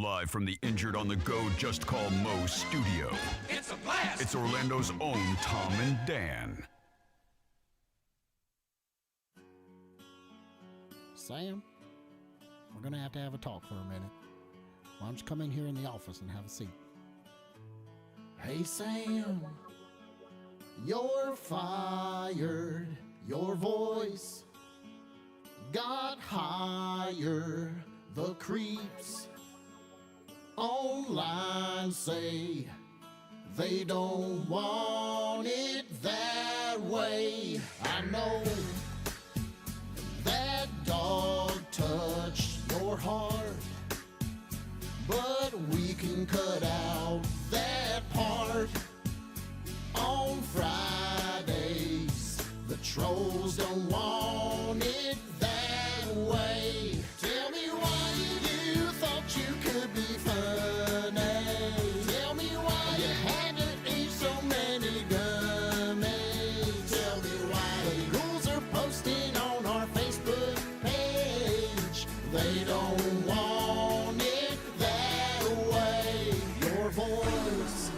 Live from the Injured on the Go Just Call Mo studio. It's a blast! It's Orlando's own Tom and Dan. Sam, we're going to have a talk for a minute. Why don't you come in here in the office and have a seat? Hey, Sam, you're fired. Your voice got higher. The creeps online say they don't want it that way. I know that dog touched your heart, but we can cut out that part. On Fridays, the trolls don't want it that way. Tell me why you thought you could be funny. Tell me why you had to eat so many gummies. Tell me why the ghouls are posting on our Facebook page. They don't want it that way. Your voice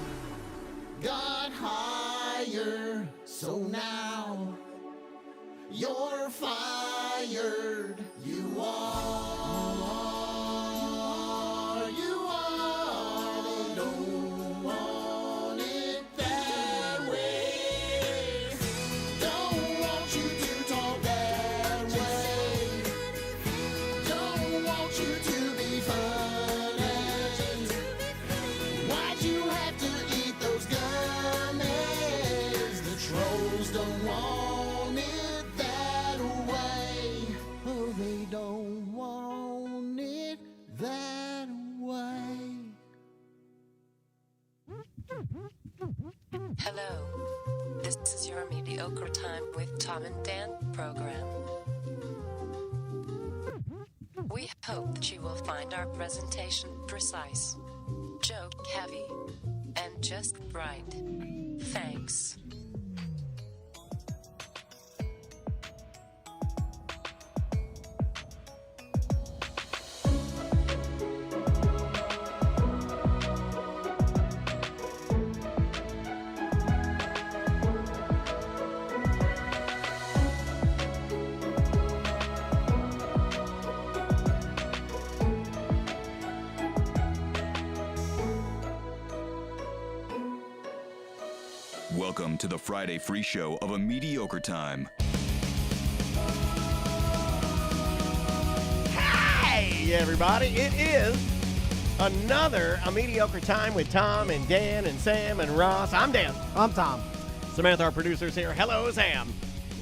got higher, so now you're fired. You are. They don't want it that way. Don't want you to talk that way. Don't want you to be funny. Why'd you have to eat those gummies? The trolls don't want it that way. Oh, they don't want it that way. Hello. This is your Mediocre Time with Tom and Dan program. We hope that you will find our presentation precise, joke heavy, and just right. Thanks. Welcome to the Friday free show of A Mediocre Time. Hey, everybody. It is another A Mediocre Time with Tom and Dan and Sam and Ross. I'm Dan. I'm Tom. Samantha, our producer's here. Hello, Sam.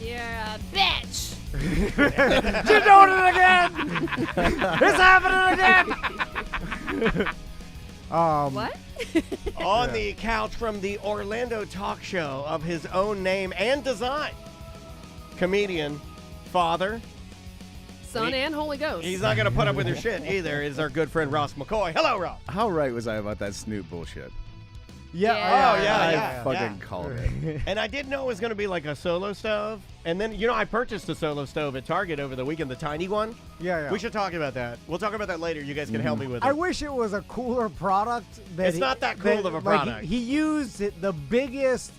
You're a bitch. She's doing it again. It's happening again. What? On the couch from the Orlando talk show of his own name and design, comedian, father. Son and Holy Ghost. He's not going to put up with your shit either, is our good friend Ross McCoy. Hello, Ross. How right was I about that Snoop bullshit? Yeah. Oh, yeah, I yeah. fucking called it. And I didn't know it was going to be like a solo stove. And then, I purchased a solo stove at Target over the weekend, the tiny one. Yeah. We should talk about that. We'll talk about that later. You guys can help me with it. I wish it was a cooler product. It's not that cool of a product. He used the biggest,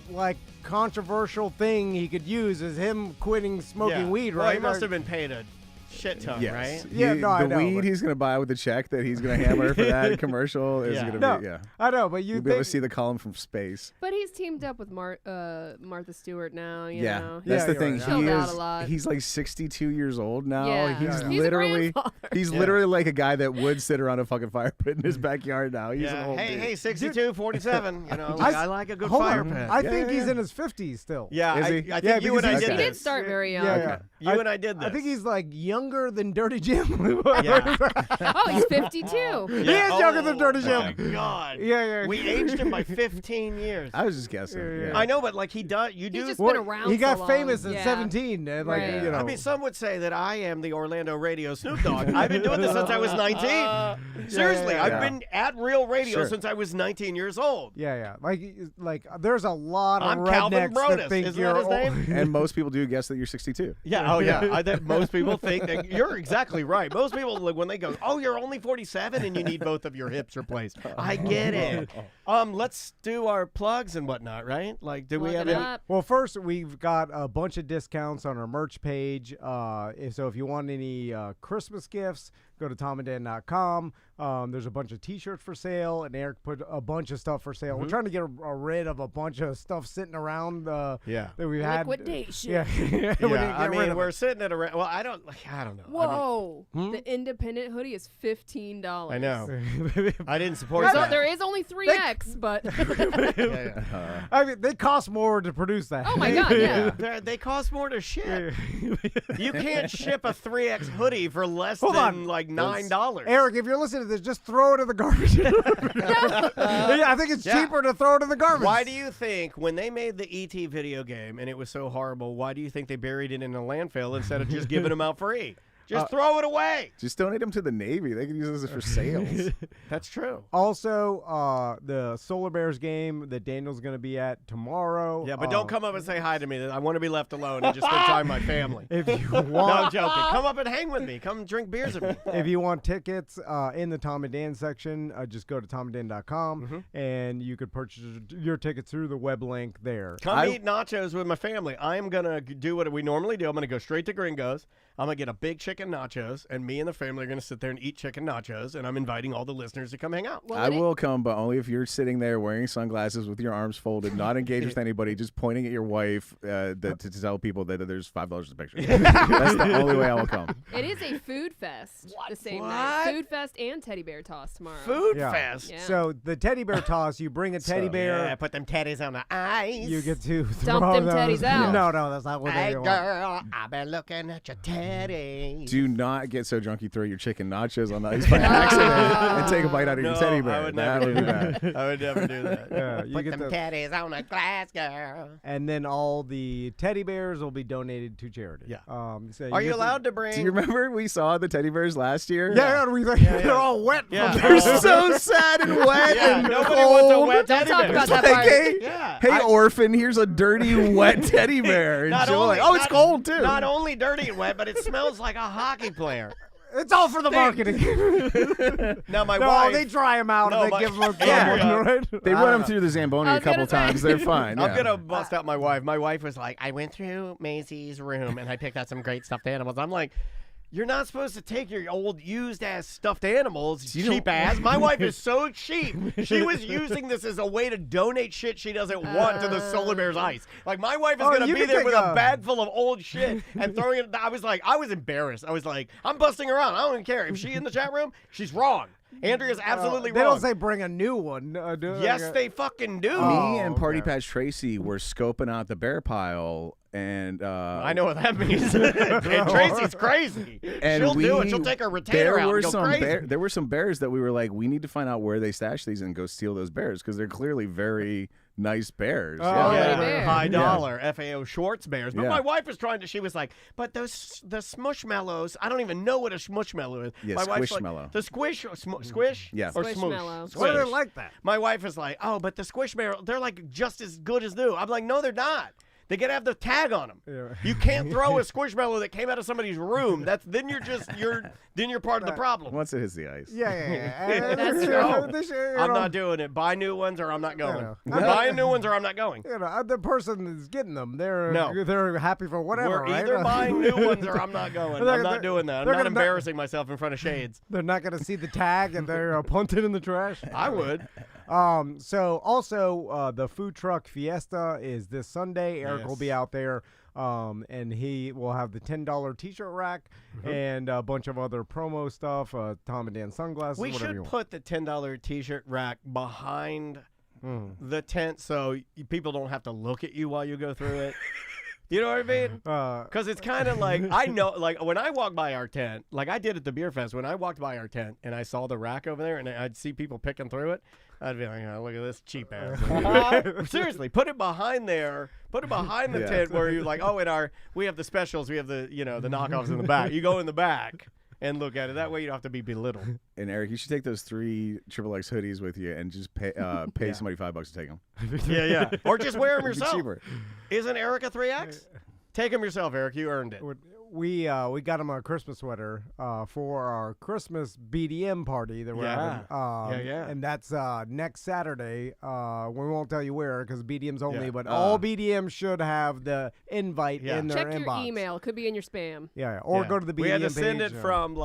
controversial thing he could use is him quitting smoking weed, right? Well, he must have been paid a shit ton, Yes. right? Yeah, no, I the know, weed but- he's going to buy with the check that he's going to hammer for that commercial is Yeah. going to No, be, yeah. I know, but You'll be able to see the column from space. But he's teamed up with Martha Stewart now, you Yeah, know. that's the you're thing. right. Chilled He out is. a lot. He's like 62 years old now. Yeah. He's Yeah. He's a literally, grandfather. he's literally like a guy that would sit around a fucking fire pit in his backyard now. He's an old dude. Hey, 62, 47. I- I like a good Hold fire on. pit. I think Yeah, he's yeah. in his 50s still. Yeah, Is I he? think Yeah, you and I because did He this. did start very young. Yeah. You and I did this. I think he's younger than Dirty Jim. Yeah. Oh, he's 52. He is younger than Dirty my Jim. God. Yeah. We aged him by 15 years. I was just guessing. Yeah. I know, but he does. You He's do. just Well, been around he got so long. famous at Yeah. 17. And Right. I mean, some would say that I am the Orlando radio Snoop Dogg. I've been doing this since I was 19. Seriously, yeah. I've been at real radio Sure. since I was 19 years old. Yeah. Like there's a lot of I'm Calvin rednecks Brodus. that think Isn't you're that his old. name? And most people do guess that you're 62. Yeah. Oh, yeah. I think most people think you're exactly right. Most people, like, when they go, oh, you're only 47 and you need both of your hips replaced. I get it. Let's do our plugs and whatnot, right? Like, do we Plug have it any? up. Well, first, we've got a bunch of discounts on our merch page. So if you want any Christmas gifts, go to TOMANDDAN20. There's a bunch of T-shirts for sale, and Eric put a bunch of stuff for sale. We're trying to get rid of a bunch of stuff sitting around that we've had. Liquidation. Yeah. Yeah, I mean, we're sitting at around. Well, I don't know. Whoa. The independent hoodie is $15. I know. I didn't support So that. there is only 3X, but I mean, they cost more to produce that. oh my god, yeah. They cost more to ship. You can't ship a 3X hoodie for less Hold than on. like $9. Eric, if you're listening to this, just throw it in the garbage. I think it's cheaper to throw it in the garbage. Why do you think when they made the E.T. video game and it was so horrible, why do you think they buried it in a landfill instead of just giving them out free? Just throw it away. Just donate them to the Navy. They could use this for sales. That's true. Also, the Solar Bears game that Daniel's going to be at tomorrow. Yeah, but don't come up and say hi to me. I want to be left alone and just spend time with my family. If you No, I'm want, joking. Come up and hang with me. Come drink beers with me. if you want tickets in the Tom and Dan section, just go to TOMANDDAN20 and you could purchase your tickets through the web link there. Come eat nachos with my family. I'm going to do what we normally do. I'm going to go straight to Gringo's. I'm going to get a big chicken nachos, and me and the family are going to sit there and eat chicken nachos, and I'm inviting all the listeners to come hang out. Well, I will come, but only if you're sitting there wearing sunglasses with your arms folded, not engaged with anybody, just pointing at your wife to tell people that there's $5 a picture. That's the only way I will come. It is a food fest the same night. Food fest and teddy bear toss tomorrow. Food Yeah. fest. Yeah. So the teddy bear toss, you bring a teddy bear. Yeah, put them teddies on the ice. You get to Dump throw them those. teddies out. No, that's not what Hey, they want. girl, I've been looking at your teddies. Do not get so drunk you throw your chicken nachos on the ice by accident and take a bite out of your teddy bear. I would That never would do be bad. that. I would never do that. Yeah, you Put get them the, teddies on a glass, girl. and then all the teddy bears will be donated to charity. Yeah. So Are you get to- allowed to bring? Do you remember we saw the teddy bears last year? Yeah, they're all wet. Yeah. They're so sad and wet Yeah, and nobody cold. wants a wet Don't teddy talk bear. about that Like, part. hey, Yeah. hey, orphan, here's a dirty, wet teddy bear. And Not Jill only, like, oh, it's not- cold, too. Not only dirty and wet, but it smells like a hockey player. It's all for the marketing. Now, my No, wife. they dry them out No, and they my- give them a Yeah. couple, right? They run them through the Zamboni I a was gonna couple say. times. They're fine. I'm yeah. going to bust out my wife. My wife was like, I went through Maisie's room and I picked out some great stuffed animals. I'm like, you're not supposed to take your old used-ass stuffed animals, You don't- cheap ass. My wife is so cheap. She was using this as a way to donate shit she doesn't want to the Solar Bears ice. Like, my wife is Oh, going to you be can there take with a a- bag full of old shit and throwing it. I was embarrassed. I was like, I'm busting her out. I don't even care. If she's in the chat room, she's wrong. Andrea's absolutely They wrong. don't say bring a new one. Yes, they fucking do. Me and Party okay. Patch Tracy were scoping out the bear pile, and I know what that means. And Tracy's crazy. And She'll do it. She'll take her retainer there out were and go some crazy. there were some bears that we were like, we need to find out where they stash these and go steal those bears because they're clearly very nice bears. Oh, yeah. yeah. Yeah, bear. high dollar FAO Schwartz bears. But Yeah. my wife was trying to. She was like, "But the smushmallows. I don't even know what a smushmallow is." Yeah, my wife's squishmallow. like, the squish, squish. Yeah. or Squishmallow. smoosh. Why do they Squish. like that? My wife is like, "Oh, but the squishmallow, they're like just as good as new." I'm like, "No, they're not. They gotta have the tag on them. Yeah. You can't throw a squishmallow that came out of somebody's room. Then you're part of the problem." Once it hits the ice. Yeah. That's true. I'm not doing it. Buy new ones or I'm not going. know. We're buying new ones or I'm not going. You know, the person that's getting them, they're No. they're happy for whatever. We're right? either buying new ones or I'm not going. They're- I'm not they're- doing that. I'm they're not gonna- embarrassing myself in front of shades. They're not going to see the tag and they're punted in the trash. I would. So also the food truck fiesta is this Sunday. Eric will be Yes. out there. And he will have the $10 t-shirt rack and a bunch of other promo stuff, Tom and Dan sunglasses, We whatever you should want. put the $10 t-shirt rack behind the tent so people don't have to look at you while you go through it. You know what I mean? Because it's kind of like, I know, like when I walk by our tent, like I did at the beer fest, when I walked by our tent and I saw the rack over there and I'd see people picking through it, I'd be like, oh, look at this cheap ass. Seriously, put it behind there. Put it behind the Yeah. tent where you're like, oh, we have the specials. We have the, the knockoffs in the back. You go in the back and look at it. That way you don't have to be belittled. And Eric, you should take those 3 XXX hoodies with you and just pay somebody $5 to take them. Yeah. Or just wear them It'd be yourself. cheaper. Isn't Eric a 3X? Take them yourself, Eric. You earned it. we got him a Christmas sweater for our Christmas BDM party that we're having. Yeah. And that's next Saturday. We won't tell you where because BDM's only, but all BDM should have the invite in their Check inbox. your email. Could be in your spam. Or go to the BDM We had to page. send it from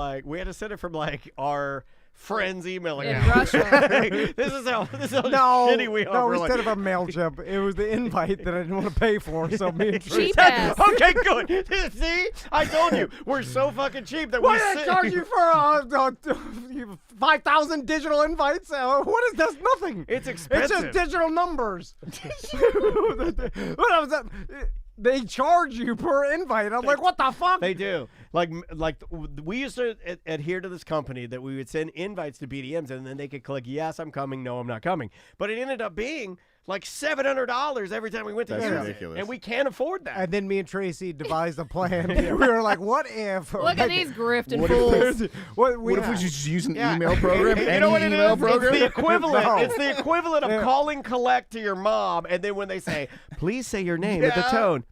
our friends' email In account. Russia. This is how No, shitty we are. no, We're instead like, of a MailChimp, it was the invite that I didn't want to pay for, so me and Tracy. Cheap ass. okay, good. See, I told you we're so fucking cheap that Why we did I charge you for 5,000 digital invites? What is that? Nothing. It's expensive. It's just digital numbers. What was that? They charge you per invite. I'm like, what the fuck? They do. Like we used to adhere to this company that we would send invites to BDMs and then they could click, yes, I'm coming, no, I'm not coming. But it ended up being like $700 every time we went to That's use ridiculous. it. And we can't afford that. And then me and Tracy devised a plan. We were like, what if? Look at these grifting What fools. What if we just use an Yeah. email program? You know what it email is? program? It's the equivalent. No. It's the equivalent of calling collect to your mom, and then when they say, "Please say your name," at the tone,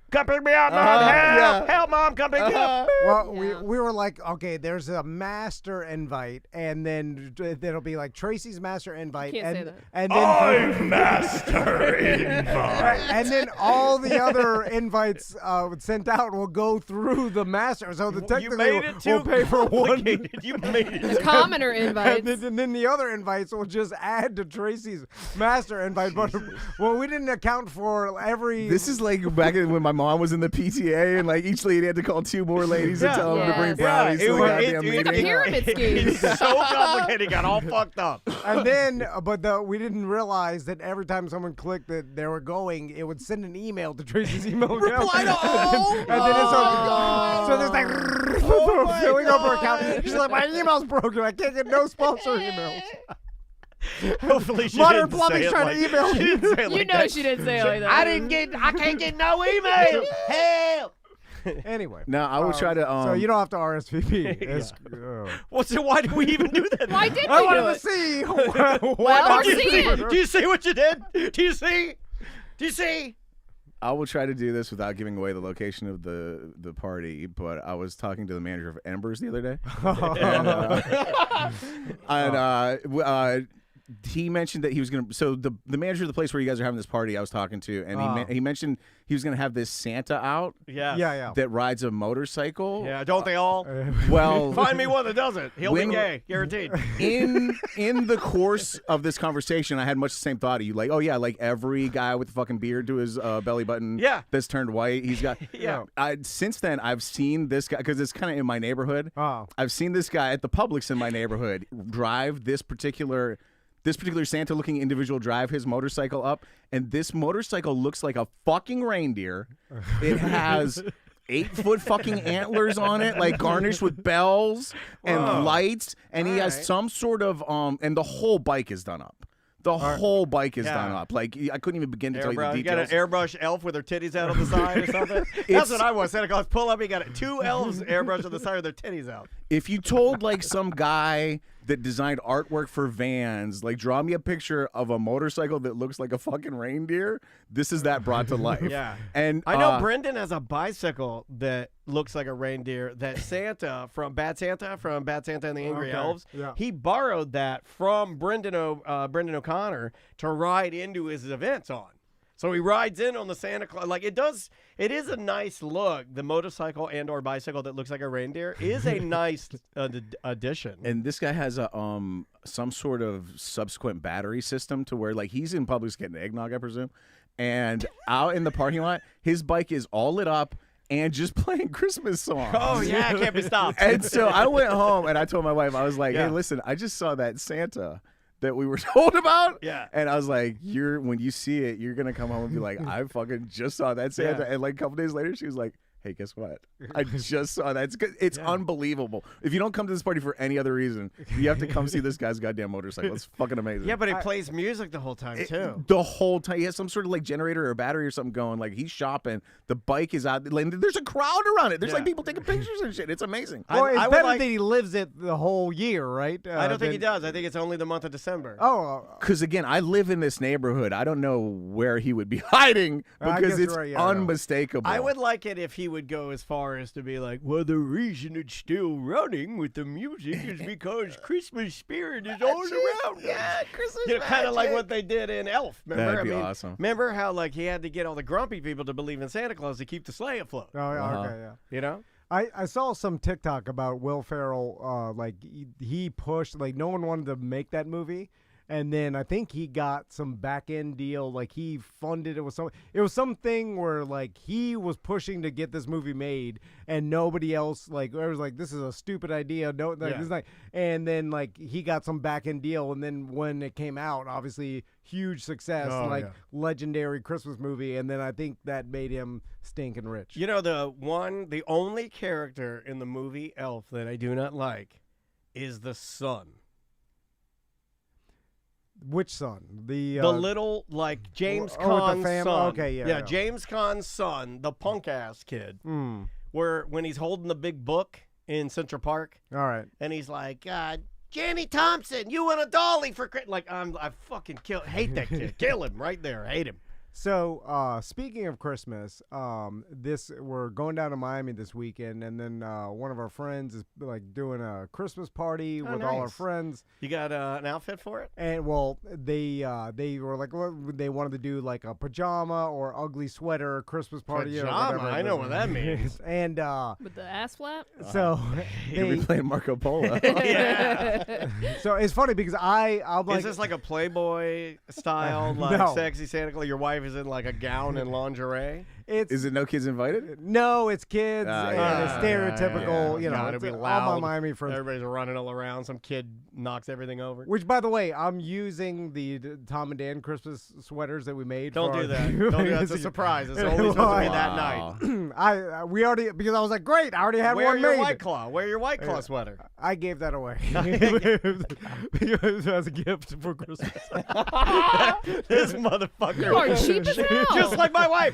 "Come pick me up, mom! Help, mom! Come pick me up!" Well, Yeah. we were like, okay, there's a master invite, and then it'll be like Tracy's master invite, Can't and say that. and then master invite. and then all the other invites sent out will go through the master. So the You technically made it too we'll pay for one. complicated. You made it. The commoner invites. And then the other invites will just add to Tracy's master invite. But well, we didn't account for every. This is like back when my mom was in the PTA and like each lady had to call 2 more ladies and tell them to bring Yes. brownies to the goddamn It's like a meeting. pyramid scheme. It's so complicated. It got all fucked up. And then, we didn't realize that every time someone clicked that they were going, it would send an email to Tracy's email account. Reply to all. And then so there's like filling up her account. She's like, my email's broken. I can't get no sponsor emails. Hopefully she Modern didn't Plumbing's say it trying like, to email she didn't say it You like know that. she didn't say it like that. I can't get no email. Help. Anyway. No, I would try to. So you don't have to RSVP. It's- Why did we even do that? Why did I we do wanted to it? see. Well, Oh, we're do you see? seeing. Do you see what you did? Do you see? Do you see? I will try to do this without giving away the location of the party, but I was talking to the manager of Embers the other day, and he mentioned that he was going to. So the manager of the place where you guys are having this party, I was talking to, and he mentioned he was going to have this Santa out Yeah. that rides a motorcycle. Yeah, don't they all? Well, Find me one that doesn't. He'll When- be gay, guaranteed. in the course of this conversation, I had much the same thought of you. Like, oh yeah, like every guy with the fucking beard to his belly button. Yeah. That's turned white. He's got. Yeah. Since then, I've seen this guy because it's kind of in my neighborhood. Oh. I've seen this guy at the Publix in my neighborhood drive this particular Santa-looking individual drive his motorcycle up, and this motorcycle looks like a fucking reindeer. It has 8-foot fucking antlers on it, like garnished with bells and lights, and he has some sort of and the whole bike is done up. The whole bike is done up. Like I couldn't even begin to tell you the You got an details. airbrush elf with her titties out on the side or something? That's what I want. Santa Claus pull up. He got 2 elves airbrush on the side with their titties out. If you told like some guy that designed artwork for vans, like draw me a picture of a motorcycle that looks like a fucking reindeer, this is that brought to life. Yeah. And I know Brendan has a bicycle that looks like a reindeer that Santa from Bad Santa and the Angry Elves, he borrowed that from Brendan O'Connor to ride into his events on. So he rides in on the Santa Claus. Like it is a nice look. The motorcycle and or bicycle that looks like a reindeer is a nice addition. And this guy has a some sort of subsequent battery system to where like he's in Publix getting eggnog, I presume. And out in the parking lot, his bike is all lit up and just playing Christmas songs. Oh yeah, it can't be stopped. And so I went home and I told my wife, I was like, Yeah. hey, listen, I just saw that Santa that we were told about. Yeah. And I was like, when you see it, you're gonna come home and be like, I fucking just saw that Santa. Yeah. And like a couple days later, she was like, hey, guess what? I just saw that. It's unbelievable. If you don't come to this party for any other reason, you have to come see this guy's goddamn motorcycle. It's fucking amazing. Yeah, but he plays music the whole time too. The whole time. He has some sort of like generator or battery or something going. Like he's shopping. The bike is out. Like, there's a crowd around it. There's like people taking pictures and shit. It's amazing. Well, I it's would better like- that he lives it the whole year, right? I don't think he does. I think it's only the month of December. Oh, Because again, I live in this neighborhood. I don't know where he would be hiding I because guess it's you're right, yeah, I know. unmistakable. I would like it if he he would go as far as to be like, well, the reason it's still running with the music is because Christmas spirit is all around us. Yeah, Christmas Kind of like what they did in Elf. Remember? That'd be awesome. Remember how like he had to get all the grumpy people to believe in Santa Claus to keep the sleigh afloat? Oh, yeah, okay, yeah. You know? I saw some TikTok about Will Ferrell. Like he pushed, like no one wanted to make that movie, and then I think he got some back end deal. Like he funded it with it was something where like he was pushing to get this movie made, and nobody else it was like, this is a stupid idea. No, like, this is not. And then like he got some back end deal, and then when it came out, obviously huge success, legendary Christmas movie, and then I think that made him stinking rich. You know, the only character in the movie Elf that I do not like is the son. Which son? The little, like, James Caan's son. Okay, yeah. James Caan's son, the punk-ass kid. Where when he's holding the big book in Central Park. All right. And he's like, Jenny Thompson, you want a dolly for Christmas? Like, I fucking hate that kid. Kill him right there. Hate him. So, speaking of Christmas, we're going down to Miami this weekend, and then one of our friends is like doing a Christmas party with all our friends. You got an outfit for it? And well, they were like, they wanted to do like a pajama or ugly sweater Christmas party. Pajama, or I know what that means. And with the ass flap. So You'll be playing Marco Polo. Yeah. So it's funny because I'm like, is this like a Playboy style, like no. sexy Santa Claus? Your wife is in like a gown and lingerie? Is it No Kids Invited? No, it's kids and it's stereotypical. You know, God, it's it'll be all loud. my Miami friends. Everybody's running all around. Some kid knocks everything over. Which, by the way, I'm using the Tom and Dan Christmas sweaters that we made. Don't do that. Don't do that. It's a surprise. It's only supposed to be that night. We already, because I was like, great, I already had Wear one your made. White Claw. Wear your White Claw sweater. I gave that away because as a gift for Christmas. This motherfucker. You are cheap as hell. Just like my wife.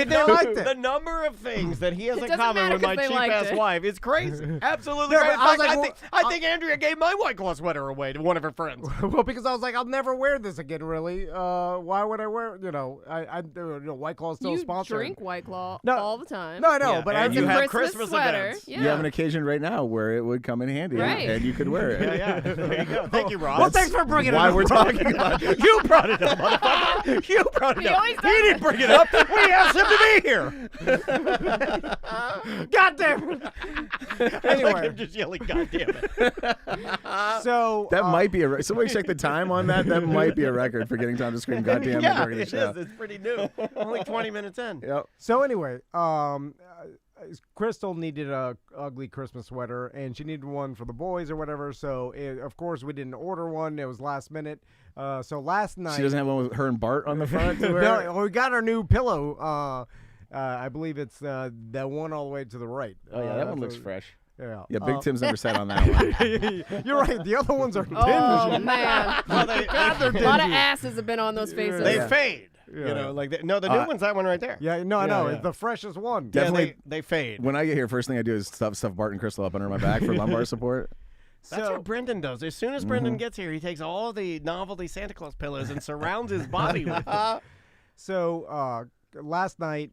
They liked it. The number of things that he has in doesn't common matter with my 'cause they cheap liked ass it. wife is crazy. Absolutely No, crazy. but I was In fact, like, I think Andrea gave my White Claw sweater away to one of her friends. Well, because I was like, I'll never wear this again. Really? Why would I wear? White Claw's still You sponsored. drink White Claw No. all the time. No, I know, Yeah, but and I you It's a have Christmas Christmas sweater. events. Yeah. You have an occasion right now where it would come in handy, Right. and you could wear it. Yeah. There you go. Thank you, Ross. Well, thanks for bringing it Why up. we're talking about it. You brought it up, motherfucker. You brought it He up. always He does didn't bring it up. We asked him to be here. God damn it. I like Anyway, him just yelling, God damn it. so That might be a somebody check the time on that. That might be a record for getting Tom to scream "goddamn" Yeah, during the it show. is. It's pretty new. Only 20 minutes in. Yep. So anyway, Crystal needed a ugly Christmas sweater, and she needed one for the boys or whatever. So of course we didn't order one. It was last minute. So last night She doesn't have one with her and Bart on the front. To wear? no, we got our new pillow. I believe it's that one all the way to the right. Oh yeah, that one that's looks fresh. Yeah. Yeah, Big Tim's never sat on that one. You're right. The other ones are Oh dingy. man, Well, they're a lot of dingy. asses have been on those faces. They Yeah. fade. Yeah. You know, like the new one's that one right there. Yeah, no, I know. Yeah. It's the freshest one. Yeah, Definitely- they fade. When I get here, first thing I do is stuff Bart and Crystal up under my back for lumbar support. That's what Brendan does. As soon as Brendan gets here, he takes all the novelty Santa Claus pillows and surrounds his body with them. So last night,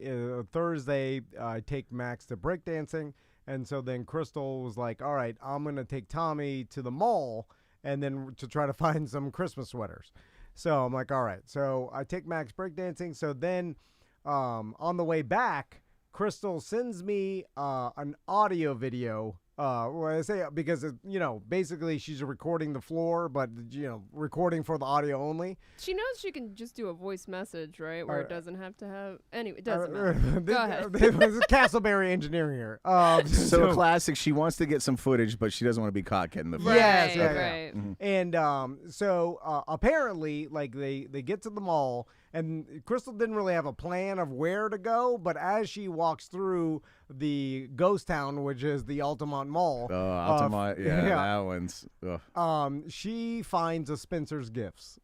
Thursday, I take Max to breakdancing, and so then Crystal was like, "All right, I'm gonna take Tommy to the mall, and then to try to find some Christmas sweaters." So I'm like, "All right." So I take Max breakdancing. So then, on the way back, Crystal sends me an audio video. Well, I say because basically she's recording the floor, but recording for the audio only. She knows she can just do a voice message, right? Where it doesn't have to have. Anyway, it doesn't This matter. Go ahead. is Castleberry engineering here. So classic. She wants to get some footage, but she doesn't want to be caught getting the footage. Yes, Right, yeah, right. And so apparently, like they get to the mall, and Crystal didn't really have a plan of where to go, but as she walks through the ghost town, which is the Altamont Mall, Altamont, that one's. Ugh. she finds a Spencer's Gifts.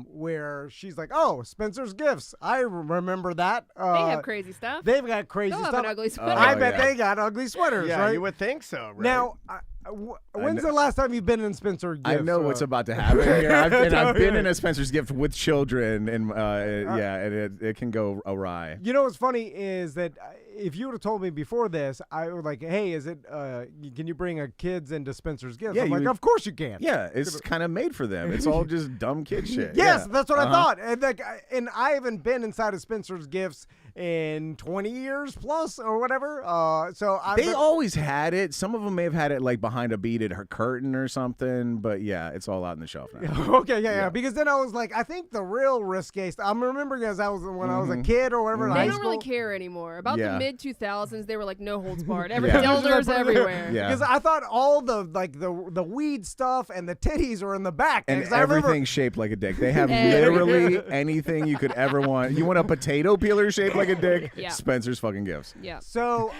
Where she's like, "Oh, Spencer's Gifts. I remember that. They have crazy stuff. They've got crazy They'll stuff. have an ugly sweater. I Oh, bet yeah. they got ugly sweaters, Yeah, right? you would think so, right? Now, when's the last time you've been in Spencer's Gifts? I know what's about to happen here. I've been in a Spencer's Gift with children, and and it can go awry. You know what's funny is that if you would have told me before this, I was like, hey, is it? Can you bring a kids into Spencer's Gifts? Yeah, I'm like, of course you can. Yeah, it's kind of made for them. It's all just dumb kid shit. Yes, Yeah. that's what I thought. And I haven't been inside of Spencer's Gifts in 20 years plus or whatever. They always had it. Some of them may have had it like behind a beaded curtain or something, but yeah, it's all out on the shelf now. Okay, yeah. Because then I was like, I think the real risque stuff. I'm remembering as I was when I was a kid or whatever. in They high don't really school. care anymore. About Yeah. the mid 2000s, they were like no holds barred. Yeah. Elders everywhere. Yeah. Because I thought all the weed stuff and the titties were in the back. And 'Cause I remember- everything's shaped like a dick. They have literally anything you could ever want. You want a potato peeler shaped like a dick? Yeah. Spencer's fucking Gifts. Yeah. So,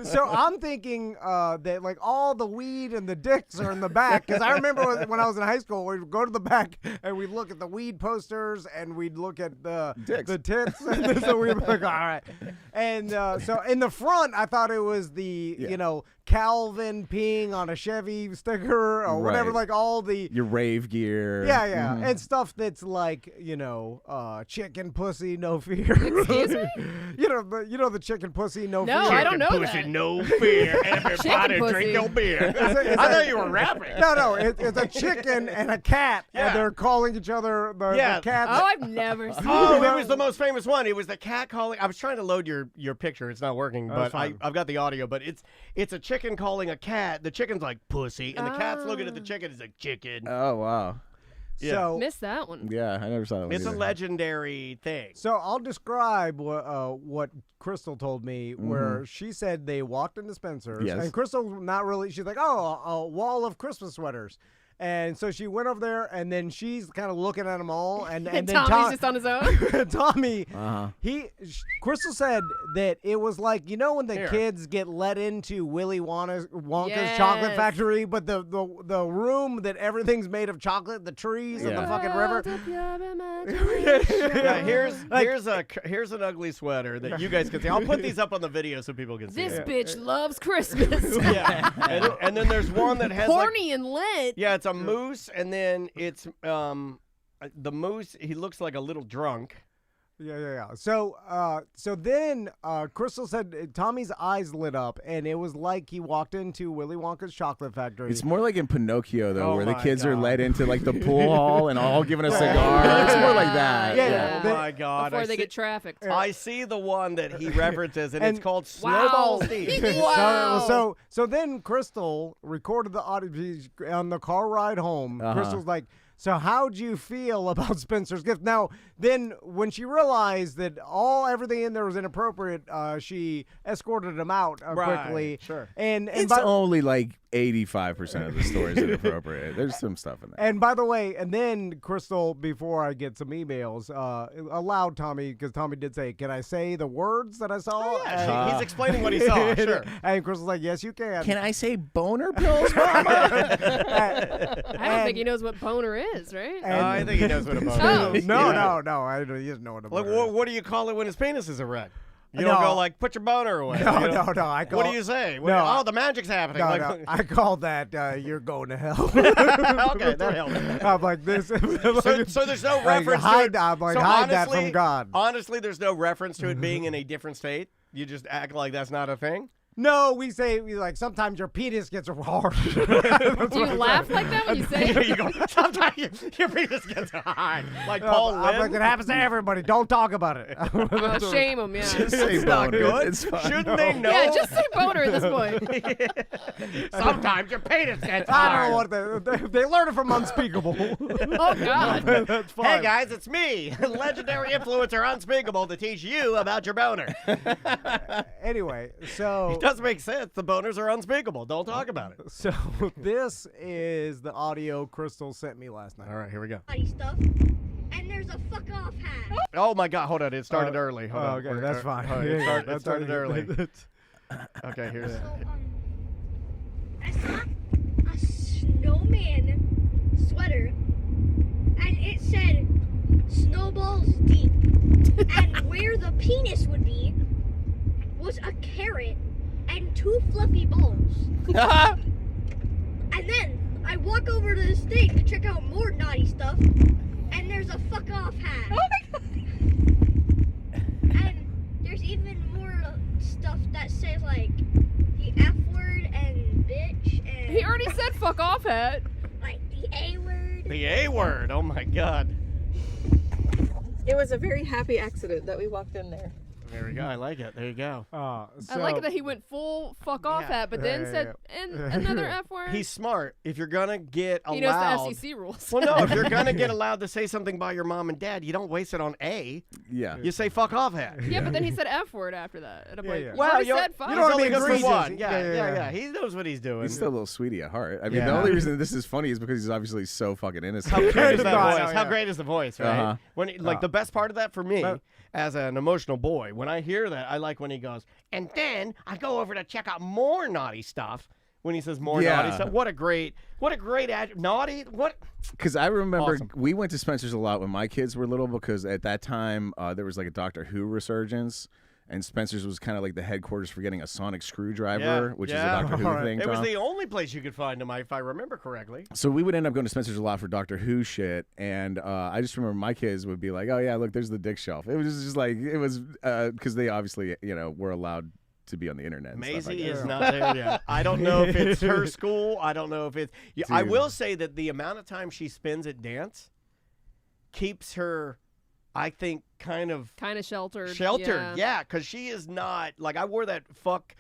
so I'm thinking that like all the weed and the dicks are in the back because I remember when I was in high school, we'd go to the back and we'd look at the weed posters and we'd look at the tits. And so we'd be like, all right. And so in the front, I thought it was the Calvin peeing on a Chevy sticker or whatever, like all the your rave gear. Yeah, and stuff that's like chicken pussy, no fear. Excuse me? you know the chicken pussy, no fear. No, I don't know that. no fear. Everybody drink your beer. I thought you were rapping. No, it's a chicken and a cat, and they're calling each other the cats. Oh, I've never seen Oh, that. it was the most famous one. It was the cat calling. I was trying to load your picture. It's not working, but I've got the audio. But it's a chicken calling a cat. The chicken's like pussy, and the cat's looking at the chicken. It's like chicken. Oh wow. So Missed that one. Yeah, I never saw that one. It's a either. legendary thing. So I'll describe what Crystal told me, where she said they walked into Spencer's, Yes. and Crystal's not really. She's like, oh, a wall of Christmas sweaters. And so she went over there, and then she's kind of looking at them all, and then Tommy's just on his own. Tommy, Crystal said that it was like when the kids get let into Willy Wonka's chocolate Yes. factory, but the room that everything's made of chocolate, the trees and the fucking river. Yeah, here's an ugly sweater that you guys can see. I'll put these up on the video so people can see. This it. bitch loves Christmas. Yeah, and then there's one that has Horny and lit. Yeah, it's a moose, and then it's the moose. He looks like a little drunk. Yeah. So then Crystal said Tommy's eyes lit up, and it was like he walked into Willy Wonka's chocolate factory. It's more like in Pinocchio though, Oh where the my kids are God. led into like the pool hall and all given a cigar. It's more like that. Yeah. Oh my God! Before I they see, get trafficked. I see the one that he references, and it's called Wow. Snowball Steve. Wow. So then Crystal recorded the audio on the car ride home. Crystal's like, so how'd you feel about Spencer's Gift? Now, then when she realized that everything in there was inappropriate, she escorted him out quickly. Sure. And It's only like 85% of the story is inappropriate. There's some stuff in there. And by the way, and then Crystal, before I get some emails, allowed Tommy, because Tommy did say, can I say the words that I saw? He's explaining what he saw. Sure. And Crystal's like, yes, you can. Can I say boner pills, Mama? I don't think he knows what boner is, right? I think he knows what a boner is. No, he doesn't know what a Like, boner is. what do you call it when his penis is erect? You No. don't go like, put your boner away. No, you know? no. I call, What do you say? No, The magic's happening. No, Like, no. I call that you're going to hell. Okay, that helps. I'm like this. So there's no Like, reference hide, to it. I'm like, So hide that honestly- from God. Honestly, there's no reference to it being in a different state. You just act like that's not a thing. No, we like sometimes your penis gets hard. Do you laugh like that when you say it? You go, sometimes your penis gets hard. Like Paul I'm like, Lynn. it happens to everybody. Don't talk about it. Oh, shame him, yeah. Just say It's not boner. good. It's fine. Shouldn't they know? Yeah, just say boner at this point. Sometimes your penis gets I hard. don't know what they learned it from Unspeakable. Oh, God. That's fine. Hey guys, it's me, legendary influencer Unspeakable, to teach you about your boner. Anyway, so It does make sense. The boners are unspeakable. Don't talk about it. So this is the audio Crystal sent me last night. All right, here we go. Stuff, and there's a fuck off hat. Oh my God, hold on. It started early. Hold on. Okay, that's fine. Hold on, It That's started early. already- Okay, here's it. So, I saw a snowman sweater, and it said "Snowballs deep," and where the penis would be was a carrot and 2 fluffy balls. And then I walk over to this thing to check out more naughty stuff, and there's a fuck off hat. Oh my God. And there's even more hat. Like the A word. The A word. Oh my God. It was a very happy accident that we walked in there. There we go. I like it. There you go. I like it that he went full fuck off hat, but then said and another F word. He's smart. If you're gonna get allowed, he knows the FCC rules. Well, no. If you're gonna get allowed to say something by your mom and dad, you don't waste it on A. Yeah. You say fuck off hat. Yeah, but then he said F word after that. And I'm like, yeah. you Well, already you said fuck. don't wanna be only good for egregious. one. Yeah, yeah. He knows what he's doing. He's still a little sweetie at heart. I mean, Yeah. the only reason this is funny is because he's obviously so fucking innocent. How great is that Right, voice? yeah. How great is the voice, right? Uh-huh. When the best part of that for me, as an emotional boy, when I hear that, I like when he goes, and then I go over to check out more naughty stuff. When he says more naughty stuff, what a great naughty. What? Because I remember Awesome. we went to Spencer's a lot when my kids were little because at that time there was like a Doctor Who resurgence. And Spencer's was kind of like the headquarters for getting a sonic screwdriver, which is a Doctor Who thing. It was Tom. the only place you could find them, if I remember correctly. So we would end up going to Spencer's a lot for Doctor Who shit, and I just remember my kids would be like, "Oh yeah, look, there's the dick shelf." It was just like it was because they obviously were allowed to be on the internet. And stuff Maisie like is that. not there yet. I don't know if it's her school. I don't know if it's. I Dude. will say that the amount of time she spends at dance keeps her, I think, kind of sheltered. yeah, because she is not like I wore that fuck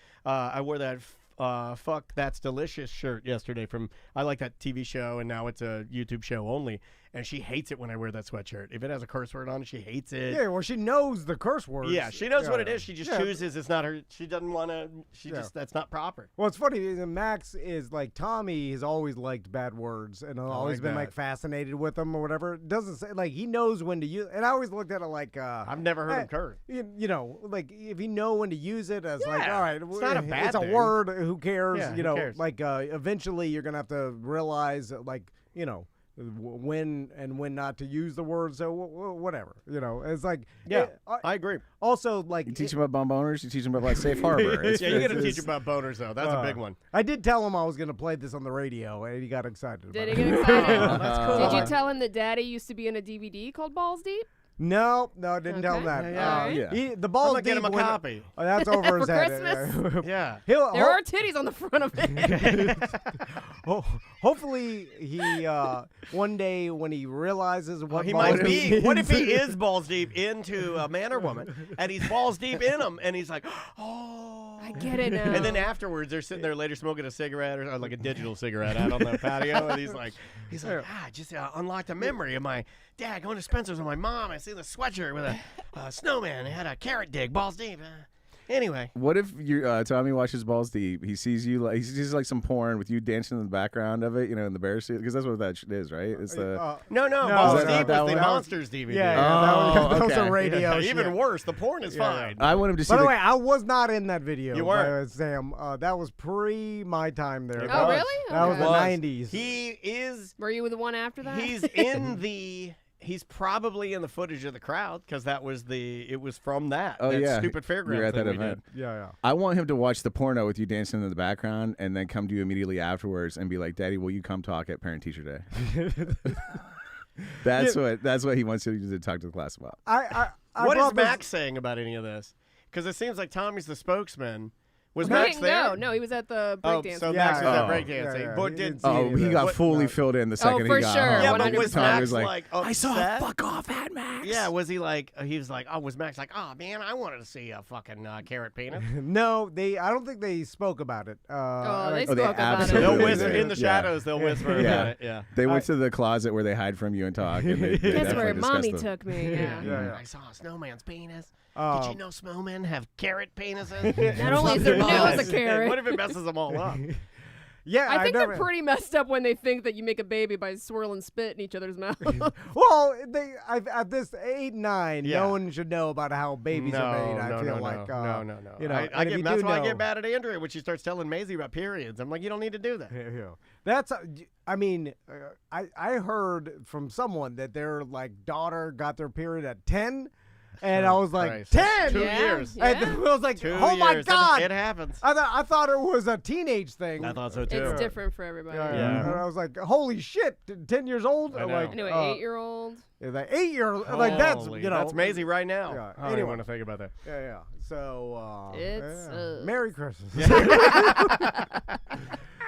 that's delicious shirt yesterday from I like that TV show and now it's a YouTube show only, and she hates it when I wear that sweatshirt. If it has a curse word on it, she hates it. Yeah, well, she knows the curse words. Yeah, she knows what it is. She just chooses it's not her. She doesn't want to. Just that's not proper. Well, it's funny. Max is like Tommy has always liked bad words and always been like fascinated with them or whatever. It doesn't say like he knows when to use. And I always looked at it like I've never heard him curse. You know, like if you know when to use it as like all right, it's not a bad it's a thing. word. Who cares? Yeah, you who know, cares? like eventually you're gonna have to realize like when and when not to use the word. So whatever. You know, it's like I agree. Also, like You teach them about boners. You teach them about safe harbor. You got to teach about boners though. That's a big one. I did tell him I was going to play this on the radio, and he got excited. Did about he it. get excited? Oh, that's cool. Did you tell him that Daddy used to be in a DVD called Balls Deep? No, I didn't tell him that. Yeah. The ball I'm gonna get him a copy. That's over his For head. Christmas? Yeah. There are titties on the front of it. Hopefully, he one day when he realizes what He balls might deep be. What if he means- is balls deep into a man or woman, and he's balls deep in him, and he's like, oh, I get it now. And then afterwards, they're sitting there later smoking a cigarette or like a digital cigarette out on the patio, and he's like, just unlocked a memory of my dad going to Spencer's with my mom. I see the sweatshirt with a snowman. It had a carrot dig, balls deep. Anyway, What if Tommy watches Balls Deep? He sees you he sees like some porn with you dancing in the background of it, in the bear suit, because that's what that is, right? It's the no, No, balls is that deep that was the one? Monsters DVD. Yeah, that was okay. a radio. Even shit. worse, the porn is fine. I want him to see. By the way, I was not in that video. You weren't? Sam. That was pre my time there. It Oh, was. really? That was Okay. the 90s. He is. Were you the one after that? He's in the. He's probably in the footage of the crowd because it was from that. Oh, that yeah. stupid fairground You're at thing that we event. did. Yeah. I want him to watch the porno with you dancing in the background, and then come to you immediately afterwards and be like, "Daddy, will you come talk at Parent Teacher Day?" That's what he wants you to talk to the class about. I What is brought this- Max saying about any of this? Because it seems like Tommy's the spokesman. Was He Max didn't there? go. No, he was at the Oh, breakdance. so Yeah, Max was at yeah. breakdancing. Yeah, But he did didn't see Oh, he got What- fully filled in the second for he got sure. home. Yeah, but 100%. was Tommy Max was like, like I saw a upset? fuck off at Max. Yeah, was he like? He was like, oh, was Max like, oh man, I wanted to see a fucking carrot penis. No, I don't think they spoke about it. they Oh, they spoke about it. absolutely They'll whisper did. in the Yeah. shadows. They'll whisper Yeah. about it. Yeah. They went to the closet where they hide from you and talk. And they Guess definitely where discussed Mommy them. took me. Yeah. Yeah. I saw a snowman's penis. Did you know snowmen have carrot penises? Not only is their nose a carrot. What if it messes them all up? Yeah, I think never, they're pretty messed up when they think that you make a baby by swirling spit in each other's mouth. Well, at this 8, 9, Yeah. no one should know about how babies are made. I feel like no. You know, I and if get, you that's do why I know- get mad at Andrea when she starts telling Maisie about periods. I'm like, you don't need to do that. Yeah. That's. I mean, I heard from someone that their daughter got their period at 10. And I was like, Christ. 10? 2 Yeah. years. And I was like, 2 oh my years. God. It happens. I thought it was a teenage thing. I thought so too. It's different for everybody. Yeah. And I was like, holy shit, 10 years old? I know. Like, Anyway, 8-year-old. like 8-year-old. Like, that's, Holy, you know. that's Maisie right now. Yeah. I don't Anyway. even want to think about that. Yeah. So, It's, Merry Christmas.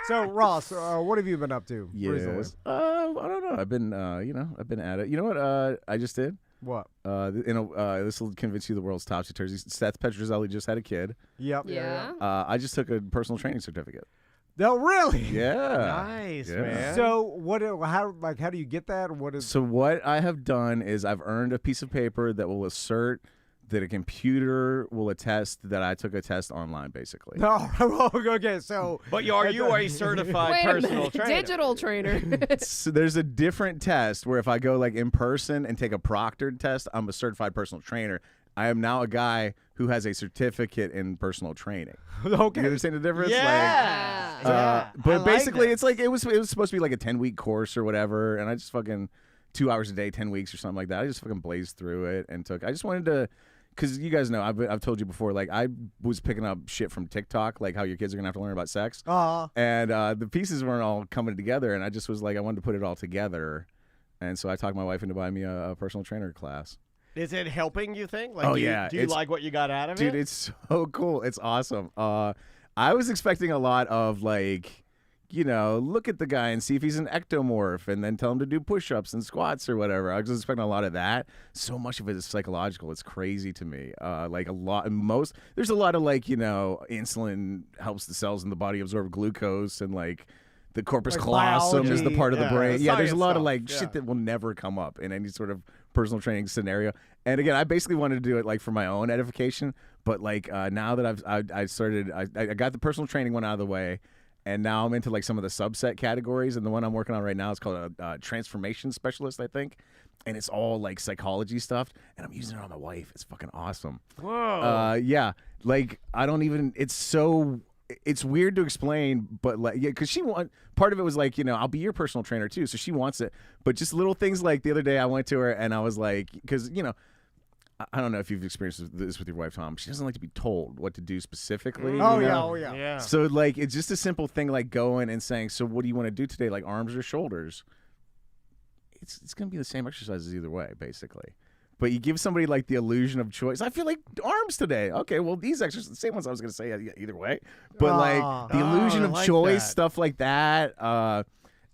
So Ross, what have you been up to recently? I don't know. I've been I've been at it. You know what I just did? What? This will convince you the world's topsy-turvy. Seth Petrozelli just had a kid. Yep. Yeah. I just took a personal training certificate. No, really? Yeah. Nice, Yeah. man. So what? How do you get that? What is? So what I have done is I've earned a piece of paper that will assert that a computer will attest that I took a test online, basically. No. Okay. So. But are you a certified Wait a personal minute. trainer? Digital trainer. So there's a different test where if I go like in person and take a proctored test, I'm a certified personal trainer. I am now a guy who has a certificate in personal training. Okay. You understand the difference? Yeah. But I basically, like it's like it was supposed to be like a 10-week course or whatever, and I just fucking 2 hours a day, 10 weeks or something like that. I just fucking blazed through it and took. I just wanted to, because you guys know I've told you before, like I was picking up shit from TikTok, like how your kids are gonna have to learn about sex, and the pieces weren't all coming together, and I just was like I wanted to put it all together, and so I talked my wife into buying me a personal trainer class. Is it helping, you think? Like, Oh, do you, yeah, Do you it's- like what you got out of Dude, it? it's so cool. It's awesome. I was expecting a lot of like, look at the guy and see if he's an ectomorph and then tell him to do push-ups and squats or whatever. I was expecting a lot of that. So much of it is psychological. It's crazy to me. There's a lot of like, insulin helps the cells in the body absorb glucose and like the corpus Like callosum is the biology. part of the Yeah, brain. the Yeah, there's a science lot of stuff. like Yeah. shit that will never come up in any sort of personal training scenario. And again, I basically wanted to do it like for my own edification, but like now that I got the personal training one out of the way, and now I'm into like some of the subset categories, and the one I'm working on right now is called a transformation specialist, I think, and it's all like psychology stuff, and I'm using it on my wife. It's fucking awesome. Whoa. Yeah, like I don't even. It's weird to explain, but like, yeah, because part of it was like, I'll be your personal trainer too, so she wants it. But just little things like the other day, I went to her and I was like, because I don't know if you've experienced this with your wife, Tom. She doesn't like to be told what to do specifically. Oh you yeah. know? Oh yeah. Yeah. So like, it's just a simple thing like going and saying, so what do you want to do today? Like arms or shoulders? It's gonna be the same exercises either way, basically. But you give somebody like the illusion of choice. I feel like arms today. Okay, well these exercises, the same ones I was gonna say either way. But like the illusion I of like choice, that. stuff like that.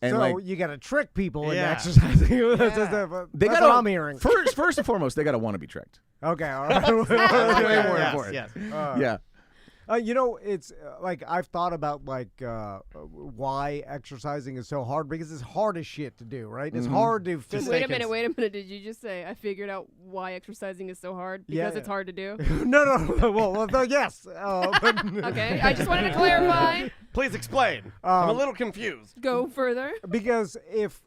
And So like you got to trick people into Yeah. exercising. Yeah. they That's got what I'm hearing. first and foremost, they gotta want to be tricked. Okay. All right. Way more Yes, important. yes. Yeah. It's like I've thought about like why exercising is so hard because it's hard as shit to do, right? It's hard to fit. Wait a minute. Did you just say I figured out why exercising is so hard? Because Yeah. it's hard to do? No. Well, yes. But Okay. I just wanted to clarify. Please explain. I'm a little confused. Go further. Because if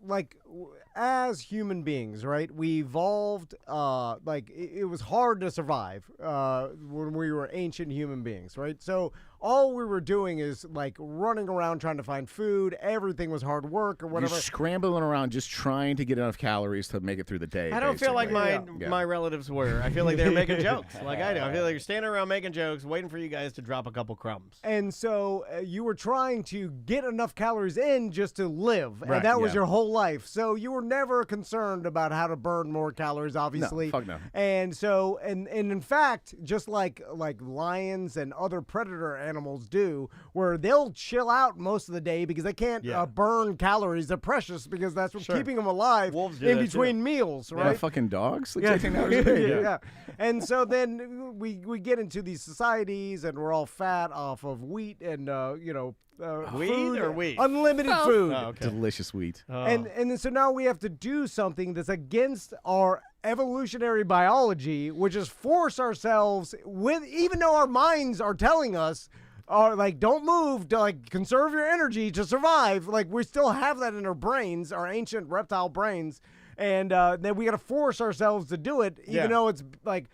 as human beings, right, we evolved it was hard to survive when we were ancient human beings, right? So all we were doing is like running around trying to find food. Everything was hard work or whatever. You're scrambling around just trying to get enough calories to make it through the day. I don't feel like basically. my relatives were. I feel like they're making jokes like I do. I feel like you're standing around making jokes, waiting for you guys to drop a couple crumbs. And so you were trying to get enough calories in just to live, Right, and that was yeah. your whole life. So you were never concerned about how to burn more calories, obviously. fuck no. And so, and in fact, just like lions and other predator animals do, where they'll chill out most of the day because they can't Yeah. burn calories. They're precious because that's what's Sure. keeping them alive Wolves do in that, between meals, Yeah, right? fucking dogs. Like Yeah. 18 hours a day. Yeah. And so then we get into these societies and we're all fat off of wheat and Weed food, or wheat? unlimited Oh. food. Oh, okay. Delicious wheat. And then so now we have to do something that's against our evolutionary biology, which is force ourselves with, even though our minds are telling us like don't move, to like conserve your energy to survive. Like we still have that in our brains, our ancient reptile brains, and then we got to force ourselves to do it, even Yeah. though it's like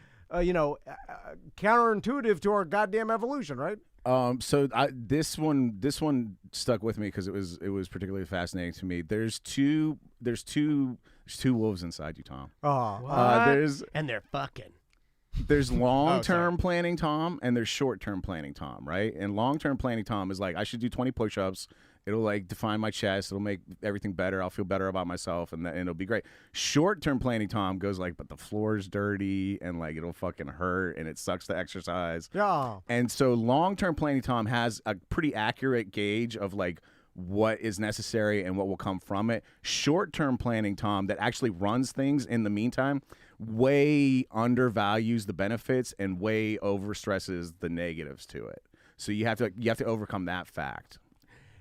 counterintuitive to our goddamn evolution, right? So this one stuck with me because it was particularly fascinating to me. There's two wolves inside you, Tom. And they're fucking. There's long-term planning Tom and there's short-term planning Tom, right? And long-term planning Tom is like, I should do 20 push-ups. It'll like define my chest. It'll make everything better. I'll feel better about myself and it'll be great. Short-term planning Tom goes like, but the floor's dirty and like it'll fucking hurt and it sucks to exercise. Yeah. And so long-term planning Tom has a pretty accurate gauge of like what is necessary and what will come from it. Short-term planning, Tom, that actually runs things in the meantime, way undervalues the benefits and way overstresses the negatives to it. So you have to overcome that fact.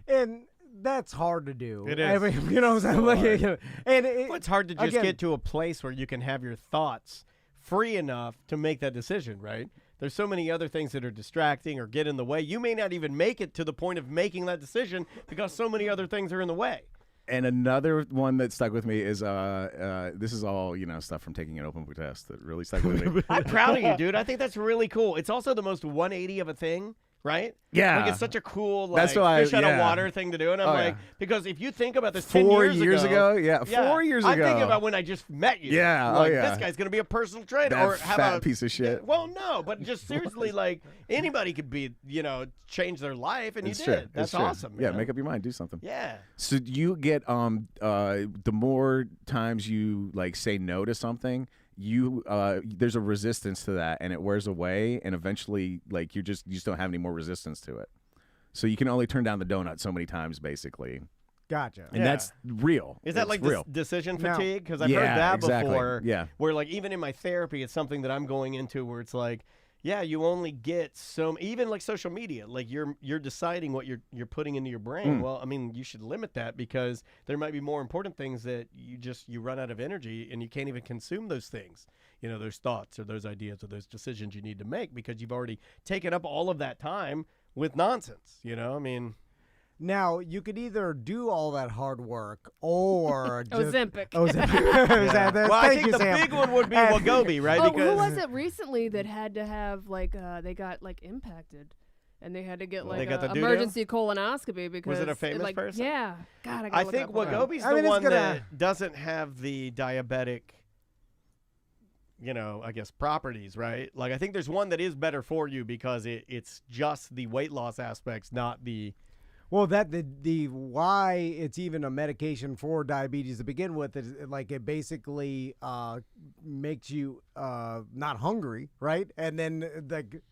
And that's hard to do. It is. I mean, you know what I'm saying? Well, it's hard to just again, get to a place where you can have your thoughts free enough to make that decision, right? There's so many other things that are distracting or get in the way. You may not even make it to the point of making that decision because so many other things are in the way. And another one that stuck with me is this is all, stuff from taking an open book test that really stuck with me. I'm proud of you, dude. I think that's really cool. It's also the most 180 of a thing, right? Yeah. Like, it's such a cool, That's why fish out of water thing to do. And I'm because if you think about this 10 4 years years ago, yeah, 4 years I'm ago. thinking about when I just met you. Yeah, Like, yeah. this guy's going to be a personal trainer. That or have fat a piece of shit. Well, no, but just seriously, like, anybody could be, change their life, and It's you true. did. That's It's true. awesome. Yeah, man. make up your mind, do something. Yeah. So you get the more times you say no to something, there's a resistance to that, and it wears away, and eventually you just don't have any more resistance to it. So you can only turn down the donut so many times, basically. Gotcha. And that's real. Is that It's like real. decision Now- fatigue? Because I've heard that exactly. before. Yeah. Where even in my therapy, it's something that I'm going into where it's like, yeah, you only get even like social media, like you're deciding what you're putting into your brain. Well, I mean, you should limit that because there might be more important things that you run out of energy and you can't even consume those things. Those thoughts or those ideas or those decisions you need to make because you've already taken up all of that time with nonsense. I mean. Now, you could either do all that hard work or just... Ozempic. Ozempic. Well, I Thank think you, the Sam. big one would be Wegovy, right? Oh, because who was it recently that had to have they got impacted, and they had to get They got the a doo-doo? emergency colonoscopy because it a famous person? Yeah, God, I think Wegovy's I mean, the it's one gonna- that doesn't have the diabetic, I guess properties, right? Like I think there's one that is better for you because it's just the weight loss aspects, not the. Well, the why it's even a medication for diabetes to begin with is it basically makes you not hungry, right? And then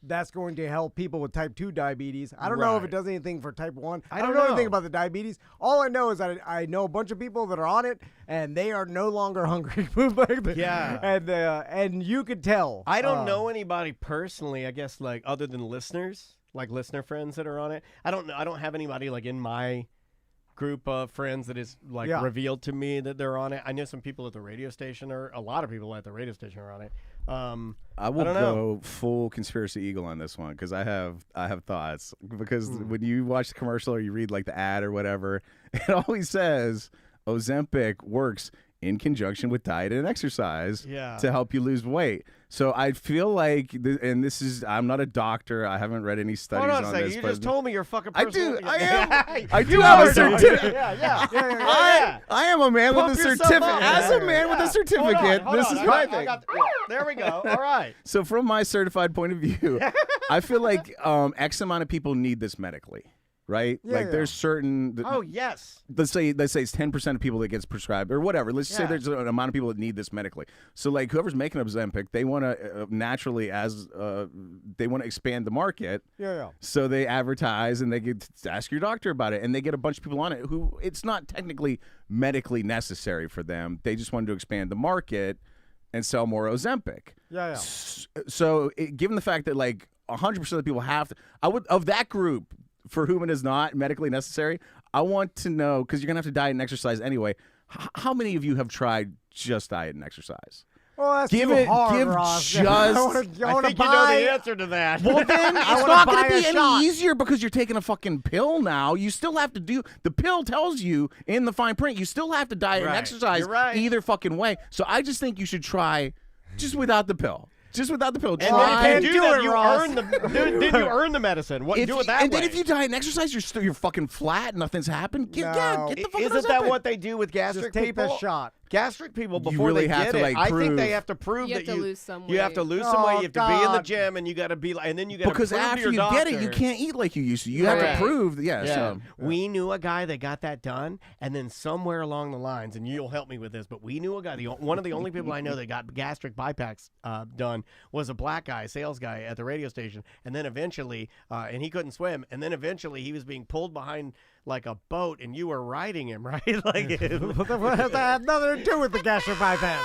that's going to help people with type 2 diabetes. I don't know if it Right. does anything for type 1. I don't don't know know. anything about the diabetes. All I know is that I know a bunch of people that are on it and they are no longer hungry. Yeah. And you could tell. I don't know anybody personally, I guess, other than listeners, like listener friends that are on it. I don't know. I don't have anybody in my group of friends that is revealed to me that they're on it. I know some people at the radio station a lot of people at the radio station are on it. I will don't go know. full conspiracy eagle on this one because I have thoughts. Because when you watch the commercial or you read the ad or whatever, it always says Ozempic works in conjunction with diet and exercise to help you lose weight. So I feel like, and this is, I'm not a doctor. I haven't read any studies Hold on a on second. this. You but just told me you're fucking I personal. do. I am. I do You have a are doing it. certificate. Yeah. I am a man Pump with a yourself certificate. up. As a man with a certificate, Hold this on. is I my got- I thing. got- there we go. All right. So from my certified point of view, I feel like X amount of people need this medically, right? There's certain. Oh, yes. Let's say it's 10% of people that gets prescribed or whatever. Let's say there's an amount of people that need this medically. So whoever's making Ozempic, they want to naturally they want to expand the market. So they advertise and they get to ask your doctor about it, and they get a bunch of people on it who it's not technically medically necessary for them. They just wanted to expand the market and sell more Ozempic. So given the fact that 100% of the people have to, of that group for whom it is not medically necessary, I want to know, because you're gonna have to diet and exercise anyway. How many of you have tried just diet and exercise? Well, that's Give too it- hard, give Ross. just- I I wanna think you know buy- the answer to that. Well, then it's wanna not going buy to a be any shot. easier because you're taking a fucking pill now. You still have to do, the pill tells you in the fine print, you still have to diet and Right. exercise You're right. either fucking way. So I just think you should try just without the pill. Just without the pill. And Try. then if you do do that, it, you Ross. earn then you earn the medicine. What do it that and way? then if you diet and exercise, you're fucking flat. Nothing's happened. Get the fucking Isn't that Ozempic. what they do with gastric Just take people? the shot. Gastric people before really they have get to, it, I think prove- they have to prove You that have to lose some you have to weight. lose some weight. You have to be in the God. gym, and you got to be and then you got to Because prove to after your you doctor. get it, you can't eat like you used to. You have Right. to prove, Yeah. So We knew a guy that got that done, and then somewhere along the lines, and you'll help me with this, but we knew a guy, one of the only people I know that got gastric bypass done was a black guy, sales guy at the radio station, and then eventually, and he couldn't swim, and then eventually he was being pulled behind like a boat, and you were riding him, right? Like, That had nothing to do with the gastric bypass.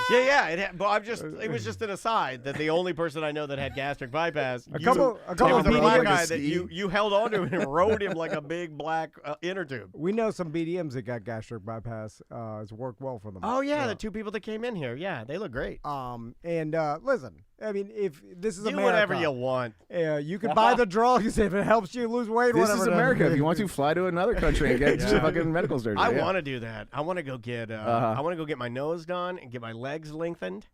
but it was just an aside that the only person I know that had gastric bypass, A couple there was of a black BDMs. guy that you held on to and rode him like a big black inner tube. We know some BDMs that got gastric bypass. It's worked well for them. Oh yeah, the two people that came in here, yeah, they look great. Listen, I mean, if this is Do America, whatever you want. You can buy the drugs if it helps you lose weight. This whatever is America. If you want to, fly to another country and get some fucking medical surgery. I want to do that. I want to go get. I want to go get my nose done and get my legs lengthened.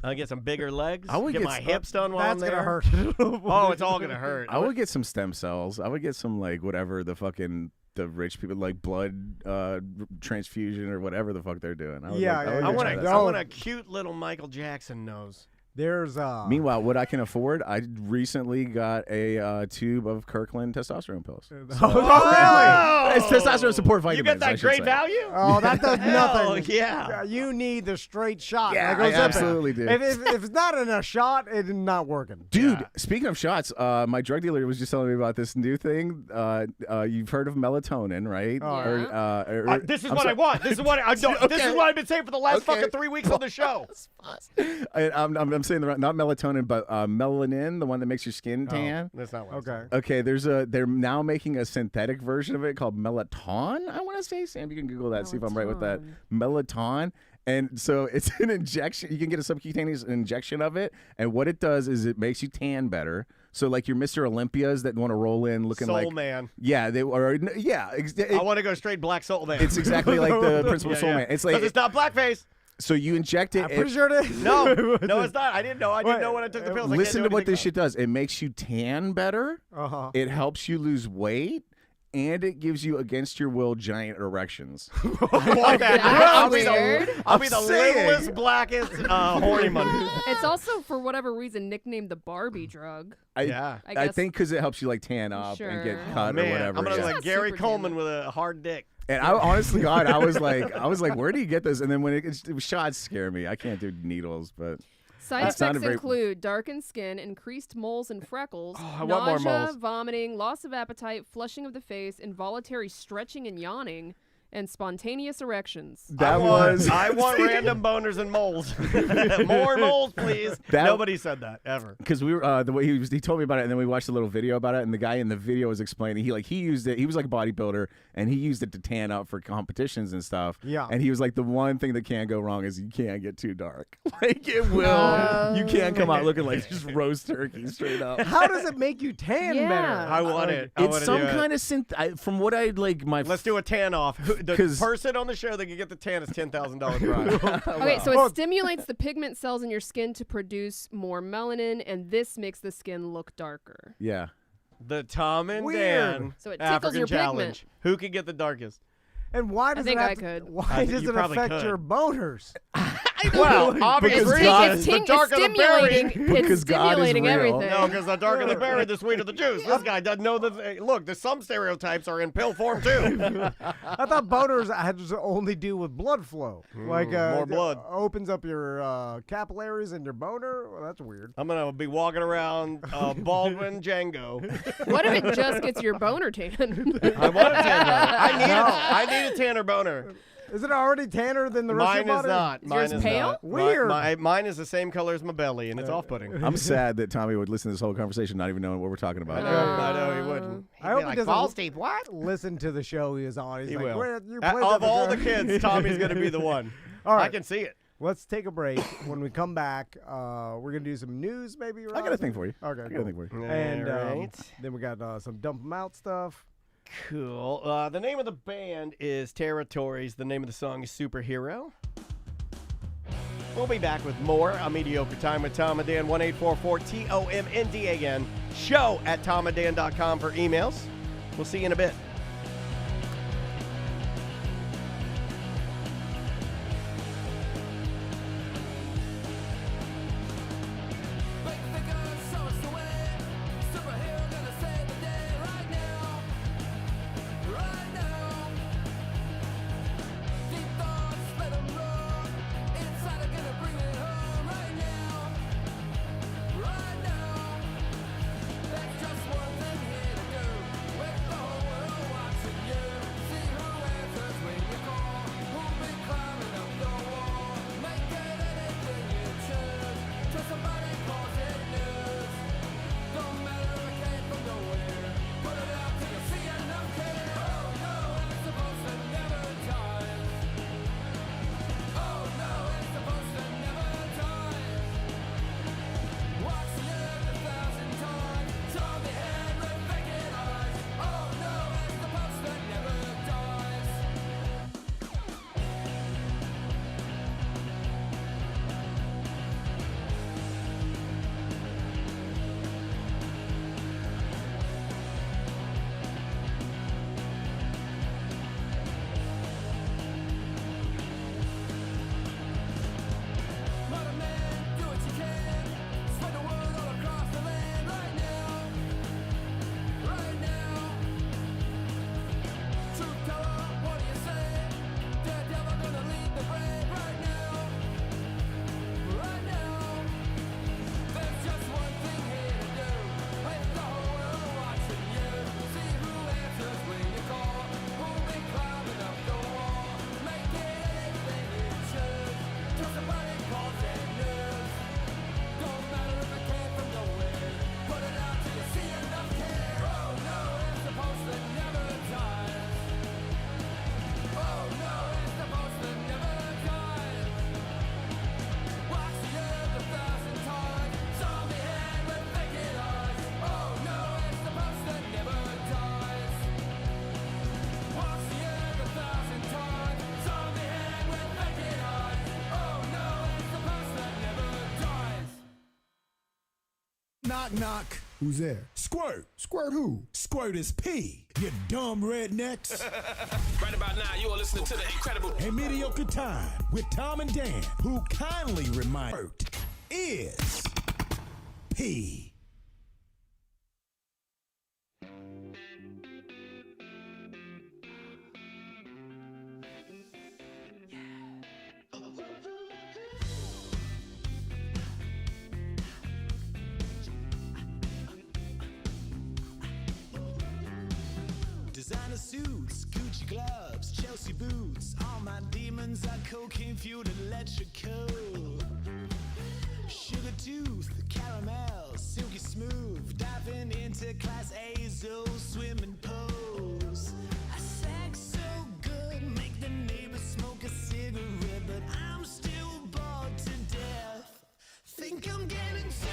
I'll get some bigger legs. I would get get my hips done while I'm That's there. gonna hurt. Oh, it's all gonna hurt. I would get some stem cells. I would get some like whatever the rich people like blood transfusion or whatever the fuck they're doing. I would want try that. I want a cute little Michael Jackson nose. There's Meanwhile, what I can afford, I recently got a tube of Kirkland testosterone pills. really? It's testosterone support vitamins. You get I that should great say. value? Oh, that does Hell, nothing. yeah. You need the straight shot. Yeah, that goes I up absolutely do. If it's not in a shot, it's not working. Dude, speaking of shots, my drug dealer was just telling me about this new thing. You've heard of melatonin, right? Yeah. This is what I want. This is what I don't. This is what I've been saying for the last fucking 3 weeks on the show. I'm saying the right, not melatonin, but melanin, the one that makes your skin tan. That's not what. Okay, they're now making a synthetic version of it called Melaton. I want to say, Sam, you can Google that, see if I'm right with that. Melaton. And so it's an injection. You can get a subcutaneous injection of it, and what it does is it makes you tan better. So like your Mr. Olympias that want to roll in looking Soul like Man. Yeah, they are. Yeah, I want to go straight black Soul Man. it's exactly like the principal Soul Man. It's like it's not blackface. so you inject it. I'm pretty sure it is. No, it's not. I didn't know. I didn't know when I took the pills. I can't Listen do to what anything this shit does. It makes you tan better. It helps you lose weight. And it gives you against your will giant erections. I want that. I'll be weird. the littlest, blackest, horny monkey. It's also, for whatever reason, nicknamed the Barbie drug. I guess- think because it helps you like tan up and get Sure. cut or Man, whatever. I'm gonna yeah. like Not Gary super Coleman tanning. with a hard dick. And I honestly, God, I was like, where do you get this? And then when shots scare me. I can't do needles, but Side That sounded effects very- include darkened skin, increased moles and freckles, I want more nausea, moles. vomiting, loss of appetite, flushing of the face, involuntary stretching and yawning, and spontaneous erections. that was. I want random boners and moles. More moles, please. Nobody said that ever. Because we were the way he told me about it, and then we watched a little video about it, and the guy in the video was explaining he used it. He was like a bodybuilder, and he used it to tan up for competitions and stuff. Yeah. And he was like, the one thing that can't go wrong is you can't get too dark. Like it will. You can't come out looking like just roast turkey straight up. How does it make you tan Yeah. better? I want it. I It's wanna some do it. kind of from what I like my. Let's do a tan off. The 'Cause- person on the show that can get the tan is $10,000 prize. Okay, so it stimulates the pigment cells in your skin to produce more melanin, and this makes the skin look darker. Yeah. The Tom and Weird. Dan So it tickles African your Challenge. pigment. Who can get the darkest? And why does think it have I to- could. Why I think does you it probably affect could. your boners? Well, obviously, It's the darker the berry. Because God is stimulating real. everything. No, because the darker the berry, the sweeter the juice. This guy doesn't know that. Hey, look, there's some stereotypes are in pill form too. I thought boners had to only do with blood flow. Like more blood. opens up your capillaries and your boner. Well, that's weird. I'm gonna be walking around Baldwin Django. What if it just gets your boner tan? I want a tan boner. I need a tanner boner. Is it already tanner than the rest Mine of your is body? not. Mine yours is pale? not. Weird. Mine is the same color as my belly, and it's off-putting. I'm sad that Tommy would listen to this whole conversation, not even knowing what we're talking about. I know he wouldn't. I hope he doesn't Steve, what? listen to the show he is on. He's He like, will. "Where- you Of played that all the before." kids, Tommy's gonna be the one. All right. I can see it. Let's take a break. When we come back, we're gonna do some news, maybe. I got a thing for you. Okay, I got a cool. thing for you. And Alright. then we got some dump 'em out stuff. Cool. The name of the band is Territories. The name of the song is Superhero. We'll be back with more on Mediocre Time with Tom and Dan. 1-844-TOMNDAN. Show at TOMANDDAN20 for emails. We'll see you in a bit. Knock, knock. Who's there? Squirt. Squirt who? Squirt is P. You dumb rednecks. Right about now, you are listening to the incredible A Mediocre Time with Tom and Dan, who kindly remind Squirt is P. Designer suits, Gucci gloves, Chelsea boots. All my demons are cocaine fueled electrical. Sugar tooth, caramel, silky smooth. Diving into class A's, swimming pose. I sex so good, make the neighbors smoke a cigarette. But I'm still bored to death. Think I'm getting too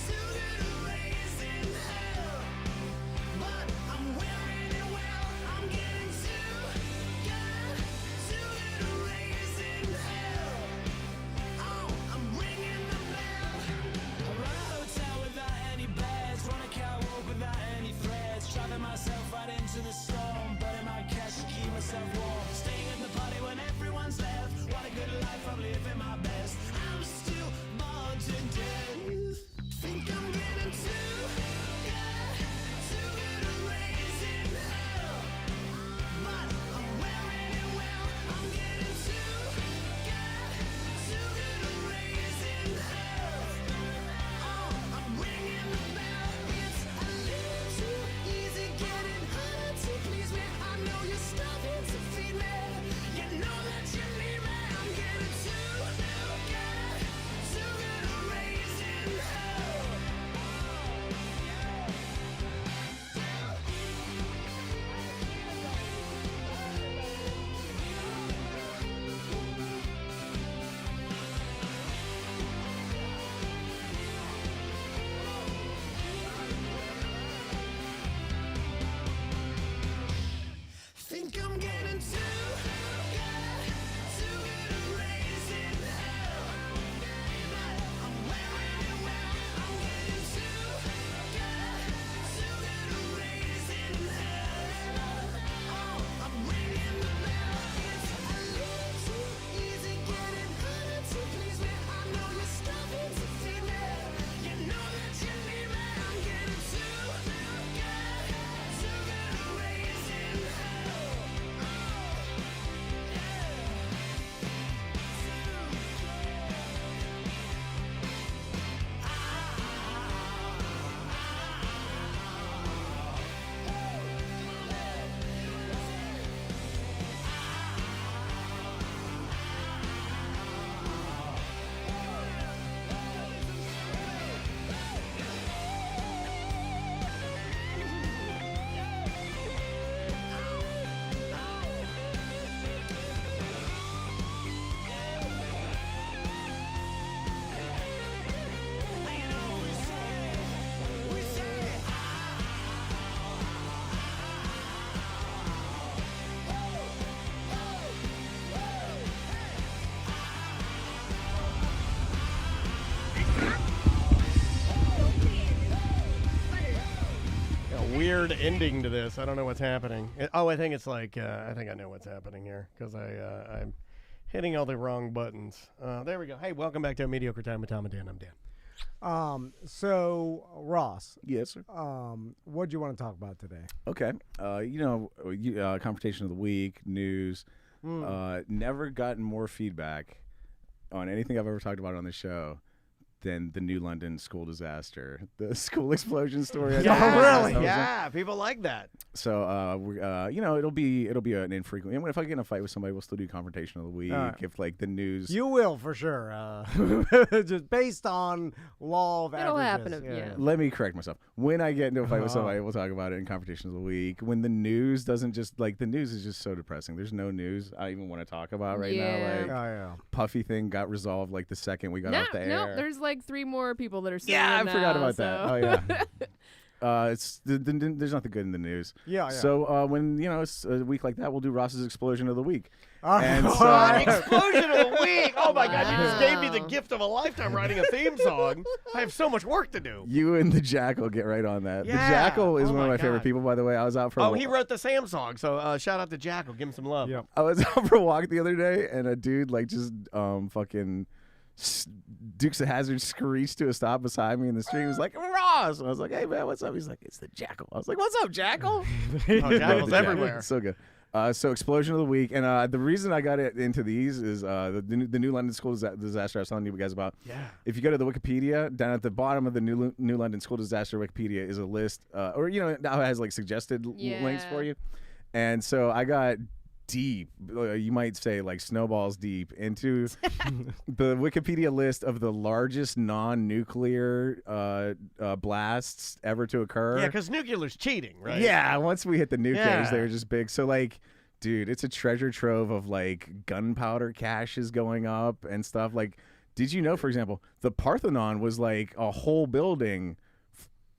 good to raise in hell. But I'm wearing it well. I'm getting too good to raise in hell. Oh, I'm ringing the bell. I run a hotel without any beds, run a catwalk without any threads, driving myself right into the storm, burning my cash to keep myself warm, staying at the party when everyone's left. What a good life, I'm living my best. I'm still bored to death. Think I'm getting too good to raise in hell. But I'm wearing it well. I'm getting too good to raise in hell. Oh, I'm ringing the bell. It's a little too easy getting harder to please me. I know you're starving to feed me. You know that you need me. I'm getting too good to raise in hell. Think I'm getting too good to raise in hell. But I'm wearing it well. I'm getting too good to raise in hell. Oh, I'm ringing the bell. It's a little too easy getting harder to please me. I know you're starving to feed me. You know that you need me. I'm getting too good to raise in hell. A weird ending to this. I don't know what's happening. I think it's like I think I know what's happening here because I'm hitting all the wrong buttons. There we go. Hey, welcome back to A Mediocre Time with Tom and Dan. I'm Dan. So Ross. Yes, sir. What do you want to talk about today? Okay. Confrontation of the week, news. Never gotten more feedback on anything I've ever talked about on the show than the New London school disaster, the school explosion story. Yeah, people like that. So, it'll be an infrequent. And if I get in a fight with somebody, we'll still do confrontation of the week. If like the news, You will for sure. Just based on law of It'll averages. happen, yeah. Let me correct myself. When I get into a fight with somebody, we'll talk about it in confrontation of the week. When the news doesn't just like the news is just so depressing. There's no news I even want to talk about right now. Like Puffy thing got resolved like the second we got off the air. No, there's like 3 more people that are suing I now, forgot about that. Oh yeah. there's nothing good in the news. Yeah. So when it's a week like that, we'll do Ross's explosion of the week. And so, explosion of the week! Oh my God! You just gave me the gift of a lifetime writing a theme song. I have so much work to do. You and the Jackal get right on that. Yeah. The Jackal is Oh one of my my favorite God. people, by the way. I was out for. He wrote the Sam song. So shout out to Jackal. Give him some love. Yep. I was out for a walk the other day, and a dude just fucking Dukes of Hazzard screeched to a stop beside me in the street. He was like, Ross! And I was like, hey, man, what's up? He's like, it's the Jackal. I was like, what's up, Jackal? Jackal's The everywhere. Jackal. So good. So explosion of the week, and the reason I got into these is the new London school disaster I was telling you guys about. Yeah. If you go to the Wikipedia, down at the bottom of the new London school disaster Wikipedia is a list, or now it has like suggested links for you, and so I got deep, you might say like snowballs deep into the Wikipedia list of the largest non-nuclear blasts ever to occur. Yeah, because nuclear's cheating, right? Yeah, once we hit the nuclears, Yeah. they were just big. So like, dude, it's a treasure trove of like gunpowder caches going up and stuff. Like, did you know, for example, the Parthenon was like a whole building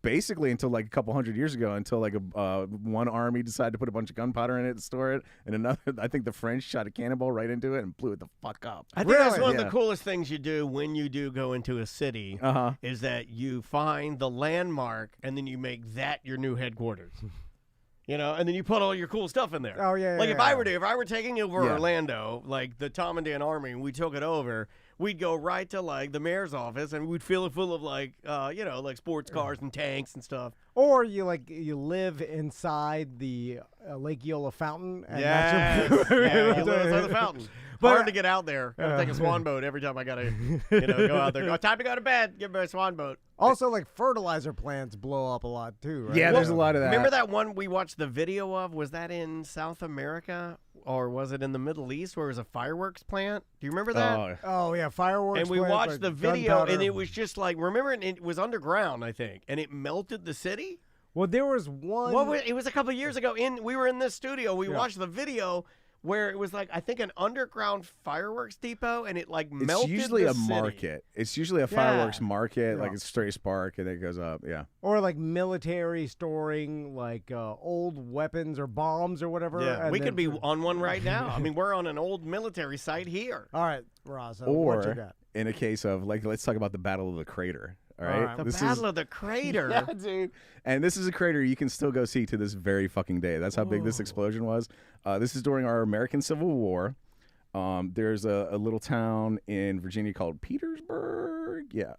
basically until like a couple hundred years ago, until like one army decided to put a bunch of gunpowder in it and store it, and another, I think the French shot a cannonball right into it and blew it the fuck up. I think that's one of the coolest things you do when you do go into a city is that you find the landmark and then you make that your new headquarters. And then you put all your cool stuff in there. Oh, yeah, Like yeah, if I were taking over Orlando, like the Tom and Dan Army, and we took it over, we'd go right to like the mayor's office and we'd fill it full of like like sports cars and tanks and stuff. Or you live inside the Lake Eola fountain. And Yes. that's your, Yeah, you live inside the fountain. But- Hard to get out there. Gotta take a swan boat every time I gotta go out there. Time to go to bed. Give me a swan boat. Also, like fertilizer plants blow up a lot too, right? Yeah, there's a lot of that. Remember that one we watched the video of? Was that in South America or was it in the Middle East where it was a fireworks plant? Do you remember that? Oh yeah, fireworks. And we plants, watched like the video, gunpowder. and it was just like, remember, it was underground, I think, and it melted the city. Well, there was one. It was a couple of years ago. We were in this studio. We watched the video where it was like, I think, an underground fireworks depot, and it like melted. It's usually the a city. market. It's usually a fireworks market, like it's straight spark, and it goes up. Yeah. Or like military storing like old weapons or bombs or whatever. Yeah, and we then- could be on one right now. I mean, we're on an old military site here. All right, Ross. what you Or got? in a case of like, let's talk about the Battle of the Crater. All right, The Battle of the Crater. Yeah, dude. And this is a crater you can still go see to this very fucking day. That's how big this explosion was. This is during our American Civil War. There's a little town in Virginia called Petersburg. Yeah,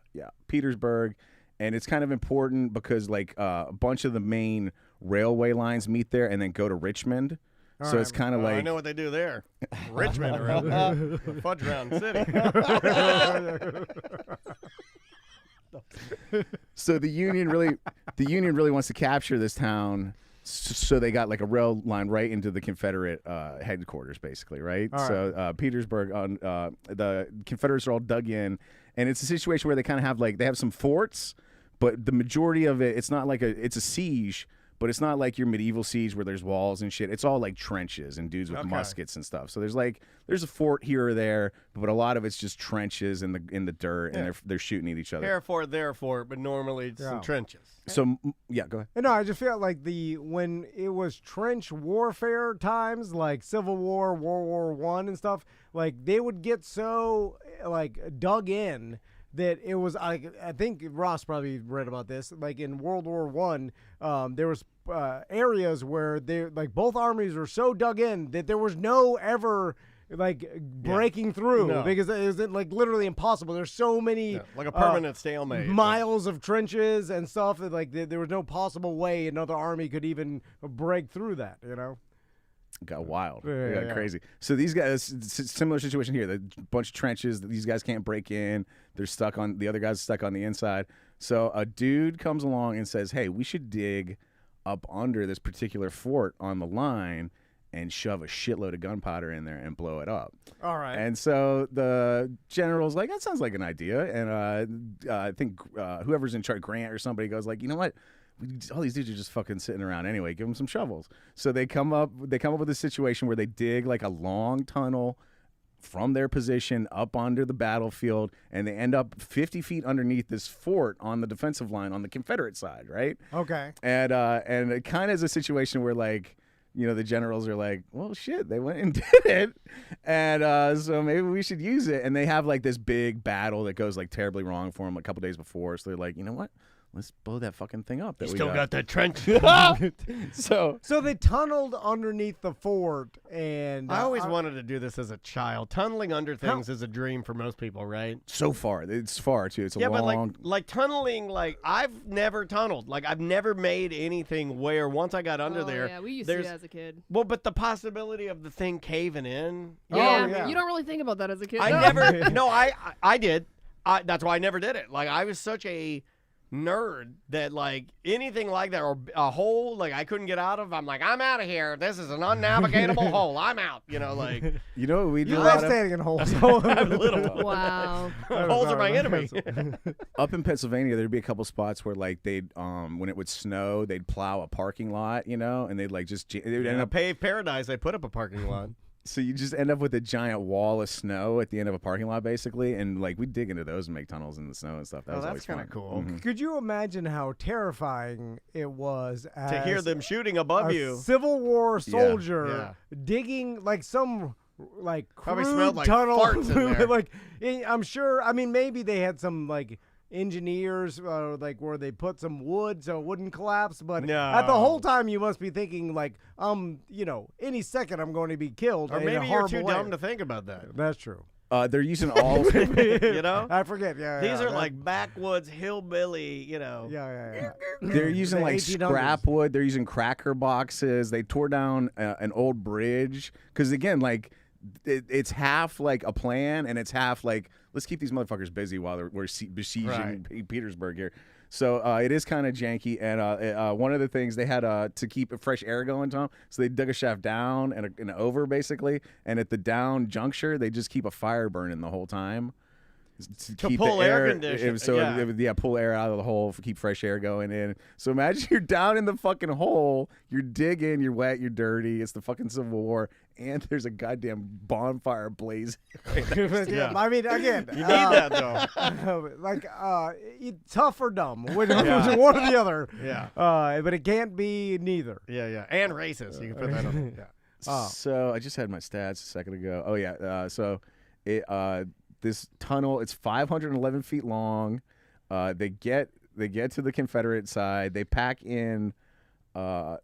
Petersburg. And it's kind of important because like a bunch of the main railway lines meet there and then go to Richmond. So it's kind of like I know what they do there. Richmond around there. Fudge Round City. So the Union really wants to capture this town, so they got like a rail line right into the Confederate headquarters, basically, right? So Petersburg, on the Confederates are all dug in, and it's a situation where they kind of have they have some forts, but the majority of it's not like it's a siege. But it's not like your medieval siege where there's walls and shit. It's all like trenches and dudes with muskets and stuff. So there's a fort here or there, but a lot of it's just trenches in the dirt, and they're shooting at each other. Here for it, there for it, but normally it's in trenches. So yeah, go ahead. No, I just feel like when it was trench warfare times, like Civil War, World War I and stuff, like they would get so like dug in that it was I think Ross probably read about this. Like in World War I, there was areas where they like both armies were so dug in that there was no ever like breaking through because it was like literally impossible. There's so many like a permanent stalemate, miles of trenches and stuff that like there was no possible way another army could even break through that. Got wild. Yeah. Crazy. So these guys, similar situation here. A bunch of trenches. These guys can't break in. They're stuck on the other guys stuck on the inside. So a dude comes along and says, "Hey, we should dig up under this particular fort on the line and shove a shitload of gunpowder in there and blow it up." All right. And so the general's like, "That sounds like an idea." And I think whoever's in charge, Grant or somebody, goes like, "You know what? All these dudes are just fucking sitting around anyway. Give them some shovels." So they come up with a situation where they dig like a long tunnel from their position up onto the battlefield, and they end up 50 feet underneath this fort on the defensive line on the Confederate side, right? Okay. And it kind of is a situation where, like, you know, the generals are like, well, shit, they went and did it. And so maybe we should use it. And they have, like, this big battle that goes, like, terribly wrong for them a couple days before. So they're like, you know what? Let's blow that fucking thing up. That You we still got that trench. So they tunneled underneath the fort, and I always wanted to do this as a child. Tunneling under things is a dream for most people, right? so far, it's far too. It's a Yeah, long. but like tunneling, like I've never tunneled. Like I've never made anything where once I got under there. Yeah, we used to do that as a kid. Well, but the possibility of the thing caving in. Yeah, you don't really think about that as a kid. I never. No, I did. That's why I never did it. Like I was such a nerd that like anything like that or a hole like I couldn't get out of, I'm like, I'm out of here. This is an unnavigatable hole. I'm out. You know, like You know what we do? You a love lot of? standing in holes. little Wow. holes are my enemy. Up in Pennsylvania, there'd be a couple spots where like they'd when it would snow, they'd plow a parking lot, you know, and they'd like just they would end In up. Paved Paradise, they put up a parking lot. So you just end up with a giant wall of snow at the end of a parking lot, basically, and like we dig into those and make tunnels in the snow and stuff. That was that's kind kind of cool. Could you imagine how terrifying it was To hear them shooting above a you. Civil War soldier Yeah. digging like some like Probably crude smelled like tunnel? farts in there. Like I'm sure. I mean, maybe they had some like engineers like where they put some wood so it wouldn't collapse, but at the whole time you must be thinking like you know, any second I'm going to be killed, Or in a maybe you're too horrible way. dumb to think about that. That's true. They're using all. You know? I forget. Yeah, These yeah, are like backwoods hillbilly, you know. yeah. They're using The like 1800s. scrap wood. They're using cracker boxes. They tore down an old bridge because again, like it's half like a plan and it's half like let's keep these motherfuckers busy while we're besieging Petersburg here. So it is kind of janky. And one of the things they had to keep fresh air going, Tom. So they dug a shaft down and over basically, and at the down juncture, they just keep a fire burning the whole time. To keep pull the air conditioning. So Yeah. it would pull air out of the hole, keep fresh air going in. So imagine you're down in the fucking hole, you're digging, you're wet, you're dirty. It's the fucking Civil War, and there's a goddamn bonfire blazing. Yeah. I mean, again, You need that though. like tough or dumb, one or the other. Yeah. But it can't be neither. Yeah. And racist. You can put that on. Yeah. So I just had my stats a second ago. Oh yeah. So it this tunnel, it's 511 feet long. They get to the Confederate side. They pack in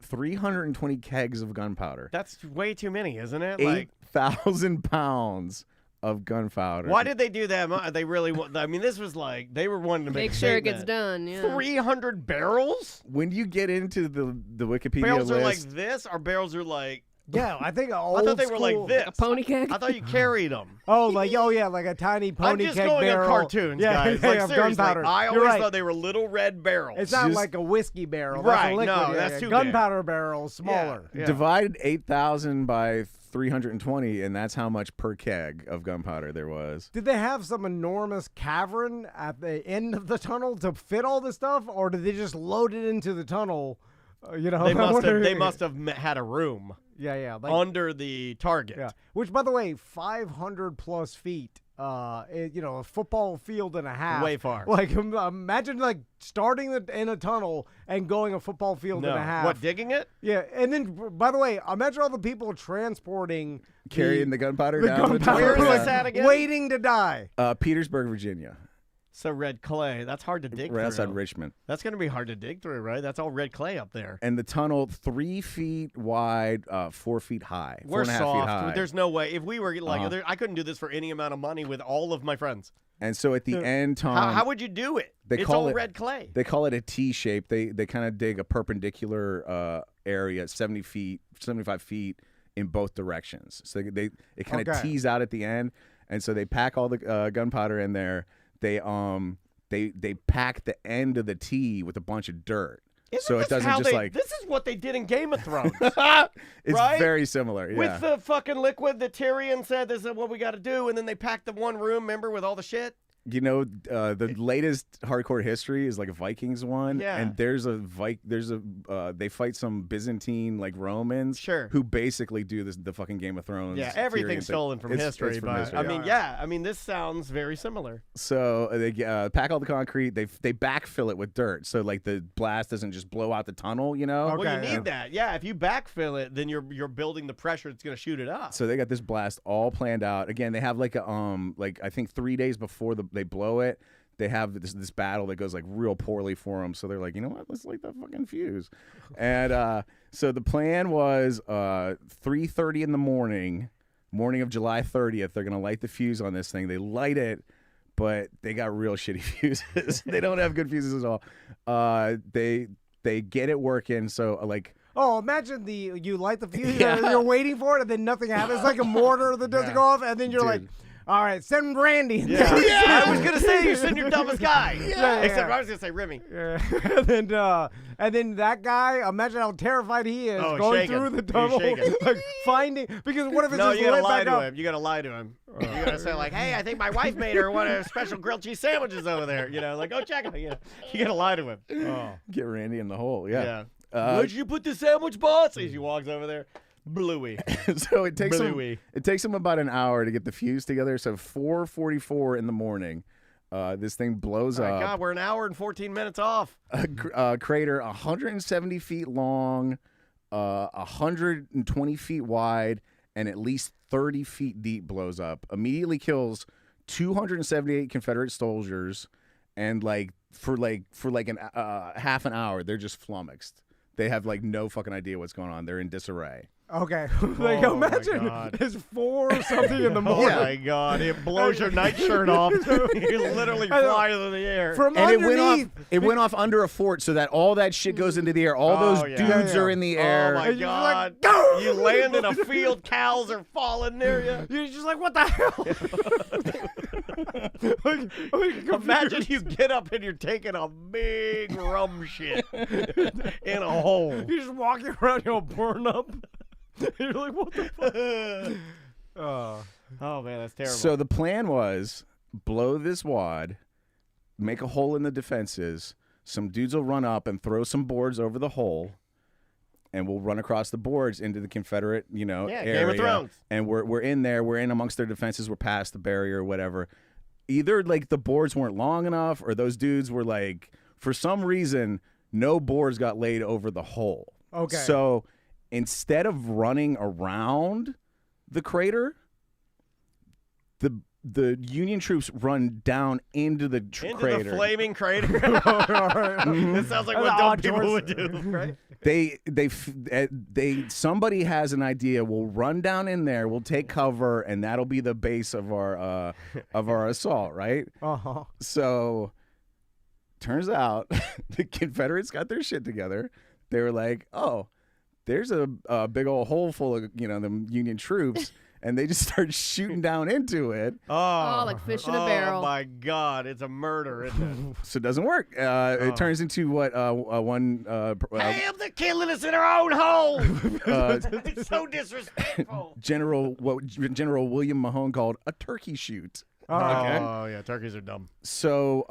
320 kegs of gunpowder. That's way too many, isn't it? 8,000 pounds of gunpowder. Why did they do that? They really want. I mean, this was like they were wanting to Make a sure it gets statement. done. Yeah. 300 barrels? When you get into the Wikipedia Barrels are like list, this, or barrels are like. Yeah, I think I thought they were like this. A pony keg? I thought you carried them. Oh, like like a tiny pony I'm just keg going barrel. on cartoons, yeah, guys. Yeah, Like of seriously, gunpowder. I You're always right. thought they were little red barrels. It's not Just- like a whiskey barrel. Right, That's a liquid. no, yeah, that's yeah. too big. Gunpowder barrel, smaller. Yeah. divided 8,000 by 320, and that's how much per keg of gunpowder there was. Did they have some enormous cavern at the end of the tunnel to fit all this stuff, or did they just load it into the tunnel? You know, They must have had a room Yeah, like, under the target. yeah. Which, by the way, 500 plus feet. A football field and a half. Way far. Like, imagine like starting in a tunnel and going a football field and a half. What, digging it? Yeah, and then by the way, imagine all the people transporting Carrying the gunpowder the down the gunpowder, tunnel. Where is that again? waiting to die. Petersburg, Virginia, So red clay. That's hard to dig right through. outside Richmond. That's going to be hard to dig through, right? That's all red clay up there. And the tunnel, 3 feet wide, 4 feet high. We're 4.5 feet soft. high. There's no way. If we were like, I couldn't do this for any amount of money with all of my friends. And so at the end, Tom, How would you do it? It's call all it- red clay. they call it a T shape. They kind of dig a perpendicular area, 75 feet in both directions. So it kind of tees out at the end, and so they pack all the gunpowder in there. They pack the end of the T with a bunch of dirt. So it doesn't just like. This is what they did in Game of Thrones. It's right? very similar. Yeah. With the fucking liquid that Tyrion said, this is what we got to do, and then they packed the one room, remember, with all the shit? the latest hardcore history is like a Vikings one, Yeah. and they fight some Byzantine like Romans, who basically do the fucking Game of Thrones. Yeah, everything's stolen from history, it's from but history. I mean, this sounds very similar. So they pack all the concrete. They backfill it with dirt, so like the blast doesn't just blow out the tunnel. Well, you need that. Yeah, if you backfill it, then you're building the pressure that's going to shoot it up. So they got this blast all planned out. Again, they have like a I think 3 days before they blow it, they have this battle that goes like real poorly for them. So they're like, you know what? Let's light that fucking fuse. And so the plan was 3:30 in the morning of July 30th. They're gonna light the fuse on this thing. They light it, but they got real shitty fuses. They don't have good fuses at all. They get it working. So like. Oh, imagine you light the fuse, you're waiting for it, and then nothing happens. It's like a mortar that doesn't go off, and then you're like, all right, send Randy. Yeah. I was going to say you send your dumbest guy. Except I was going to say Remy. Yeah. And then that guy, imagine how terrified he is going through the tunnel, like finding, because what if it's just you got to lit lie back to up? him. You got to lie to him. You got to say like, hey, I think my wife made her one of her special grilled cheese sandwiches over there. Like, go check it. You got to lie to him. Get Randy in the hole. Yeah. Where'd you put the sandwich, boss? As he walks over there. Bluey. So it takes him about an hour to get the fuse together. So 4:44 in the morning, this thing blows up. God, we're an hour and 14 minutes off. A crater 170 feet long, 120 feet wide, and at least 30 feet deep blows up. Immediately kills 278 Confederate soldiers, and for an half an hour, they're just flummoxed. They have no fucking idea what's going on. They're in disarray. Okay. Imagine it's 4 or something in the morning. Oh my God. It blows your nightshirt off. You literally fly into the air. From and underneath. It went off under a fort so that all that shit goes into the air. All those dudes are in the air. Oh my God. You land in a field, cows are falling near you. You're just like, what the hell? Imagine you get up and you're taking a big rum shit in a hole. You're just walking around, you'll burn up. You're like, what the fuck? Oh, man, that's terrible. So the plan was blow this wad, make a hole in the defenses. Some dudes will run up and throw some boards over the hole, and we'll run across the boards into the Confederate, area. Game of Thrones. And we're in there. We're in amongst their defenses. We're past the barrier or whatever. Either the boards weren't long enough, or those dudes were for some reason, no boards got laid over the hole. Okay. So instead of running around the crater, the Union troops run down into the crater. Into the flaming crater. This sounds like what dumb people would do, right? Somebody has an idea. We'll run down in there. We'll take cover, and that'll be the base of our assault, right? So turns out the Confederates got their shit together. They were like, oh, there's a big old hole full of the Union troops, and they just start shooting down into it. Oh, like fish in a barrel. Oh my God, it's a murder, isn't it? So it doesn't work. It turns into what one. Damn, they're killing us in our own hole. It's so disrespectful. General William Mahone called a turkey shoot. Oh yeah, turkeys are dumb. So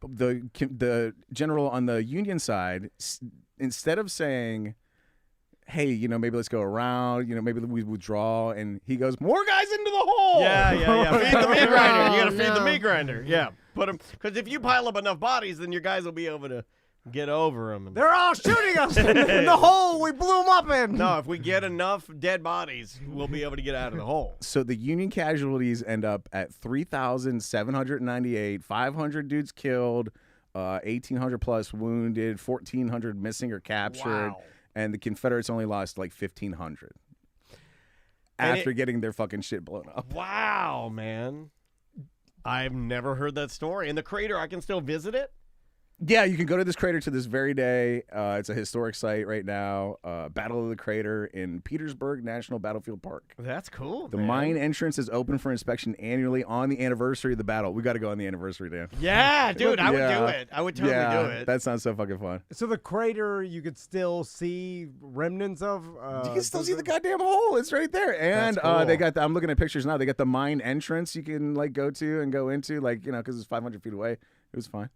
the general on the Union side, instead of saying, hey, maybe let's go around, maybe we withdraw, and he goes, more guys into the hole. Yeah. Feed the meat grinder. You got to feed the meat grinder. Yeah. Put them, because if you pile up enough bodies, then your guys will be able to get over them. They're all shooting us in the hole we blew them up in. No, if we get enough dead bodies, we'll be able to get out of the hole. So the Union casualties end up at 3,798, 500 dudes killed, 1,800 plus wounded, 1,400 missing or captured. Wow. And the Confederates only lost 1,500 after getting their fucking shit blown up. Wow, man. I've never heard that story. And the crater, I can still visit it? Yeah, you can go to this crater to this very day. It's a historic site right now. Battle of the Crater in Petersburg National Battlefield Park. That's cool. The mine entrance is open for inspection annually on the anniversary of the battle. We got to go on the anniversary, Dan. Yeah, dude, I would do it. I would totally do it. That sounds so fucking fun. So the crater, you could still see remnants of. You can still see the goddamn hole. It's right there. And That's cool. they got. I'm looking at pictures now. They got the mine entrance you can like go to and go into, like because it's 500 feet away. It was fine.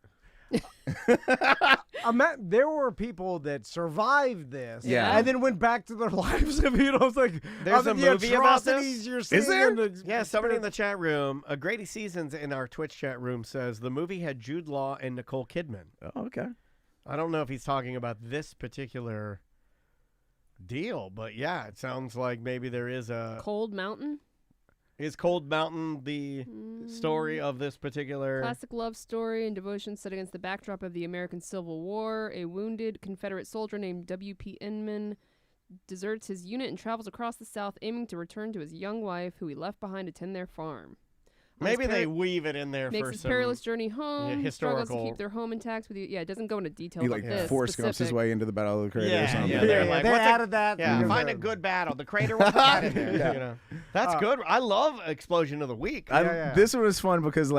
There were people that survived this, Yeah. and then went back to their lives. It's like There's a movie about this. You're seeing. Is there? in the Yeah, somebody in the chat room, Grady Seasons in our Twitch chat room says the movie had Jude Law and Nicole Kidman. Oh, okay. I don't know if he's talking about this particular deal, but yeah, it sounds like maybe there is a... Cold Mountain? Is Cold Mountain the story of this particular... Classic love story and devotion set against the backdrop of the American Civil War. A wounded Confederate soldier named W.P. Inman deserts his unit and travels across the South, aiming to return to his young wife, who he left behind to tend their farm. Maybe they weave it in there makes for his some perilous journey home. Struggles to historical... keep their home intact. It doesn't go into detail He like this. Forrest Gumps his specific. way into the Battle of the Crater or Yeah, something. yeah, they're like, they what's added that. Yeah, find a good battle. The crater was added there. Yeah. You know. That's good. I love Explosion of the Week. This one was fun because,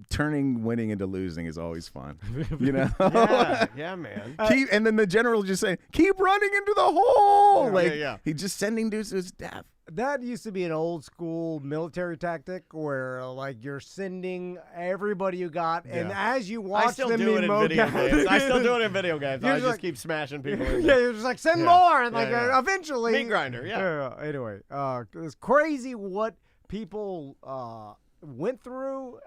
turning winning into losing is always fun. Yeah, man. And then the general just saying, keep running into the hole. Yeah. He's just sending dudes to his death. That used to be an old school military tactic where, you're sending everybody you got, and as you watch I still them do it in emote video out- games. I still do it in video games. You're I just just like- keep smashing people. Yeah, you're just like, send more, and eventually. Meat grinder, yeah. Anyway, it's crazy what people went through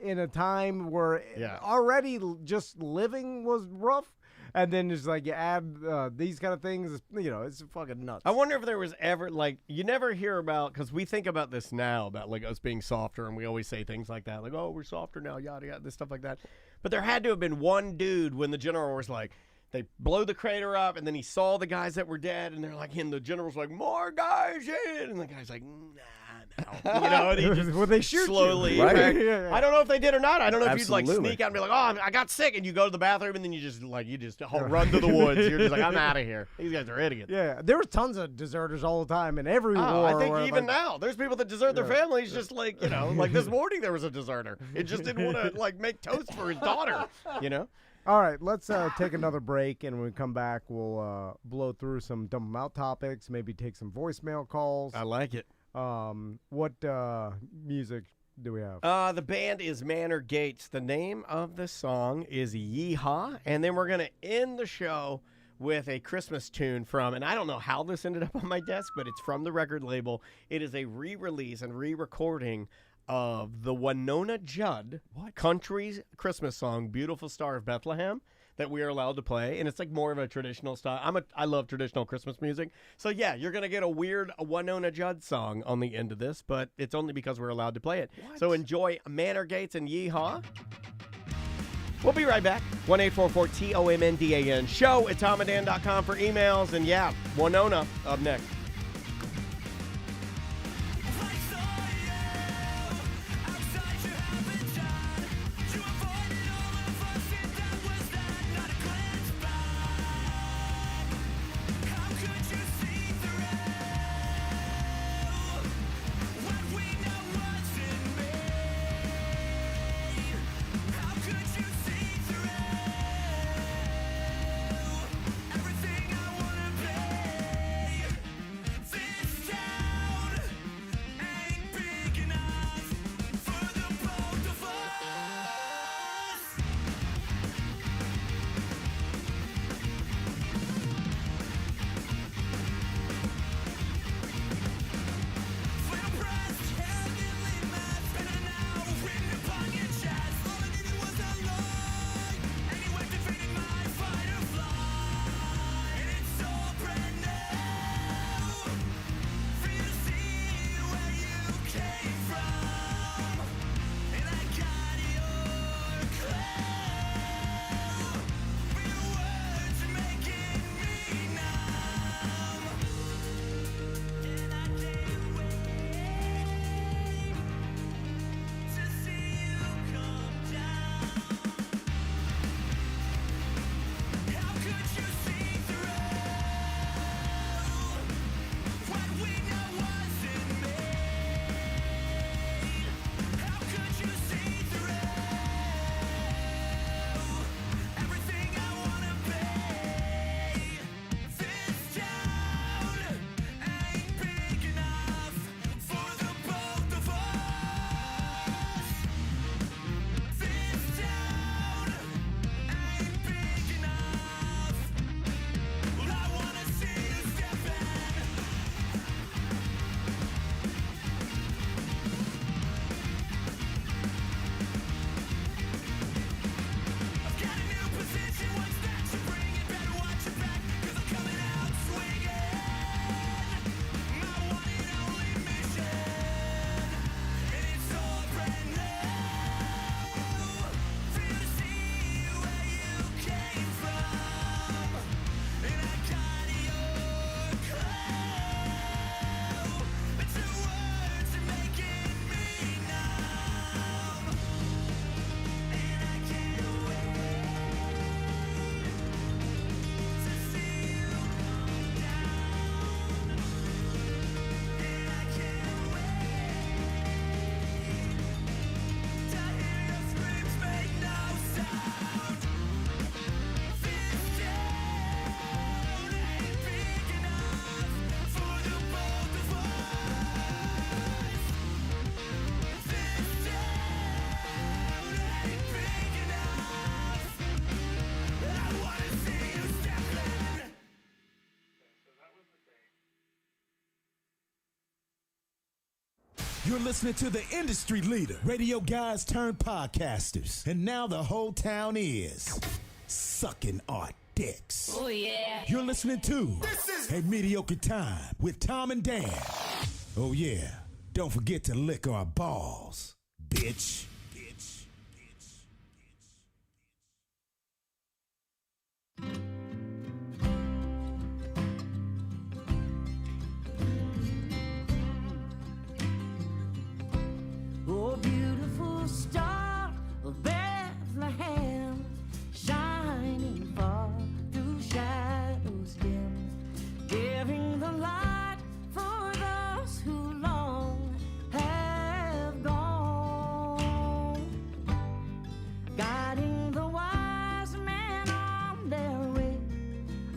in a time where already just living was rough. And then just you add these kind of things, it's fucking nuts. I wonder if there was ever, you never hear about, because we think about this now, about, us being softer, and we always say things like that, oh, we're softer now, yada, yada, this stuff like that. But there had to have been one dude when the general was like, they blow the crater up, and then he saw the guys that were dead, and they're like, and the general's like, more guys in, and the guy's like, nah. And he just well, they shoot slowly. you. Right. I don't know if they did or not. I don't know if Absolutely. you'd sneak out and be like, oh, I got sick, and you go to the bathroom, and then you just run to the woods. You're just like, I'm out of here. These guys are idiots. Yeah, there was tons of deserters all the time in every war. I think where, even now, there's people that desert their families. Just like this morning there was a deserter. It just didn't want to make toast for his daughter. All right, let's take another break, and when we come back, we'll blow through some dumb mouth topics, maybe take some voicemail calls. I like it. What music do we have? The band is Manor Gates. The name of the song is Yeehaw, and then we're going to end the show with a Christmas tune from, and I don't know how this ended up on my desk, but it's from the record label. It is a re-release and re-recording of the Winona Judd country Christmas song, Beautiful Star of Bethlehem, that we are allowed to play, and it's more of a traditional style. I love traditional Christmas music, so yeah, you're gonna get a weird Winona Judd song on the end of this, but it's only because we're allowed to play it. So enjoy Manor Gates and Yeehaw. We'll be right back. 1-844-TOMNDAN show at TOMANDDAN20 for emails, and yeah, Winona up next. You're listening to the industry leader, radio guys turned podcasters. And now the whole town is sucking our dicks. Oh, yeah. You're listening to A Mediocre Time with Tom and Dan. Oh, yeah. Don't forget to lick our balls, bitch. Oh, beautiful star of Bethlehem, shining far through shadows dim, giving the light for those who long have gone, guiding the wise men on their way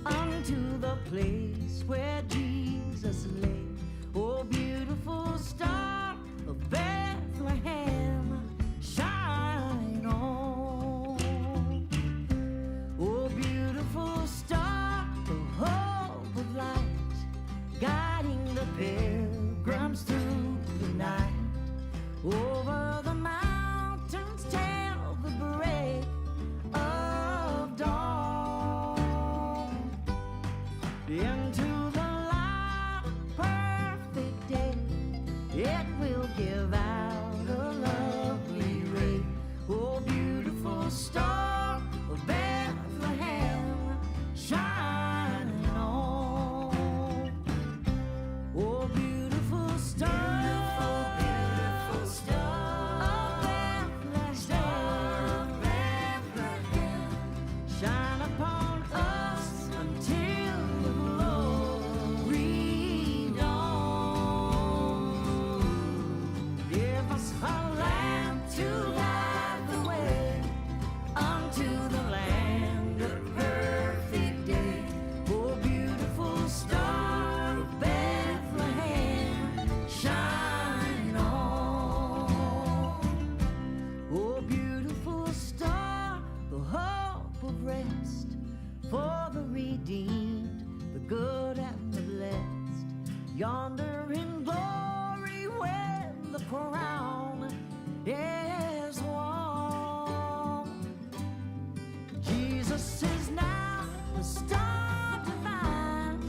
unto the place where Jesus lay. Oh, beautiful star of Bethlehem, shine on. Oh, beautiful star, the hope of light, guiding the pilgrims through the night. Over the mountains till the break of dawn. Into the light of perfect day, it will give out a lovely ray. Oh, beautiful star of Bethlehem, shine on. Oh, beautiful star, beautiful star of Bethlehem, shine upon us until the glory dawn. Give us a lamp to light the way unto the land of perfect day. Oh, beautiful star of Bethlehem, shine on. Oh, beautiful star, the hope of rest for the redeemed, the good and the blessed. Yonder in glory when the crown is won. Jesus is now the star divine,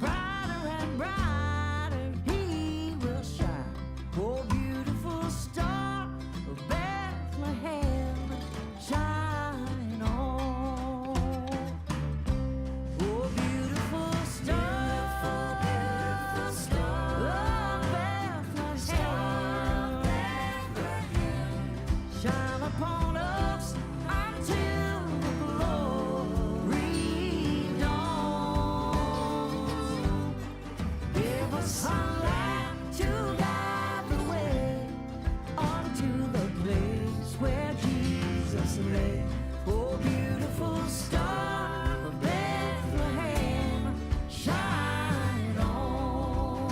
brighter and brighter he will shine. Oh, beautiful star of Bethlehem, shine on. Oh, beautiful star, beautiful star of Bethlehem, shine upon us until the glory dawns. Give us a lamp to guide the way unto the place where Jesus lay. Oh, beautiful star of Bethlehem, shine on.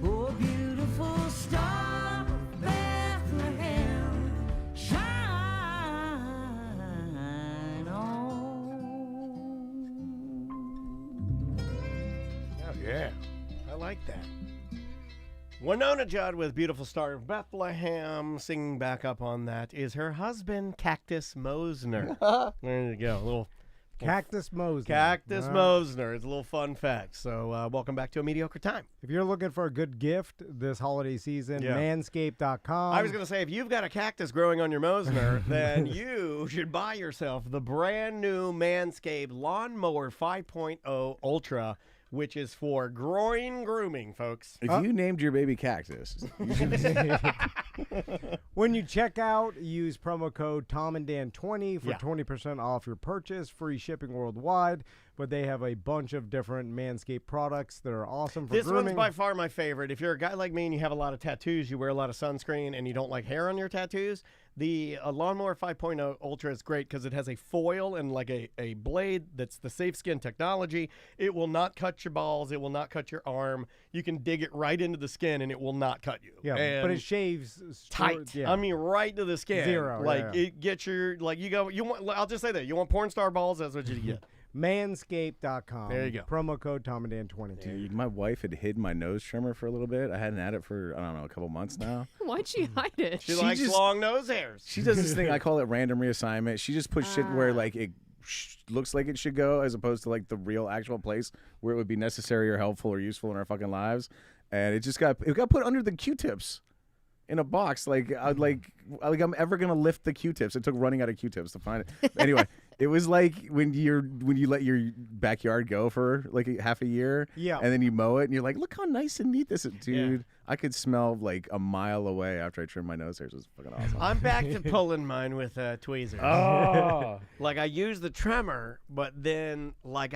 Oh, beautiful star of Bethlehem, shine on. Oh, yeah. I like that. Winona Judd with Beautiful Star of Bethlehem. Singing back up on that is her husband, Cactus Mosner. There you go. A little Cactus Mosner. Cactus Mosner. It's a little fun fact. So welcome back to A Mediocre Time. If you're looking for a good gift this holiday season, Yeah. manscaped.com. I was going to say, if you've got a cactus growing on your Mosner, then you should buy yourself the brand new Manscaped Lawnmower 5.0 Ultra, which is for grooming, folks. If you named your baby Cactus, when you check out, use promo code TOMANDDAN20 for Yeah. 20% off your purchase, free shipping worldwide. But they have a bunch of different Manscaped products that are awesome for This grooming. one's by far my favorite. If you're a guy like me and you have a lot of tattoos, you wear a lot of sunscreen, and you don't like hair on your tattoos, the Lawnmower 5.0 Ultra is great because it has a foil and like a blade that's the safe skin technology. It will not cut your balls. It will not cut your arm. You can dig it right into the skin, and it will not cut you. Yeah, and but it shaves tight. Yeah. I mean, right to the skin. Zero, Like yeah. it gets your I'll just say that you want porn star balls. That's what you get. Manscaped.com. There you go. Promo code TOMANDDAN20. Dude, my wife had hid my nose trimmer for a little bit. I hadn't had it for, I don't know, a couple months now. Why'd she hide it? She likes long nose hairs. She does this thing, I call it random reassignment. She just puts shit where like it looks like it should go as opposed to like the real actual place where it would be necessary or helpful or useful in our fucking lives. And it got put under the Q-tips. In a box, like I'm ever gonna lift the Q-tips. It took running out of Q-tips to find it. Anyway, it was like when you let your backyard go for like half a year, yeah, and then you mow it, and you're like, look how nice and neat this is, dude. Yeah. I could smell like a mile away after I trimmed my nose hairs. It was fucking awesome. I'm back to pulling mine with tweezers. Oh, like I use the trimmer, but then like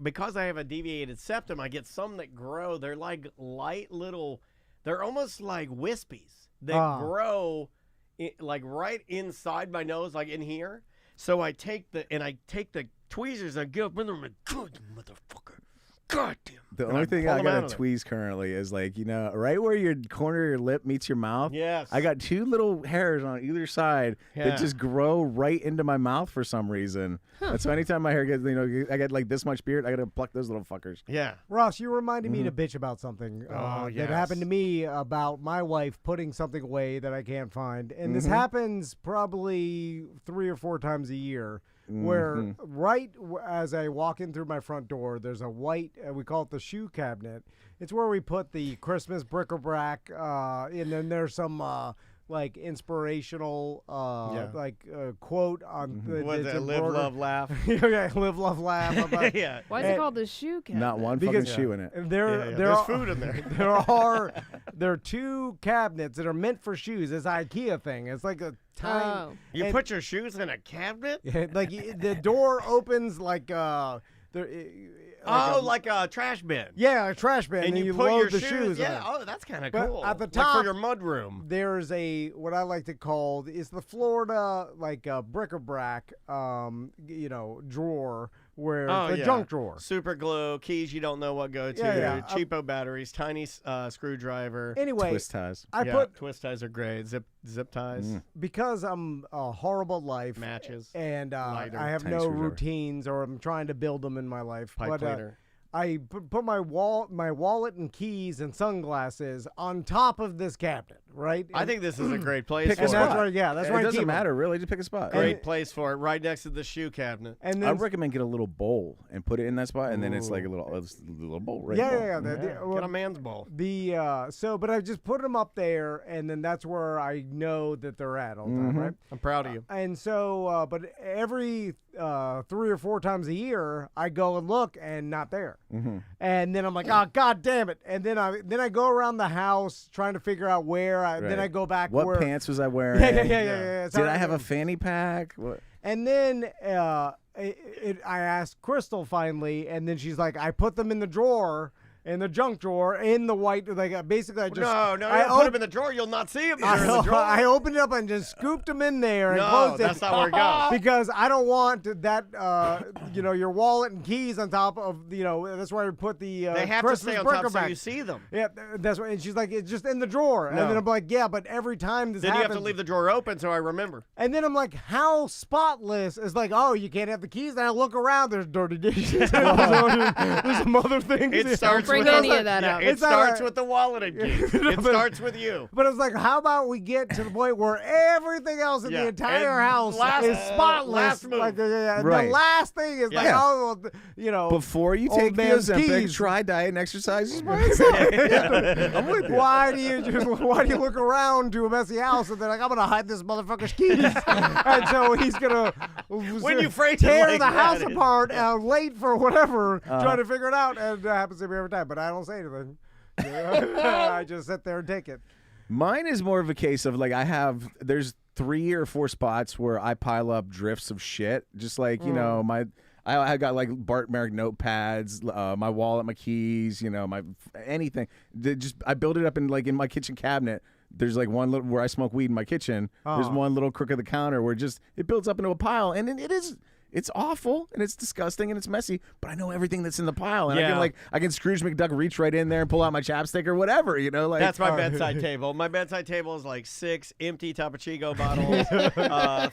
because I have a deviated septum, I get some that grow. They're like light little. They're almost like wispies. They grow like right inside my nose, like in here. So I take the tweezers and go up in them and good motherfucker. God damn. The only thing I got to tweeze currently is like, right where your corner of your lip meets your mouth. Yes. I got two little hairs on either side that just grow right into my mouth for some reason. And so anytime my hair gets, I get like this much beard, I got to pluck those little fuckers. Yeah. Ross, you reminded me to bitch about something that happened to me about my wife putting something away that I can't find. And this happens probably 3 or 4 times a year. Where right as I walk in through my front door, there's a white, we call it the shoe cabinet. It's where we put the Christmas bric-a-brac, and then there's some like inspirational quote on live, love, laugh. Okay, live, love, laugh. Yeah. Why is it called the shoe cabinet? Not one fucking shoe in it. There's food in there. There are 2 cabinets that are meant for shoes. It's an IKEA thing. It's like a tiny. You put your shoes in a cabinet? Yeah, like the door opens like like a trash bin. Yeah, a trash bin, and you put load your the shoes. Yeah, that's kind of cool. At the top, like for your mud room, there's what I like to call is the Florida like bric-a-brac, drawer where the junk drawer. Super glue, keys you don't know what go to, cheapo batteries, tiny screwdriver. Anyway, twist ties. Twist ties are great. Zip ties. Because I'm a horrible life. Matches. And I have no routines, or I'm trying to build them in my life. Pipe cleaner. I put my wallet and keys and sunglasses on top of this cabinet, right? I think this is a great place pick for a spot. That's right, yeah, that's right. It doesn't matter, really. Just pick a spot. Great place for it, right next to the shoe cabinet. And I recommend get a little bowl and put it in that spot, and then it's like a little bowl, right? Get a man's bowl. But I just put them up there, and then that's where I know that they're at all the time, right? I'm proud of you. And so, but every 3 or 4 times a year, I go and look, and not there. And then I'm like, oh, God damn it. And then I go around the house trying to figure out where. Then I go back. What pants was I wearing? Yeah. Did I have a fanny pack? What? And then I asked Crystal finally, and then she's like, I put them in the drawer. In the junk drawer, in the white, basically I just... No, you put them in the drawer, you'll not see them. I opened it up and just scooped them in there and closed it. No, that's not where it goes. Because I don't want that, your wallet and keys on top of, that's where I put the they have Christmas to stay on top so you see them. Yeah, that's right. And she's like, it's just in the drawer. No. And then I'm like, yeah, but every time this happens... Then you have to leave the drawer open so I remember. And then I'm like, how spotless is like, oh, you can't have the keys. And I look around, there's dirty dishes. There's some other things. It starts bring any of that up. It starts with the wallet and keys. It starts with you. But it's like, how about we get to the point where everything else in the entire house is spotless? Right. The last thing is Before you take the Ozempic, try diet and exercise just by itself. I'm with you. Why do you look around to a messy house and they're like, I'm gonna hide this motherfucker's keys, and so he's gonna tear the house apart late for whatever, trying to figure it out, and it happens to me every time. But I don't say anything. I just sit there and take it. Mine is more of a case of like there's 3 or 4 spots where I pile up drifts of shit. Just like, I got like Bart Merrick notepads, my wallet, my keys, my anything. I build it up in my kitchen cabinet. There's like one where I smoke weed in my kitchen. There's one little crook of the counter where it builds up into a pile, and it is It's awful and it's disgusting and it's messy, but I know everything that's in the pile, and Yeah. I can Scrooge McDuck reach right in there and pull out my chapstick or whatever, you know. Like That's my bedside table. My bedside table is like 6 empty Topo Chico bottles,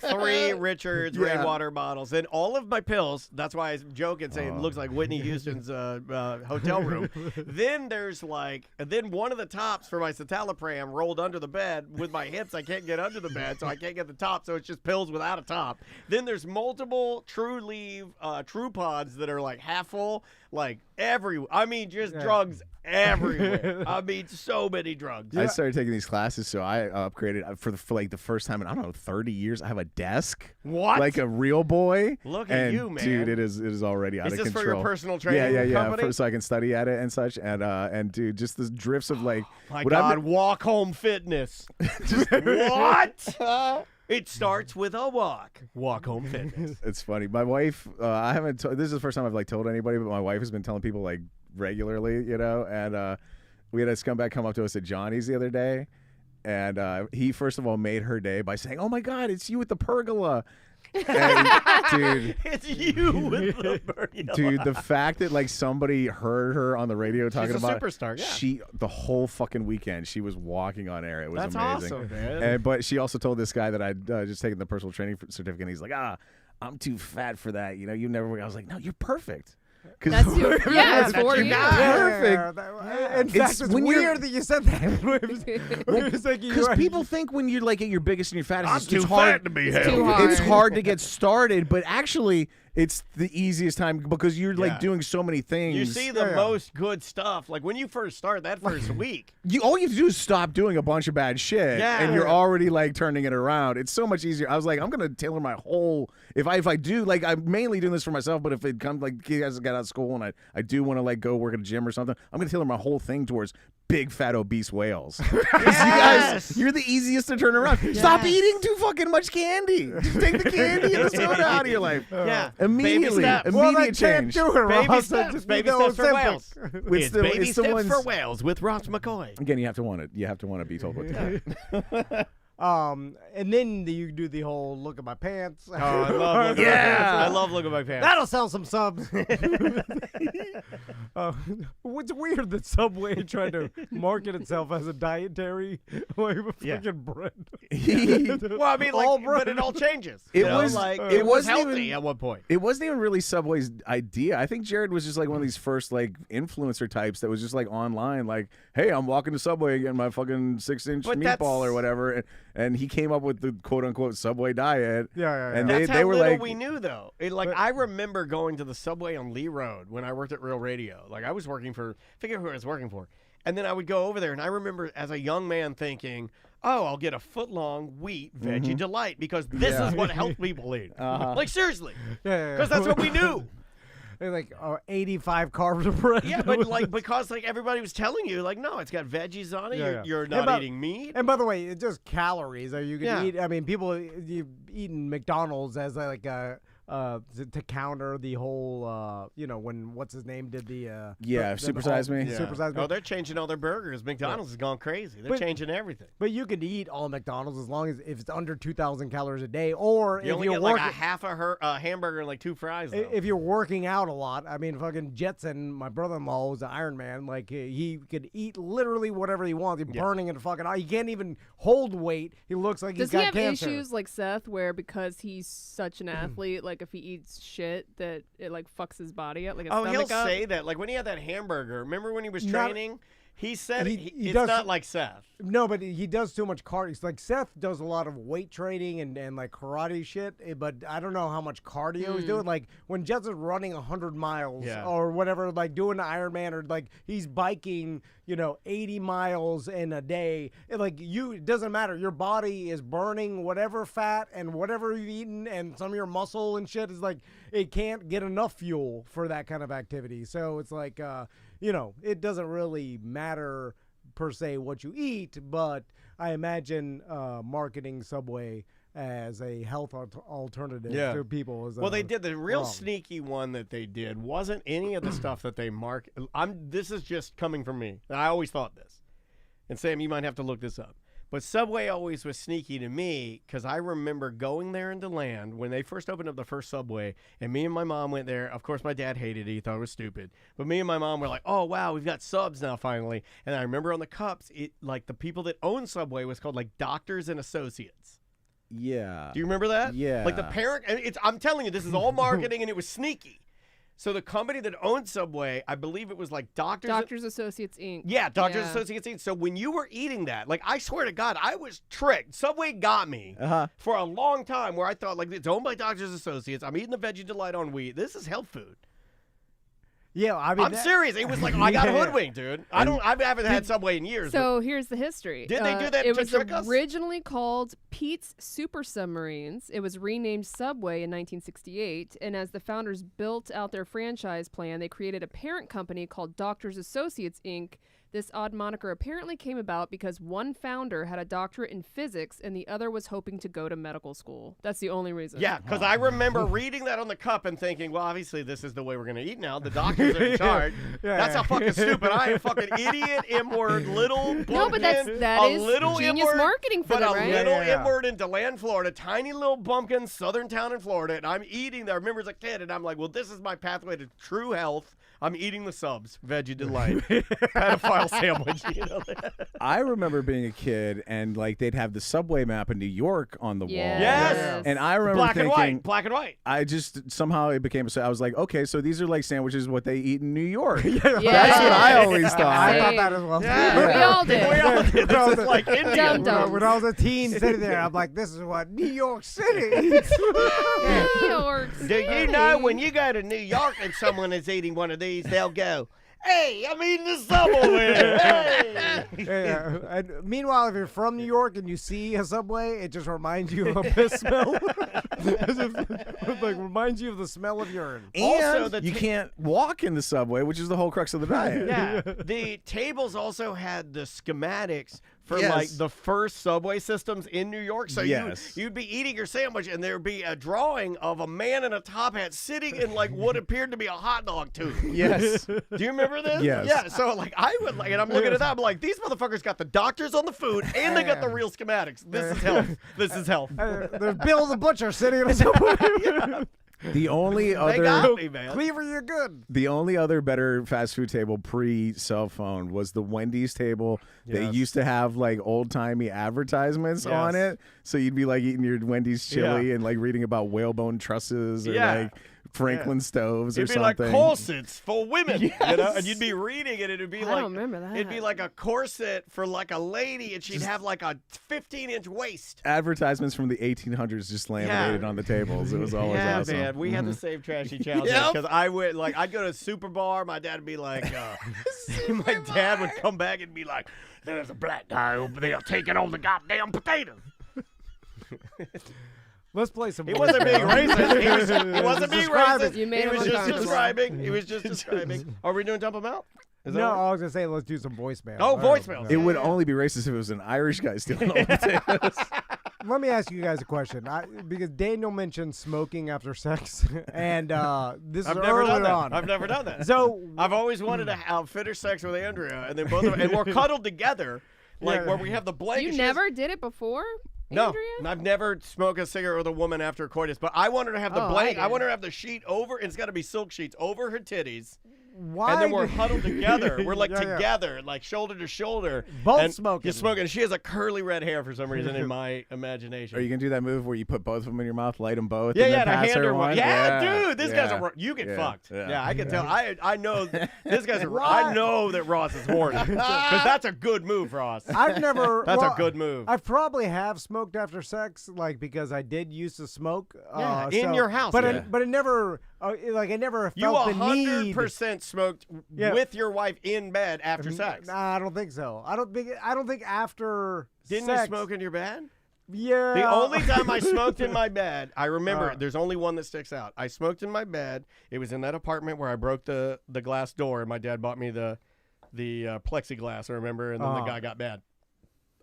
3 Richards rainwater bottles, and all of my pills. That's why I joke and say it looks like Whitney Houston's hotel room. Then there's then one of the tops for my citalopram rolled under the bed. With my hips, I can't get under the bed, so I can't get the top, so it's just pills without a top. Then there's multiple True Leave True Pods that are like half full, drugs everywhere. I mean, so many drugs. I started taking these classes, so I upgraded for the first time in, I don't know, 30 years. I have a desk. What? Like a real boy. Look at you, man. Dude, it is already out of control. Is this for your personal training company? So I can study at it and such. And dude, just the drifts of like. My God, walk home fitness. What? It starts with a walk. Walk home fitness. It's funny. My wife, I haven't. This is the first time I've told anybody, but my wife has been telling people regularly, you know. And we had a scumbag come up to us at Johnny's the other day, and he first of all made her day by saying, "Oh my God, it's you with the pergola." And, dude, it's you with the pergola. Dude, the fact that somebody heard her on the radio talking about a superstar, yeah. She the whole fucking weekend she was walking on air. It was That's amazing. Awesome, man. But she also told this guy that I'd just taken the personal training certificate. And he's like, I'm too fat for that. You know, you never. I was like, no, you're perfect. That's it's for you. Perfect. In fact, it's weird that you said that. Because people think when you're at your biggest and your fattest, it's hard to be healthy. It's hard to get started, but actually, it's the easiest time because you're doing so many things. You see the most good stuff. Like when you first start that first week, all you have to do is stop doing a bunch of bad shit, and you're already turning it around. It's so much easier. I was like, I'm gonna tailor my whole. If I do I'm mainly doing this for myself, but if it comes you guys got out of school and I do want to go work at a gym or something, I'm gonna tailor my whole thing towards big fat obese whales. Yes. You're the easiest to turn around. Yes. Stop eating too fucking much candy. Just take the candy and the soda out of your life. Yeah. Immediately. Immediate change. Baby steps. Baby steps for whales. It's baby steps for whales with Ross McCoy. Again, you have to want to be told what to do. And then you do the whole look at my pants. Oh, I love looking at my pants. I love looking at my pants. That'll sell some subs. What's weird that Subway tried to market itself as a dietary freaking bread. Well, I mean, but it all changes. It was healthy at one point. It wasn't even really Subway's idea. I think Jared was just one of these first influencer types that was just online, hey, I'm walking to Subway getting my fucking 6-inch meatball or whatever. And he came up with the quote unquote Subway diet. Yeah. And that's they how were little we knew though. I remember going to the Subway on Lee Road when I worked at Real Radio. I was working forget who I was working for. And then I would go over there and I remember as a young man thinking, oh, I'll get a foot-long wheat veggie delight because this is what health people eat. Seriously. Because that's what we knew. They're 85 carbs of bread. Yeah, but because everybody was telling you, no, it's got veggies on it. You're not eating meat. And by the way, it's just calories. You can eat. I mean, people you've eaten McDonald's as to counter the whole, when what's his name did the Super Size Me. Super Size Me. Oh, they're changing all their burgers. McDonald's has gone crazy. They're changing everything. But you can eat all McDonald's as long as if it's under 2,000 calories a day, or you if only you're get working a half a hamburger and 2 fries. Though. If you're working out a lot, I mean, fucking Jetson, my brother-in-law was an Iron Man. He could eat literally whatever he wants. He's burning it fucking out. He can't even hold weight. He looks like he's got cancer. Does he have issues like Seth, where because he's such an athlete, if he eats shit that it fucks his body up he'll say that when he had that hamburger, remember when he was training, he said it's not like Seth. No, but he does too much cardio. Seth does a lot of weight training and karate shit, but I don't know how much cardio he's doing. When Jets is running 100 miles or whatever, doing the Ironman, or he's biking 80 miles in a day. It doesn't matter. Your body is burning whatever fat and whatever you've eaten, and some of your muscle and shit is it can't get enough fuel for that kind of activity. So it's it doesn't really matter per se what you eat, but I imagine marketing Subway as a health alternative to people is they did the real sneaky one that they did wasn't any of the stuff that they this is just coming from me. I always thought this, and Sam, you might have to look this up, But Subway always was sneaky to me because I remember going there in DeLand when they first opened up the first Subway, and me and my mom went there. Of course, my dad hated it. He thought it was stupid. But me and my mom were like, oh, wow, we've got subs now finally. And I remember on the cups, like the people that owned Subway was called like Doctors and Associates. Yeah. Do you remember that? Yeah. Like the parent, I'm telling you, this is all marketing, and it was sneaky. So the company that owned Subway, I believe it was like Doctors Associates Inc. Yeah, Doctors Associates Inc. So when you were eating that, like I swear to God, I was tricked. Subway got me for a long time where I thought like it's owned by Doctors Associates. I'm eating the Veggie Delight on wheat. This is health food. Yeah, I mean, I'm serious. It was like I got hoodwinked, dude. I haven't had Subway in years. So here's the history. Did they do that? It to was trick us? originally called Pete's Super Submarines. It was renamed Subway in 1968, and as the founders built out their franchise plan, they created a parent company called Doctors Associates Inc. This odd moniker apparently came about because one founder had a doctorate in physics and the other was hoping to go to medical school. That's the only reason. Yeah, because I remember reading that on the cup and thinking, well, obviously this is the way we're going to eat now. The doctors are in charge. That's how fucking stupid I am. Fucking idiot, M-word, little bumpkin. No, but that is genius marketing for them, right? But a little M-word in DeLand, Florida, tiny little bumpkin, southern town in Florida, and I'm eating that. I remember as a kid, and I'm like, well, this is my pathway to true health. I'm eating the subs, Veggie Delight, pedophile sandwich. You know? I remember being a kid and like they'd have the Subway map in New York on the wall. Yes. And I remember thinking, black and white. I just somehow it became. I was like, okay, so these are like sandwiches what they eat in New York. Yeah. That's what I always thought. I thought that as well. Yeah. We all did. We all did. This is like India. When I was a teen sitting there, I'm like, this is what New York City eats. New York Do you know when you go to New York and someone is eating one of these, they'll go, hey, I'm eating the Subway. Hey. And meanwhile, if you're from New York and you see a Subway, it just reminds you of a piss smell. It like reminds you of the smell of urine. And also, you can't walk in the Subway, which is the whole crux of the diet. Yeah. The tables also had the schematics for Yes. like the first Subway systems in New York. So Yes. you'd be eating your sandwich and there'd be a drawing of a man in a top hat sitting in like what appeared to be a hot dog tube. Yes. Do you remember this? Yes. Yeah. So like I would like, and I'm looking at that. I'm like, these motherfuckers got the doctors on the food and they got the real schematics. This is health. This is health. There's Bill the Butcher sitting in a Subway. The only They other got me, man. Cleaver, you're good. The only other better fast food table pre-cell phone was the Wendy's table. They Yes. used to have like old-timey advertisements on Yes. it. So you'd be like eating your Wendy's chili Yeah. and like reading about whalebone trusses or Yeah. like Franklin stoves or It'd be something. like corsets for women, you know, Yes. and you'd be reading it, and it'd be I like, don't remember that. it'd be like a corset for like a lady, and she'd have like a 15-inch waist. Advertisements from the 1800s just laminated on the tables. It was always Yeah, awesome. man, we had the same trashy childhood Yep. because I would like I'd go to a super bar. My dad would be like, my dad would come back and be like, "There's a black guy over there taking all the goddamn potatoes." Let's play some. He wasn't being racist. He wasn't being racist. You made He him was just uncomfortable. describing. He was just describing. Are we doing dump them out? Is that No, what- I was gonna say let's do some voicemail. Oh, voicemails. It would only be racist if it was an Irish guy stealing all the potatoes. Let me ask you guys a question, because Daniel mentioned smoking after sex, and this I've is never done earlier that. on. I've never done that. So I've always wanted to finish sex with Andrea, and then both of and we're cuddled together, like where we have the blanket. You She has- never did it before? No, Andrea? I've never smoked a cigarette with a woman after coitus, but I want her to have the Oh, blanket. I I did. want her to have the sheet over, and it's got to be silk sheets over her titties. why? And then we're do- huddled together. We're like Yeah, yeah. together, like shoulder to shoulder. Both and smoking. You're smoking. She has a curly red hair for some reason in my imagination. Are you gonna do that move where you put both of them in your mouth, light them both, Yeah, and yeah, then to pass hand her one? one. Yeah, dude, this guy's yeah, a you get yeah, fucked. yeah. Yeah, I can tell. I know this guy's a. Why? I know that Ross is horny because that's a good move, Ross. I've never. That's well, a good move. I probably have smoked after sex, like because I did used to smoke. Yeah, in your house, but yeah. it never, like I never You felt the need. 100% smoked Yeah. with your wife in bed after sex. Nah, I don't think so. I don't think after. Didn't sex, you smoke in your bed? Yeah. The only time I smoked in my bed, I remember. There's only one that sticks out. I smoked in my bed. It was in that apartment where I broke the glass door, and my dad bought me the plexiglass. I remember, and then the guy got mad.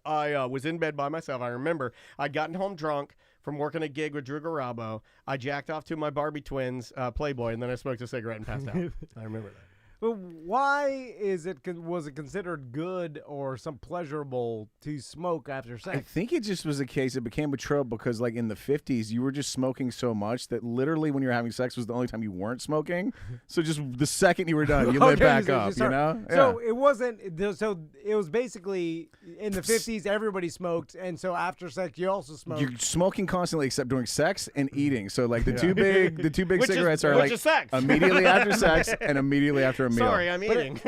I was in bed by myself. I remember I'd gotten home drunk from working a gig with Drew Garabo. I jacked off to my Barbie twins Playboy, and then I smoked a cigarette and passed out. I remember that. But why was it considered good or some pleasurable to smoke after sex? I think it just was a case. It became a trope because, like in the 50s, you were just smoking so much that literally when you were having sex was the only time you weren't smoking. So just the second you were done, you lit back up. You know. So it wasn't. So it was basically in the 50s. Everybody smoked, and so after sex, you also smoked. You're smoking constantly except during sex and eating. So like the two big cigarettes are like sex. immediately after sex and immediately after a meal. Sorry, I'm eating.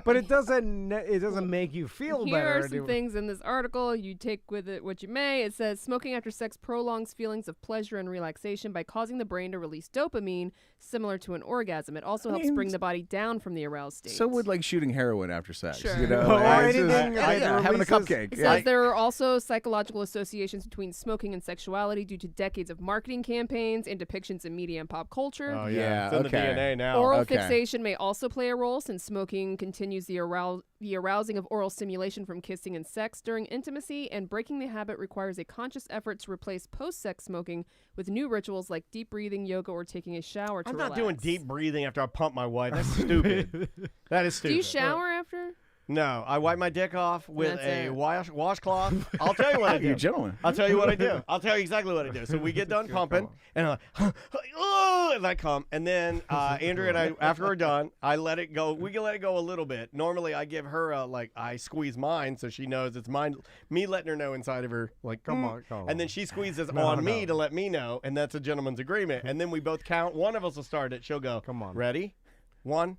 But it doesn't make you feel Here better. are some things in this article. You take with it what you may. It says smoking after sex prolongs feelings of pleasure and relaxation by causing the brain to release dopamine, similar to an orgasm. It also helps bring the body down from the aroused state. So would like shooting heroin after sex. Sure. You know, Or anything having a cupcake. It says there are also psychological associations between smoking and sexuality due to decades of marketing campaigns and depictions in media and pop culture. Oh yeah, it's in the DNA now. Oral fixation may also play a role since smoking continues the arousing of oral stimulation from kissing and sex during intimacy, and breaking the habit requires a conscious effort to replace post-sex smoking with new rituals like deep breathing, yoga, or taking a shower to I'm relax. not doing deep breathing after I pump my wife. That's stupid. That is stupid. Do you shower after? No, I wipe my dick off with That's a it. washcloth. I'll tell you what I do. You gentleman. I'll tell you what I do. I'll tell you exactly what I do. So we get done pumping, and I'm like, oh, and I come. And then Andrea and I, after we're done, I let it go. We can let it go a little bit. Normally, I give her, I squeeze mine so she knows it's mine. Me letting her know inside of her, like, come on. And then she squeezes on me to let me know, and that's a gentleman's agreement. And then we both count. One of us will start it. She'll go, come on. Ready? 1,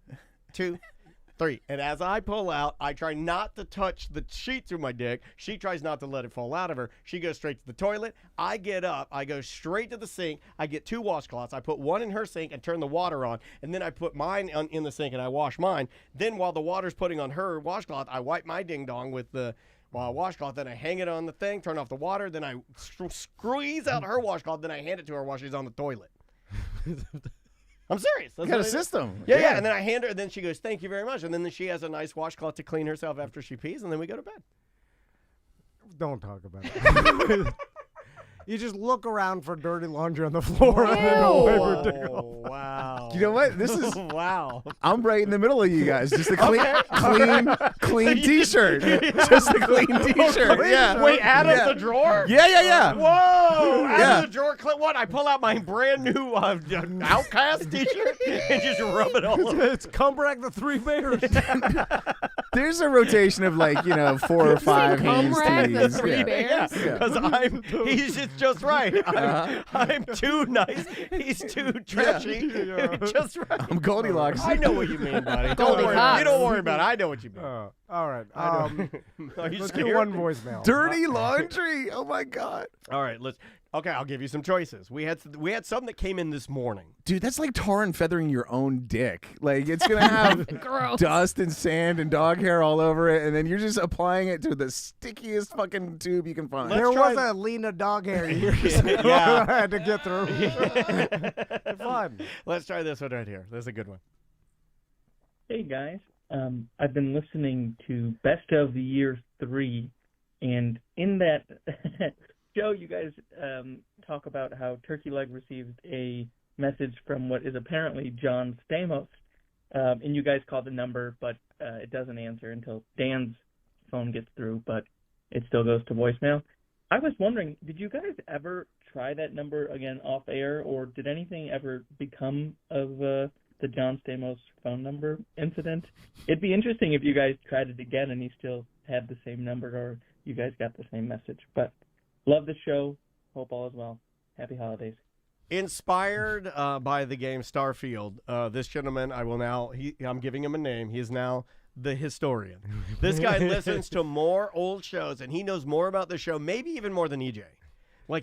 2, 3. And as I pull out, I try not to touch the sheet through my dick. She tries not to let it fall out of her. She goes straight to the toilet. I get up. I go straight to the sink. I get 2 washcloths. I put one in her sink and turn the water on. And then I put mine in the sink and I wash mine. Then while the water's putting on her washcloth, I wipe my ding-dong with the washcloth. Then I hang it on the thing, turn off the water. Then I squeeze out her washcloth. Then I hand it to her while she's on the toilet. I'm serious. You got a system. Yeah. And then I hand her, and then she goes, "Thank you very much." And then she has a nice washcloth to clean herself after she pees, and then we go to bed. Don't talk about it. You just look around for dirty laundry on the floor and then go wipe her dick off. Wow. You know what? This is wow. I'm right in the middle of you guys. Just a clean T-shirt. Just a clean T-shirt. Yeah. Wait, out of the drawer? Yeah. Whoa! Out of the drawer. What? I pull out my brand new Outcast T-shirt and just rub it all over. It's Cumbrack the Three Bears. There's a rotation of 4 or 5 hands Cumbrack the tees. Three Bears? Because he's just right. I'm too nice. He's too trashy. Just right. I'm Goldilocks. I know what you mean, buddy. Don't worry. You don't worry about it. I know what you mean. All right. Are you Let's scared? do one voicemail. Dirty laundry. Oh my God. All right, Okay, I'll give you some choices. We had some that came in this morning. Dude, that's like tar and feathering your own dick. Like, it's going to have dust and sand and dog hair all over it, and then you're just applying it to the stickiest fucking tube you can find. There was a Lena dog hair years ago I had to get through. Fun. Let's try this one right here. This is a good one. Hey, guys. I've been listening to Best of the Year 3, and in that show, you guys talk about how Turkey Leg received a message from what is apparently John Stamos, and you guys call the number, but it doesn't answer until Dan's phone gets through, but it still goes to voicemail. I was wondering, did you guys ever try that number again off air, or did anything ever become of the John Stamos phone number incident? It'd be interesting if you guys tried it again and he still had the same number, or you guys got the same message, but love the show. Hope all is well. Happy holidays. Inspired by the game Starfield, this gentleman, I'm giving him a name. He is now the historian. This guy listens to more old shows, and he knows more about the show, maybe even more than EJ.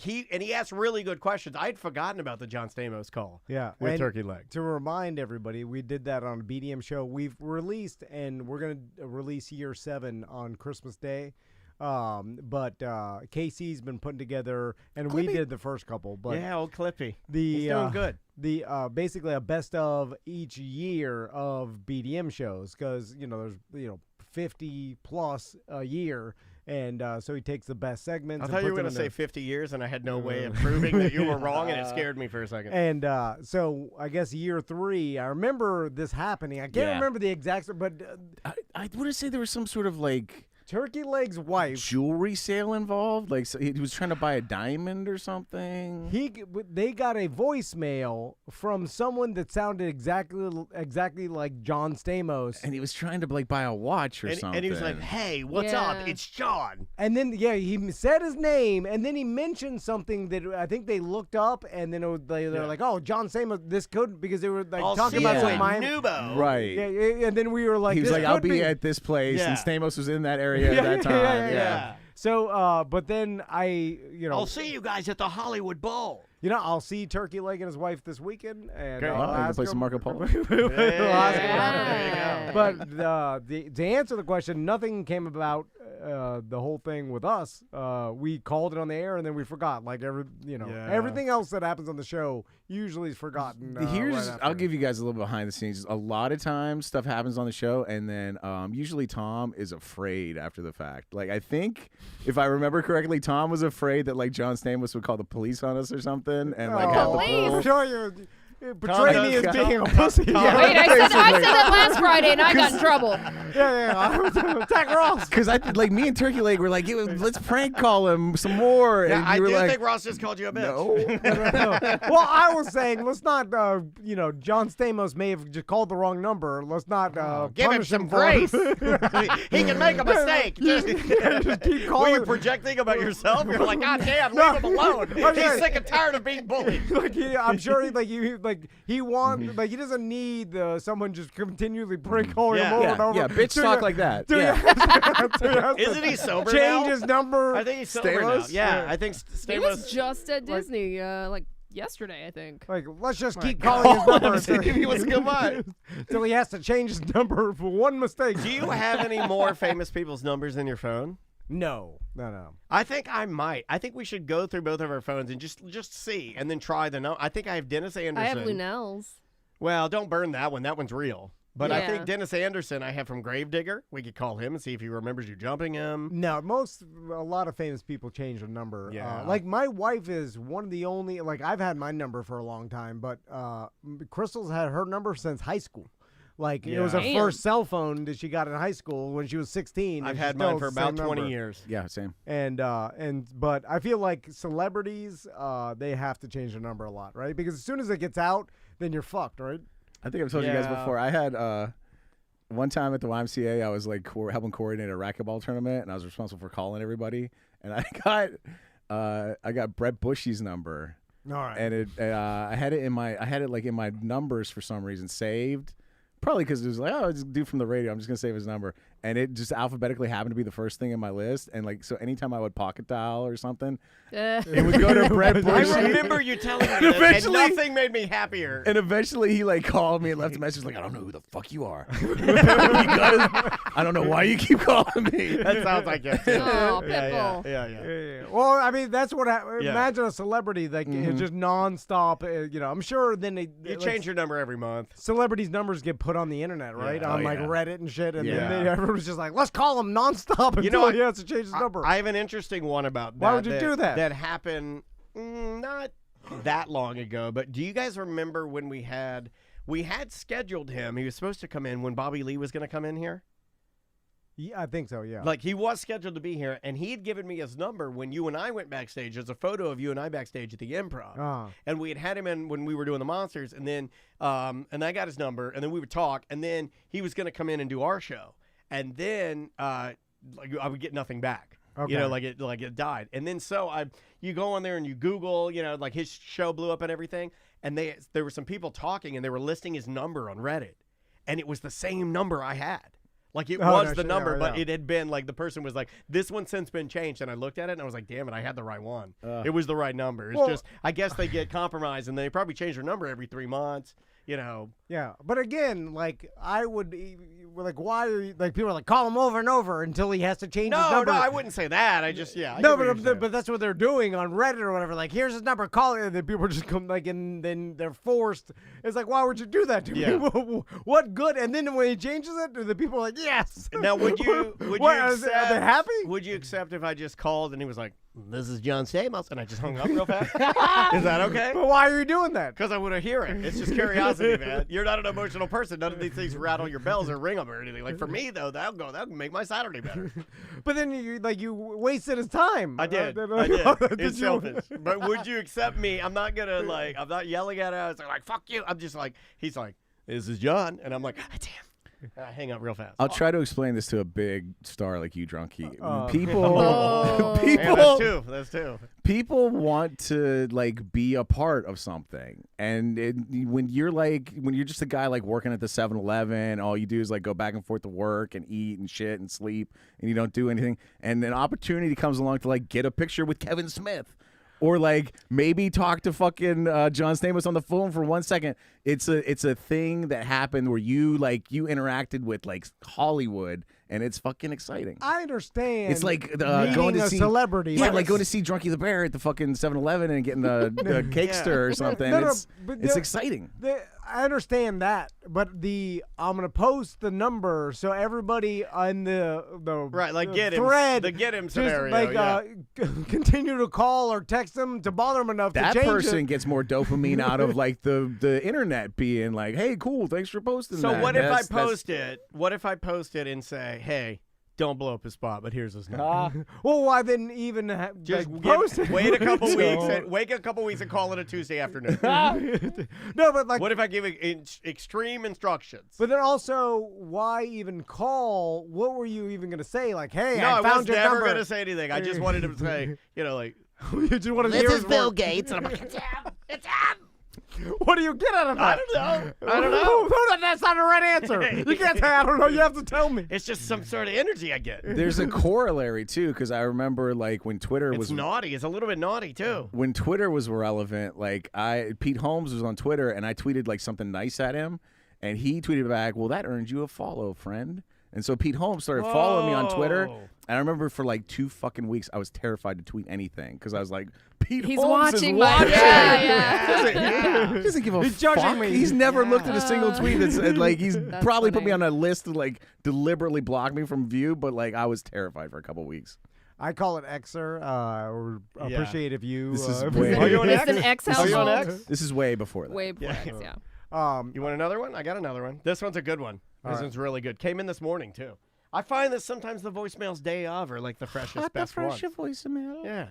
He asks really good questions. I'd forgotten about the John Stamos call. Yeah, with and Turkey Leg. To remind everybody, we did that on a BDM show. We've released, and we're going to release Year 7 on Christmas Day. But Casey's been putting together, and Clippy. we did the first couple. But Yeah, old Clippy. He's doing good. The basically a best of each year of BDM shows, because there's 50 plus a year, And so he takes the best segments. I and thought you were puts going to them say in 50 years, and I had no way of proving that you were wrong, and it scared me for a second. And so I guess year 3, I remember this happening. I can't remember the exact, but I want to say there was some sort of like Turkey Leg's wife jewelry sale involved. Like so he was trying to buy a diamond or something. They got a voicemail from someone that sounded exactly like John Stamos, and he was trying to like buy a watch or something. And he was like, "Hey, what's up? It's John." And then he said his name, and then he mentioned something that I think they looked up, and then they're like, "Oh, John Stamos, this could," because they were like talking about some Nubo. Right. Yeah, and then we were like, he was this like, "I'll could be at this place," and Stamos was in that area at that time. Yeah. So, but then I'll see you guys at the Hollywood Bowl. I'll see Turkey Leg and his wife this weekend, and I'll you can ask play some him. Marco Polo. We'll ask him about it. But to answer the question, nothing came about the whole thing with us. We called it on the air, and then we forgot. Like everything else that happens on the show usually is forgotten. I'll give you guys a little behind the scenes. A lot of times stuff happens on the show, and then usually Tom is afraid after the fact. Like I think, if I remember correctly, Tom was afraid that like John Stamos would call the police on us or something, and like have the Police? I'm sure you portray me as being a pussy. Wait, I said that last Friday, and I got in trouble. I was attack Ross. Because like me and Turkey Leg were like, let's prank call him some more. Yeah, and I you were do like, think Ross just called you a bitch. No. Well, I was saying, let's not, John Stamos may have just called the wrong number. Let's not give him punish some for grace. it. He can make a mistake. Just keep were calling. you projecting about yourself? You're like, God damn, leave him alone. He's sick and tired of being bullied. I'm sure he wants, he doesn't need someone just continually prank calling him over and over. Yeah, bitch talk like that. Isn't he sober Change now? his number. I think he's sober now. Yeah, I think He was Stamos. just at Disney, yesterday, I think. Like, let's just keep calling his number until he was goodbye. until he has to change his number for one mistake. Do you have any more famous people's numbers in your phone? No. I think I might. I think we should go through both of our phones and just see, and then try the number. I think I have Dennis Anderson. I have Lunel's. Well, don't burn that one. That one's real. But I Yeah. think Dennis Anderson I have from Gravedigger. We could call him and see if he remembers you jumping him. No, a lot of famous people change their number. Yeah. Like my wife is one of the only, like I've had my number for a long time, but Crystal's had her number since high school. Like it was her first cell phone that she got in high school when she was 16. I've and had she mine still for has the about same 20 number. years. Yeah, same. But I feel like celebrities, they have to change their number a lot, right? Because as soon as it gets out, then you're fucked, right? I think I've told you guys before. I had one time at the YMCA, I was like helping coordinate a racquetball tournament, and I was responsible for calling everybody. And I got Brett Bushy's number. All right. And I had it in my numbers for some reason saved. Probably because it was like, it's a dude from the radio. I'm just gonna save his number, and it just alphabetically happened to be the first thing in my list. And like, so anytime I would pocket dial or something, it would go to Brett Bushy. I remember you telling me this, and nothing made me happier. And eventually, he like called me and left a message like, "I don't know who the fuck you are. I don't know why you keep calling me." That sounds like it. Oh, Yeah. Well, I mean, that's what imagine a celebrity that is just nonstop. I'm sure then you change your number every month. Celebrities' numbers get put on the internet, right? Yeah. On Reddit and shit, and then everyone's just like, let's call him nonstop until he has to change his number. I have an interesting one about that. Why would you do that? That happened not that long ago, but do you guys remember when we had scheduled him? He was supposed to come in when Bobby Lee was going to come in here. Yeah, I think so, yeah. Like, he was scheduled to be here, and he had given me his number when you and I went backstage. There's a photo of you and I backstage at the Improv. And we had him in when we were doing the Monsters, and then and I got his number, and then we would talk, and then he was going to come in and do our show. And then I would get nothing back. Okay. Like it died. And then you go on there and you Google, like his show blew up and everything, and there were some people talking, and they were listing his number on Reddit, and it was the same number I had. Like, it was the number, but it had been, like, the person was like, this one's since been changed. And I looked at it, and I was like, damn it, I had the right one. It was the right number. It's just, I guess they get compromised, and they probably change their number every 3 months. you know. Yeah, but again, like I would, like why are you, like people are like call him over and over until he has to change his number. No, I wouldn't say that. I just I no, get what you're saying. but that's what they're doing on Reddit or whatever. Like here's his number, call it, and then people just come like, and then they're forced. It's like why would you do that to me? What good? And then when he changes it, the people are like yes. Now would you accept? Are they happy? Would you accept if I just called and he was like, "This is John Stamos," and I just hung up real fast? Is that okay? But why are you doing that? Because I want to hear it. It's just curiosity, man. You're not an emotional person. None of these things rattle your bells or ring them or anything. Like for me though, that'll make my Saturday better. But then you wasted his time. I did. It's selfish. But would you accept me? I'm not yelling at him. I was like, fuck you. I'm just like, he's like, this is John, and I'm like, damn. And I hang up real fast. I'll try to explain this to a big star like you, Drunky. People, yeah, that's two. People want to like be a part of something, and when you're just a guy like working at the 7-Eleven, all you do is like go back and forth to work and eat and shit and sleep, and you don't do anything. And an opportunity comes along to like get a picture with Kevin Smith. Or like maybe talk to fucking John Stamos on the phone for 1 second. It's a thing that happened where you interacted with like Hollywood, and it's fucking exciting. I understand. It's like going to see celebrity. Yeah, like going to see Drunky the Bear at the fucking 7-Eleven and getting a cakester or something. It's exciting. I understand that, but I'm gonna post the number so everybody on the right, like get thread, the get him just scenario, continue to call or text them to bother them enough. That to change person it. gets more dopamine out of like the internet being like, hey, cool, thanks for posting. So that. what if I post it? What if I post it and say, hey, don't blow up his spot, but here's his number. Well, why then even just post it? Wait a couple weeks. Wait a couple weeks and call it a Tuesday afternoon. No, but like, what if I give extreme instructions? But then also, why even call? What were you even gonna say? Like, hey, no, I found was your never number. Gonna say anything. I just wanted to say, like, you just wanted to this hear is his Bill voice. Gates, and I'm like, it's him. What do you get out of that? I don't know. No, that's not the right answer. You can't say I don't know. You have to tell me. It's just some sort of energy I get. There's a corollary too, because I remember like when Twitter was naughty. It's a little bit naughty too. When Twitter was relevant, like Pete Holmes was on Twitter, and I tweeted like something nice at him, and he tweeted back, "Well, that earned you a follow, friend." And so Pete Holmes started following me on Twitter. And I remember for like 2 fucking weeks, I was terrified to tweet anything because I was like, He's Holmes watching is my watching. yeah. He doesn't give a He's fuck. judging me. He's never looked at a single tweet that's like he's That's probably put funny. me on a list to like deliberately block me from view. But like I was terrified for a couple weeks. I call it Xer, or appreciate if you. This is if way- you- Are you on Is X? an X Are you on household? X? This is way before that. Way before Yeah. X, yeah. You want another one? I got another one. This one's a good one. This one's really good. Came in this morning too. I find that sometimes the voicemails day of are like the freshest, best ones. voicemail. Yeah.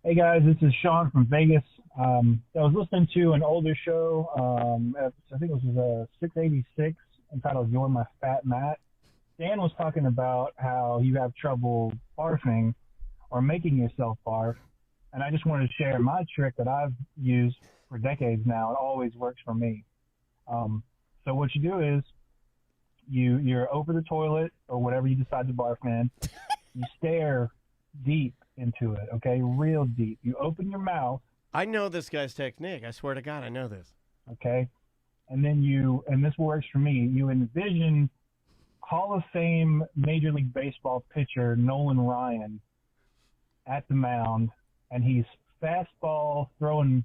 Hey guys, this is Sean from Vegas. I was listening to an older show. I think it was 686, entitled "You're My Fat Matt." Dan was talking about how you have trouble barfing or making yourself barf, and I just wanted to share my trick that I've used for decades now. It always works for me. So what you do is you're over the toilet or whatever you decide to barf in. You stare deep into it, okay? Real deep. You open your mouth. I know this guy's technique. I swear to God, I know this. Okay? And then and this works for me, you envision Hall of Fame Major League Baseball pitcher Nolan Ryan at the mound, and he's fastball throwing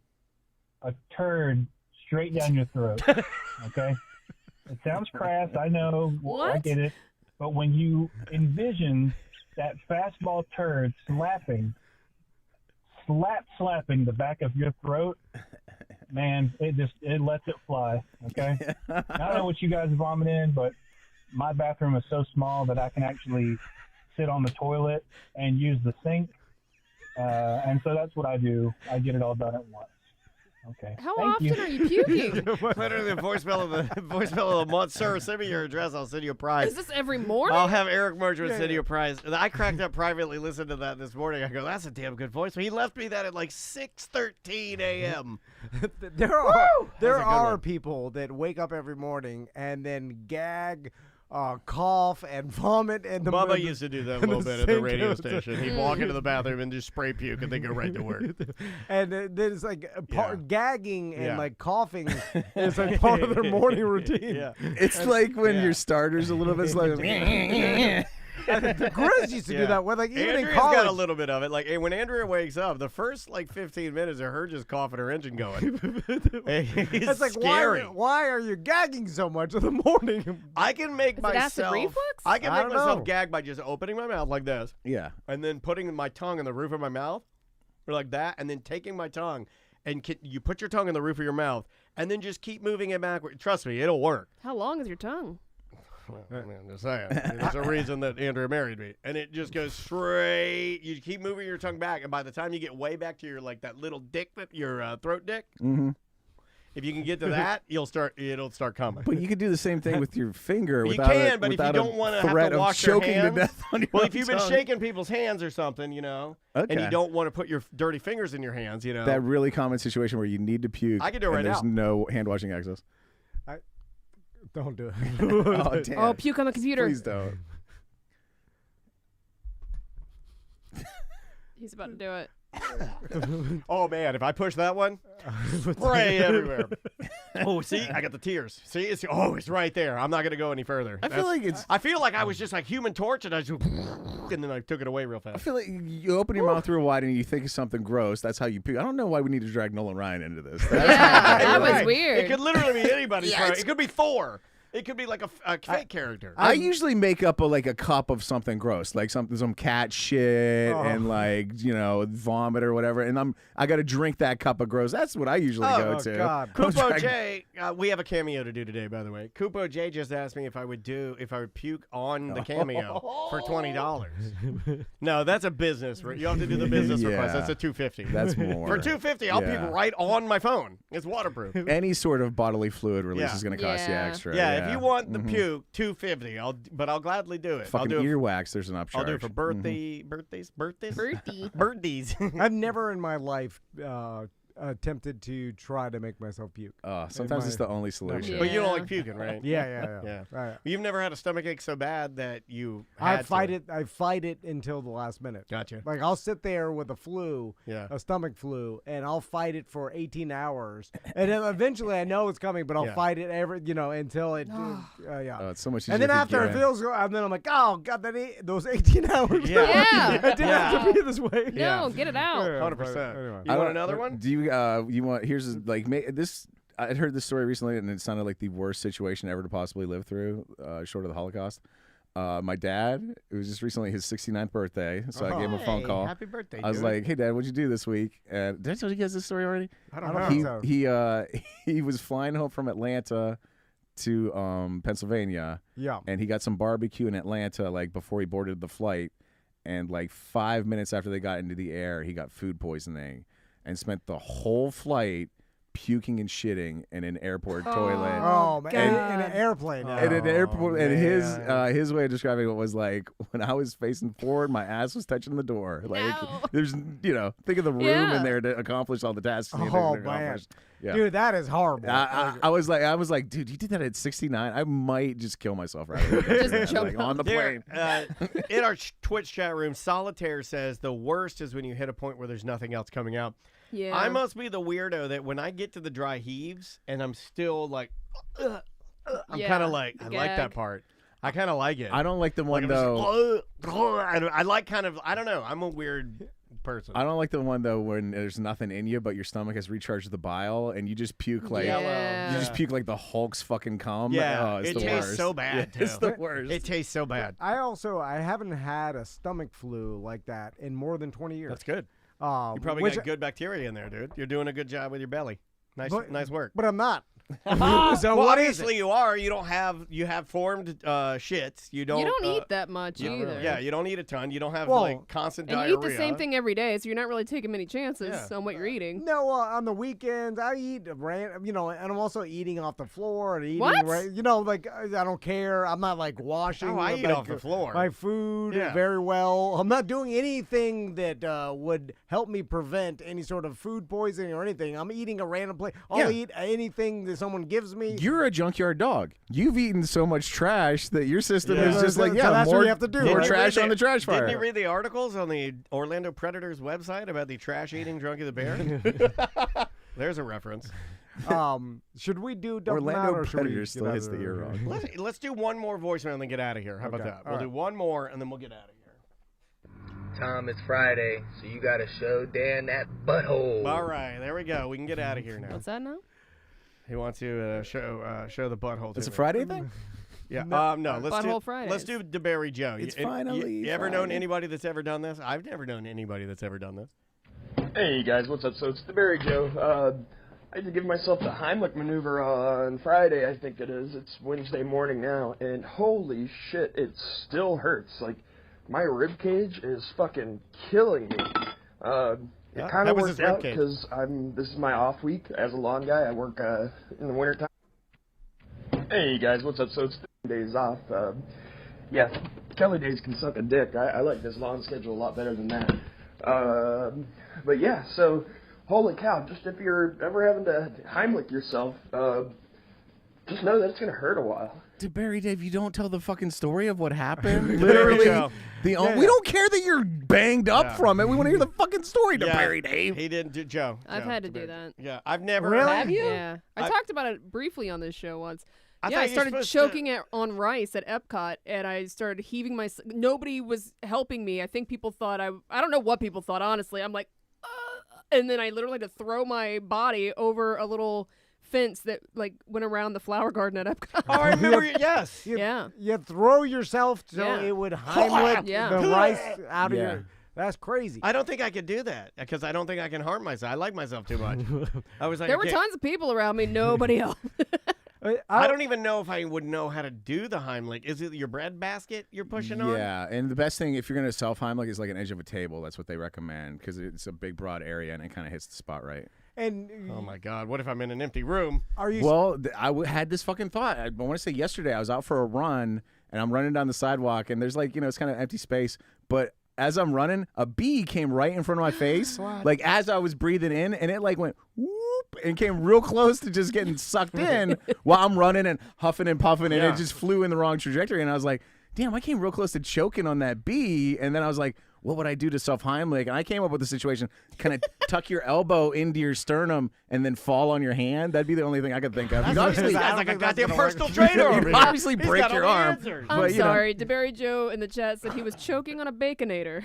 a turd straight down your throat, okay? It sounds crass, I know, What? I get it, but when you envision that fastball turd slapping the back of your throat, man, it lets it fly, okay? I don't know what you guys vomit in, but my bathroom is so small that I can actually sit on the toilet and use the sink, and so that's what I do. I get it all done at once. Okay. How Thank often you. are you puking? Literally the voicemail of the month. Sir, send me your address. I'll send you a prize. Is this every morning? I'll have Eric Merger send you a prize. I cracked up privately, listened to that this morning. I go, that's a damn good voice. He left me that at like 6:13 a.m. There are people that wake up every morning and then gag cough and vomit. And the Bubba used to do that a little bit at the radio station. He'd walk into the Mm. bathroom and just spray puke and then go right to work. And then it's like gagging and Yeah. like coughing is like part of their morning routine. Yeah. It's like when your starter's a little bit slow. The Grizz used to do that. With, like even Andrea's in college. got a little bit of it. Like when Andrea wakes up, the first like 15 minutes of her just coughing her engine going. It's like scary. why are you gagging so much in the morning? I can make Is it acid myself. reflux? I can I make don't myself know. gag by just opening my mouth like this, Yeah. and then putting my tongue in the roof of my mouth, or like that, and then taking my tongue, and you put your tongue in the roof of your mouth, and then just keep moving it backward. Trust me, it'll work. How long is your tongue? Well, I'm just saying. There's a reason that Andrea married me. And it just goes straight. You keep moving your tongue back, and by the time you get way back to your, like, that little dick, your throat dick, if you can get to that, it'll start coming. But you could do the same thing with your finger. You without can, a, but if you without don't a want to have threat to of wash your choking hands, to death on your well, own if you've been tongue. shaking people's hands or something, and Okay. you don't want to put your dirty fingers in your hands, That really common situation where you need to puke. I can do it right and there's now. no hand washing access. Don't do it. Oh, damn. Oh, puke on the computer. Please don't. He's about to do it. Oh man, if I push that one, spray everywhere. Oh, see, I got the tears. See, it's right there. I'm not gonna go any further. I feel like I was just like Human Torch, and I just and then I took it away real fast. I feel like you open your mouth real wide and you think of something gross. That's how you puke. I don't know why we need to drag Nolan Ryan into this. That was weird. It could literally be anybody's. Yeah, It could be Thor. It could be like a fake character. I usually make up a cup of something gross, like some cat shit and vomit or whatever, and I got to drink that cup of gross. That's what I usually go to. God. Kupo J, we have a cameo to do today, by the way. Kupo J just asked me if I would puke on the cameo for $20. No, that's a business. You have to do the business request. That's a $250. That's more. For $250, I'll puke right on my phone. It's waterproof. Any sort of bodily fluid release is going to cost you extra. Yeah, if you want the puke, $250. I'll gladly do it. Fucking I'll do it. earwax. There's an upcharge. I'll do it for birthdays. Birthdays. I've never in my life attempted to try to make myself puke. Sometimes it's the only solution. But you don't like puking, right? Yeah. Right. You've never had a stomach ache so bad that you I fight it until the last minute. Gotcha. Like I'll sit there with a stomach flu, and I'll fight it for 18 hours, and then eventually I know it's coming, but I'll fight it until it. Oh, it's so much easier. And then after it feels, and then I'm like, oh god, those 18 hours. Yeah. I didn't have to be this way. No, get it out. 100%. Anyway. You want another one? Do you want? Here's this. I heard this story recently, and it sounded like the worst situation ever to possibly live through, short of the Holocaust. My dad, it was just recently his 69th birthday, so I gave him a phone call. Happy birthday, I was dude. like, "Hey, Dad, what'd you do this week?" And did I tell you guys this story already? I don't know. He was flying home from Atlanta to Pennsylvania. Yeah. And he got some barbecue in Atlanta before he boarded the flight, and 5 minutes after they got into the air, he got food poisoning, and spent the whole flight puking and shitting in an airport toilet. Oh man, in an airplane. In an airport, and his way of describing it was like, when I was facing forward, my ass was touching the door. There's think of the room in there to accomplish all the tasks. You need to accomplish. Yeah. Dude, that is horrible. I was like, dude, you did that at 69. I might just kill myself right away. Just jump on the plane. In our Twitch chat room, Solitaire says the worst is when you hit a point where there's nothing else coming out. Yeah. I must be the weirdo that when I get to the dry heaves and I'm still like, I'm kind of like, I like that part. I kind of like it. I don't like the one though. I like kind of, I don't know. I'm a weird person. I don't like the one though when there's nothing in you, but your stomach has recharged the bile, and you just puke like you just puke like the Hulk's fucking cum. Yeah, it's it the tastes worst. so bad. Too. It's the worst. It tastes so bad. I haven't had a stomach flu like that in more than 20 years. That's good. You probably got good bacteria in there, dude. You're doing a good job with your belly. Nice work. But I'm not. So well, obviously you are. You have formed shits. You don't eat that much either. Yeah, you don't eat a ton. You don't have constant and diarrhea. you eat the same thing every day, so you're not really taking many chances on what you're eating. No, on the weekends I eat and I'm also eating off the floor and eating. What? I don't care. I'm not washing. I eat off the floor. My food very well. I'm not doing anything that would help me prevent any sort of food poisoning or anything. I'm eating a random plate. I'll eat anything the someone gives me. You're a junkyard dog. You've eaten so much trash that your system is just like, So yeah, that's more, what you have to do. more Right? trash on the trash fire. Didn't you read the articles on the Orlando Predators website about the trash-eating Drunky the Bear? There's a reference. Should we do Dump Them Out, Orlando or should we Predators get still out hits of the there? ear wrong. Let's do one more voicemail and then get out of here. How about Okay. that? All We'll do right. one more and then we'll get out of here. Tom, it's Friday, so you gotta show Dan that butthole. All right, there we go. We can get out of here now. What's that now? He wants to show the butthole. It's to a me. Friday thing? Yeah. No. No. Let's Butthole do. Fridays. Let's do DeBerry Joe. It's You finally ever known Friday. anybody that's ever done this? I've never known anybody that's ever done this. Hey guys, what's up? So it's the Berry Joe. I had to give myself the Heimlich maneuver on Friday, I think it is. It's Wednesday morning now, and holy shit, it still hurts. Like, my rib cage is fucking killing me. It kind that of was worked his rib out cage. because this is my off week as a lawn guy. I work in the wintertime. Hey guys, what's up? So it's days off. Yeah, Kelly days can suck a dick. I like this lawn schedule a lot better than that. But yeah, so holy cow! Just if you're ever having to Heimlich yourself, just know that it's gonna hurt a while. Dude, Barry Dave, you don't tell the fucking story of what happened. Literally, Literally, we don't care that you're banged up Yeah. from it. We want to hear the fucking story to Barry Dave. He didn't do Joe. I've Joe, had to DeBerry. do that. Yeah, I've never. Really? Have you? Yeah. I talked about it briefly on this show once. I Yeah, thought I you were started supposed choking on rice at Epcot, and I started heaving my. Nobody was helping me. I think people thought I don't know what people thought. Honestly, I'm like, and then I literally had to throw my body over a little fence that like went around the flower garden at Epcot. Oh, I remember. Yes. You throw yourself so Yeah. it would Heimlich Yeah. the rice out of Yeah. your. That's crazy. I don't think I could do that because I don't think I can harm myself. I like myself too much. I was like, There were tons of people around me. Nobody else. I don't even know if I would know how to do the Heimlich. Is it your bread basket you're pushing on? Yeah, and the best thing, if you're going to self-Heimlich, is like an edge of a table. That's what they recommend because it's a big, broad area, and it kind of hits the spot right. And oh my God, what if I'm in an empty room? Are you? Well, had this fucking thought. I want to say yesterday I was out for a run, and I'm running down the sidewalk, and there's like, it's kind of empty space, but as I'm running, a bee came right in front of my face, like as I was breathing in, and it like went whoop and came real close to just getting sucked in while I'm running and huffing and puffing, and it just flew in the wrong trajectory. And I was like, damn, I came real close to choking on that bee. And then I was like, what would I do to self-Heimlich? And I came up with a situation, kind of tuck your elbow into your sternum and then fall on your hand. That'd be the only thing I could think of. This guy's like a goddamn personal trainer over here. Obviously He's break got your all the arm. answers. I'm But, sorry. DeBerry Joe in the chat said he was choking on a Baconator.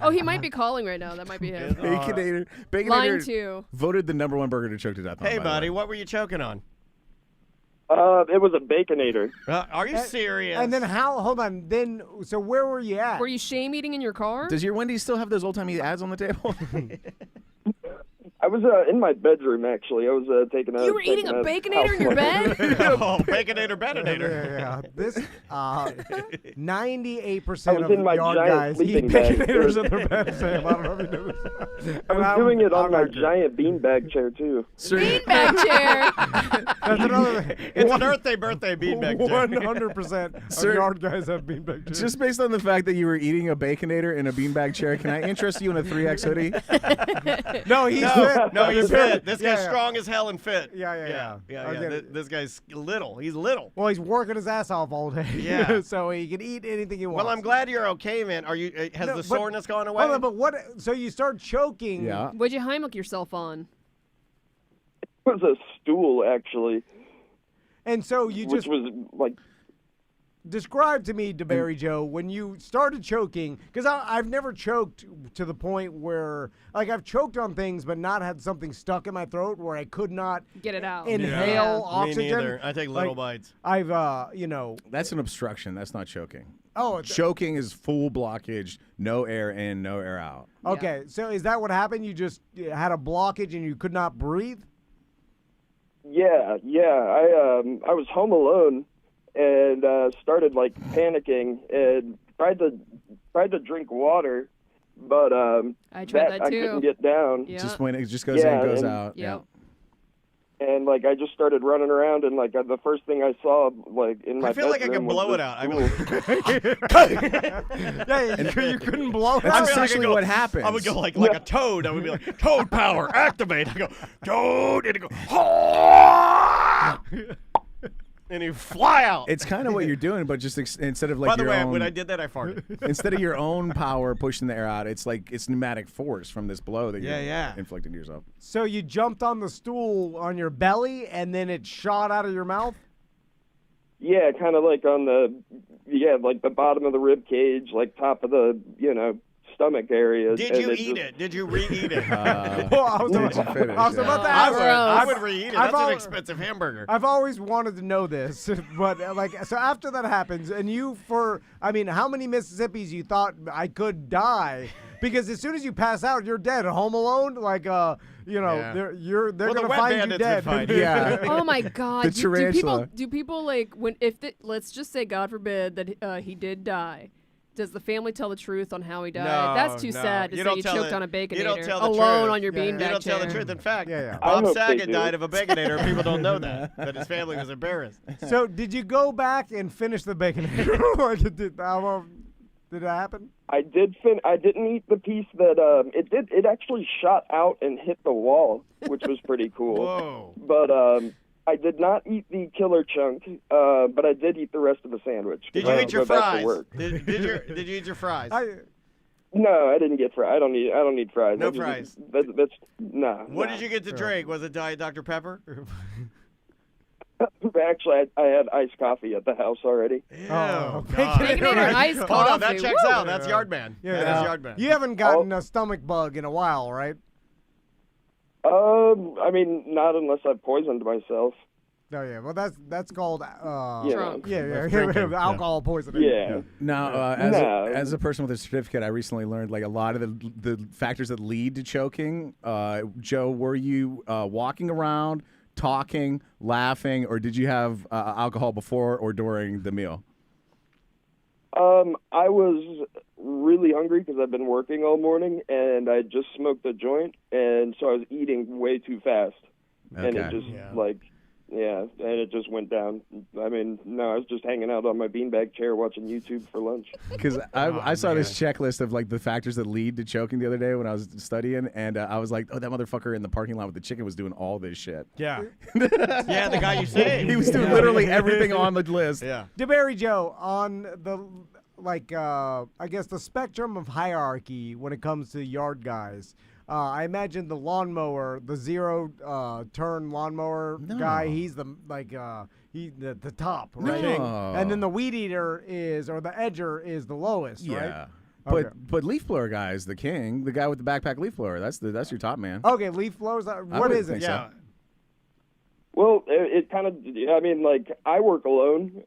Oh, he might be calling right now. That might be him. Baconator. Line 2. Voted the #1 burger to choke to death on, Hey, by the buddy, way. what were you choking on? It was a Baconator. Are you serious? And then how? Hold on. Then so where were you at? Were you shame eating in your car? Does your Wendy's still have those old-timey ads on the table? I was in my bedroom, actually. I was taking a... You were eating a Baconator in your bed? Oh, Baconator, Beninator. Yeah, this 98% I was of in my yard giant guys eat sleeping bag. Baconators in their bed, Sam. I don't know if you knew this. I was doing it on my giant beanbag chair, too. Beanbag chair. That's another. It's an birthday beanbag chair. 100% of Sir, yard guys have beanbag chairs. Just based on the fact that you were eating a Baconator in a beanbag chair, can I interest you in a 3X hoodie? No, he's No, fit. no, he's fit. This Yeah, guy's yeah. strong as hell and fit. Yeah. Okay. This guy's little. He's little. Well, he's working his ass off all day. Yeah. So he can eat anything he wants. Well, I'm glad you're okay, man. Are you? Has No, the but- soreness gone away? Hold on, but what? So you start choking. Yeah. What'd you Heimlich yourself on? It was a stool, actually, And so you which just was like... describe to me, DeBerry Joe, when you started choking, because I've never choked to the point where, like, I've choked on things but not had something stuck in my throat where I could not Get it out. inhale oxygen. Me neither. I take little Like, bites. I've, That's an obstruction. That's not choking. Oh, Choking is full blockage, no air in, no air out. okay. So is that what happened? You just had a blockage and you could not breathe? Yeah. I was home alone and started like panicking and tried to drink water, but I tried that I too. couldn't get down. Yeah. Just when it just goes in, goes out. Yep. And like I just started running around, and like the first thing I saw, like in my I feel like I bedroom could was blow it this out. You couldn't blow it That's out. essentially what happens. I would go like a toad. I would be like, toad power, activate. I go, toad, and it go, and you fly out. It's kind of what you're doing, but just instead of like By the your way, own, when I did that, I farted. instead of your own power pushing the air out, it's like it's pneumatic force from this blow that you're inflicting to yourself. So you jumped on the stool on your belly, and then it shot out of your mouth? Yeah, kind of like on like the bottom of the rib cage, like top of the, stomach area. Did and you eat it? Did you re-eat it? Well, I was about to ask. I would re-eat it. That's an expensive hamburger. I've always wanted to know this, but so after that happens, and how many Mississippis you thought I could die? Because as soon as you pass out, you're dead. Home Alone, they're gonna find you dead. Yeah. Oh my God! The tarantula. Do people let's just say, God forbid, that he did die. Does the family tell the truth on how he died? No, That's too sad to say you choked on a baconator alone on your beanbag chair. You don't tell the truth. In fact, I Bob hope Saget they do. died of a baconator. People don't know that his family was embarrassed. So did you go back and finish the baconator? Did that happen? I did. I didn't eat the piece that it did. It actually shot out and hit the wall, which was pretty cool. Whoa! But I did not eat the killer chunk, but I did eat the rest of the sandwich. Did you eat your fries? Did you eat your fries? No, I didn't get fries. I don't need fries. No fries. That's nah. What did you get to drink? Was it Diet Dr. Pepper? Actually, I had iced coffee at the house already. Oh, Baconator iced coffee. Hold on, that checks Woo. out. That's Yardman. Yeah. That is Yardman. You haven't gotten a stomach bug in a while, right? I mean, not unless I poisoned myself. Oh yeah, well that's called Drunk. alcohol poisoning. Yeah. Now, as a person with a certificate, I recently learned like a lot of the factors that lead to choking. Joe, were you walking around, talking, laughing, or did you have alcohol before or during the meal? I was really hungry because I've been working all morning, and I just smoked a joint, and so I was eating way too fast, and it just and it just went down. I mean, no, I was just hanging out on my beanbag chair watching YouTube for lunch. Because I saw this checklist of like the factors that lead to choking the other day when I was studying, and I was like, oh, that motherfucker in the parking lot with the chicken was doing all this shit. Yeah. Yeah, the guy you saved. He was doing literally everything on the list. Yeah. DeBerry Joe, on the I guess the spectrum of hierarchy when it comes to yard guys. I imagine the lawnmower, the zero-turn lawnmower guy. He's the top, right? No. And then the weed eater or the edger is the lowest, right? Yeah. But leaf blower guy is the king. The guy with the backpack leaf blower. That's your top man. Okay, leaf blowers. What is it? Yeah. Well, it kind of, I mean, like, I work alone,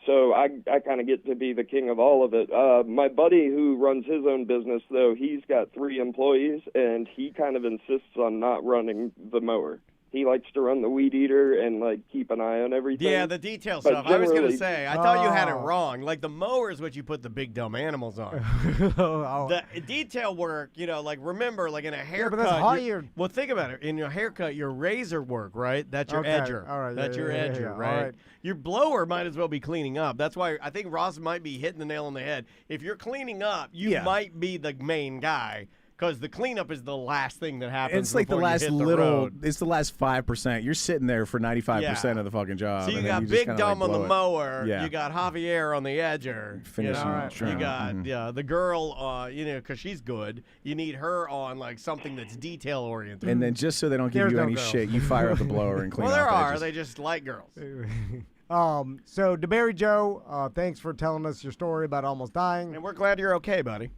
so I kind of get to be the king of all of it. My buddy who runs his own business, though, he's got 3 employees, and he kind of insists on not running the mower. He likes to run the weed eater and, like, keep an eye on everything. Yeah, the detail But stuff. I was going to generally- say, I thought you had it wrong. Like, the mower is what you put the big dumb animals on. The detail work, like, remember, like, in a haircut. but that's higher. Well, think about it. In your haircut, your razor work, right? That's your Okay, edger. all right, That's yeah, your yeah, edger, yeah, right? all right. Your blower might as well be cleaning up. That's why I think Ross might be hitting the nail on the head. If you're cleaning up, you might be the main guy. Because the cleanup is the last thing that happens. It's like the before you last hit the road. it's the last 5%. You're sitting there for 95% of the fucking job. So you and got then just Big kinda, Dumb like, on the blow it. mower. Yeah. You got Javier on the edger. Finishing You got trim. the girl, because she's good. You need her on like something that's detail oriented. And then just so they don't give There's you no any girl. shit, you fire up the blower and clean well, there off are. edges. They just like girls. So DeBerry Joe, thanks for telling us your story about almost dying. And we're glad you're okay, buddy.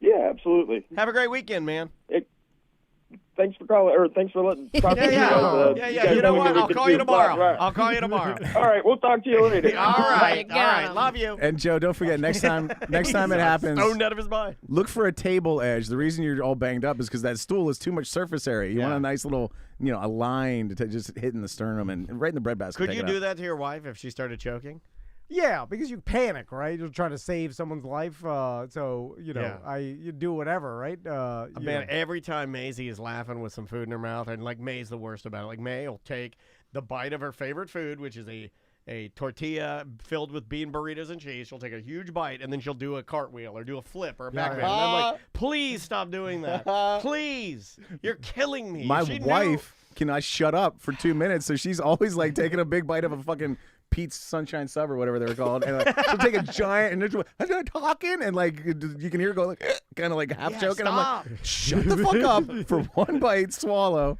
Yeah, absolutely. Have a great weekend, man. Thanks for calling, or thanks for letting talk to me. Yeah. You know what? I'll call you tomorrow. Right. I'll call you tomorrow. All right, we'll talk to you later. All right. Love you. And Joe, don't forget next time it happens, Stoned out of his mind. look for a table edge. The reason you're all banged up is because that stool is too much surface area. You want a nice little, a line to just hit in the sternum and right in the breadbasket. Could you do that to your wife if she started choking? Yeah, because you panic, right? You're trying to save someone's life. So, you know, you do whatever, right? Man, every time Maisie is laughing with some food in her mouth, and like May's the worst about it. Like May will take the bite of her favorite food, which is a tortilla filled with bean burritos and cheese. She'll take a huge bite, and then she'll do a cartwheel or do a flip or a backbend. And I'm like, please stop doing that. Please. You're killing me. My She wife cannot shut up for 2 minutes, so she's always like taking a big bite of a fucking Pete's Sunshine Sub or whatever they were called, and like, she'll take a giant and I'm not talking, and like you can hear her go like kind of like half joking. Stop. I'm like, shut the fuck up for one bite, swallow.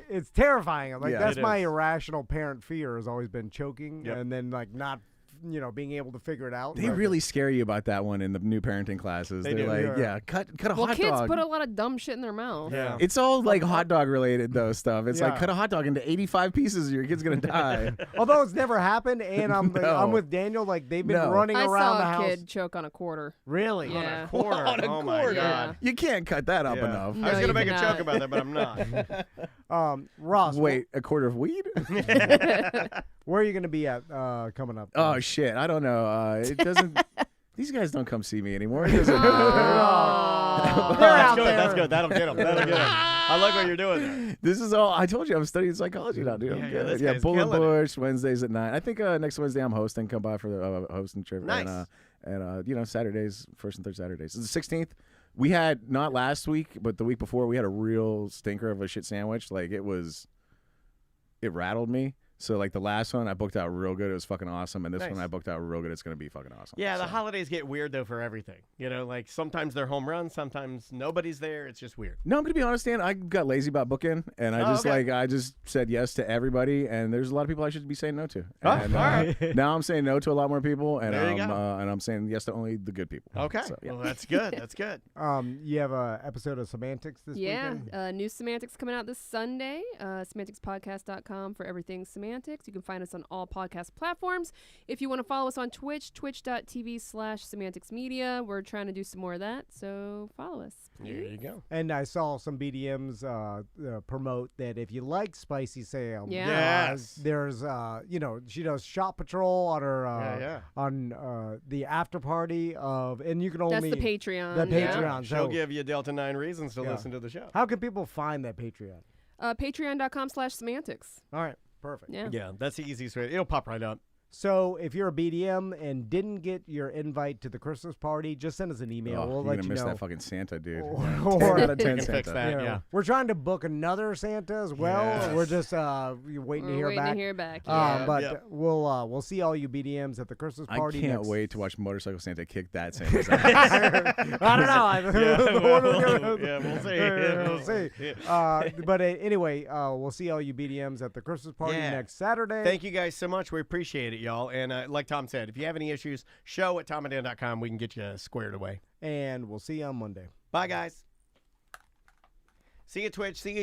It's terrifying. Like Yeah. that's It my is. irrational parent fear has always been choking and then like not, being able to figure it out. They really scare you about that one in the new parenting classes. They They're do. like, Yeah. cut a Well, hot kids dog. put a lot of dumb shit in their mouth. Yeah. It's all like hot dog related though stuff. It's like Yeah. cut a hot dog into 85 pieces, or your kid's gonna die. Although it's never happened, and I'm No. I'm with Daniel. Like they've been No. running I around saw the a house. kid choke on a quarter. Really? Yeah. Quarter. On a Oh my quarter. God. You can't cut that up Yeah. enough. I was No, gonna you make a cannot. joke about that, but I'm not. Ross, Wait, a quarter of weed? where are you going to be at coming up? Oh shit, I don't know. It doesn't. These guys don't come see me anymore. It doesn't That's good. That's good. That'll get them. That'll get them. I like what you're doing there. This is all. I told you I'm studying psychology now, dude. I'm Yeah, good. this Yeah, guy's Bullet killing it. Bush Wednesdays at 9. I think next Wednesday I'm hosting. Come by for the hosting trip. Nice. And Saturdays, first and third Saturdays. It's the 16th. We had not last week, but the week before we had a real stinker of a shit sandwich. Like it rattled me. So like the last one I booked out real good. It was fucking awesome. And this Nice. one I booked out real good. It's gonna be fucking awesome. Yeah, the So. holidays get weird though for everything. Like sometimes they're home runs, sometimes nobody's there. It's just weird. No, I'm gonna be honest, Dan. I got lazy about booking, and I I just said yes to everybody. And there's a lot of people I should be saying no to. Oh, And, all right. Now I'm saying no to a lot more people, and There you go. and I'm saying yes to only the good people. Okay. So, yeah. Well, that's good. That's good. You have a episode of Semantics this weekend? New Semantics coming out this Sunday. SemanticsPodcast.com for everything semantics. You can find us on all podcast platforms. If you want to follow us on Twitch, twitch.tv/semanticsmedia. We're trying to do some more of that, so follow us. There you go. And I saw some BDMs promote that if you like Spicy Sam, Yes. there's she does Shop Patrol on her on the after party of, and you can only That's the Patreon. The yeah. Patreon. She'll So give you Delta 9 reasons to listen to the show. how can people find that Patreon? Patreon.com/semantics. All right, perfect. Yeah. Yeah, that's the easiest way. It'll pop right up. So if you're a BDM and didn't get your invite to the Christmas party, just send us an email. Oh, we'll you're let gonna you miss know. that fucking Santa, dude. Or- 10 out of 10 We can Santa. fix that. Yeah. We're trying to book another Santa as well. Yes. We're just waiting to hear back. Yeah. But Yep. we'll see all you BDMs at the Christmas party. I can't next... wait to watch Motorcycle Santa kick that Santa's ass. I don't know. We'll see. We'll see. But anyway, we'll see all you BDMs at the Christmas party next Saturday. Thank you guys so much. We appreciate it, y'all. And like Tom said, if you have any issues, show at TOMANDDAN20.com. We can get you squared away. And we'll see you on Monday. Bye, guys. See you, Twitch. See you,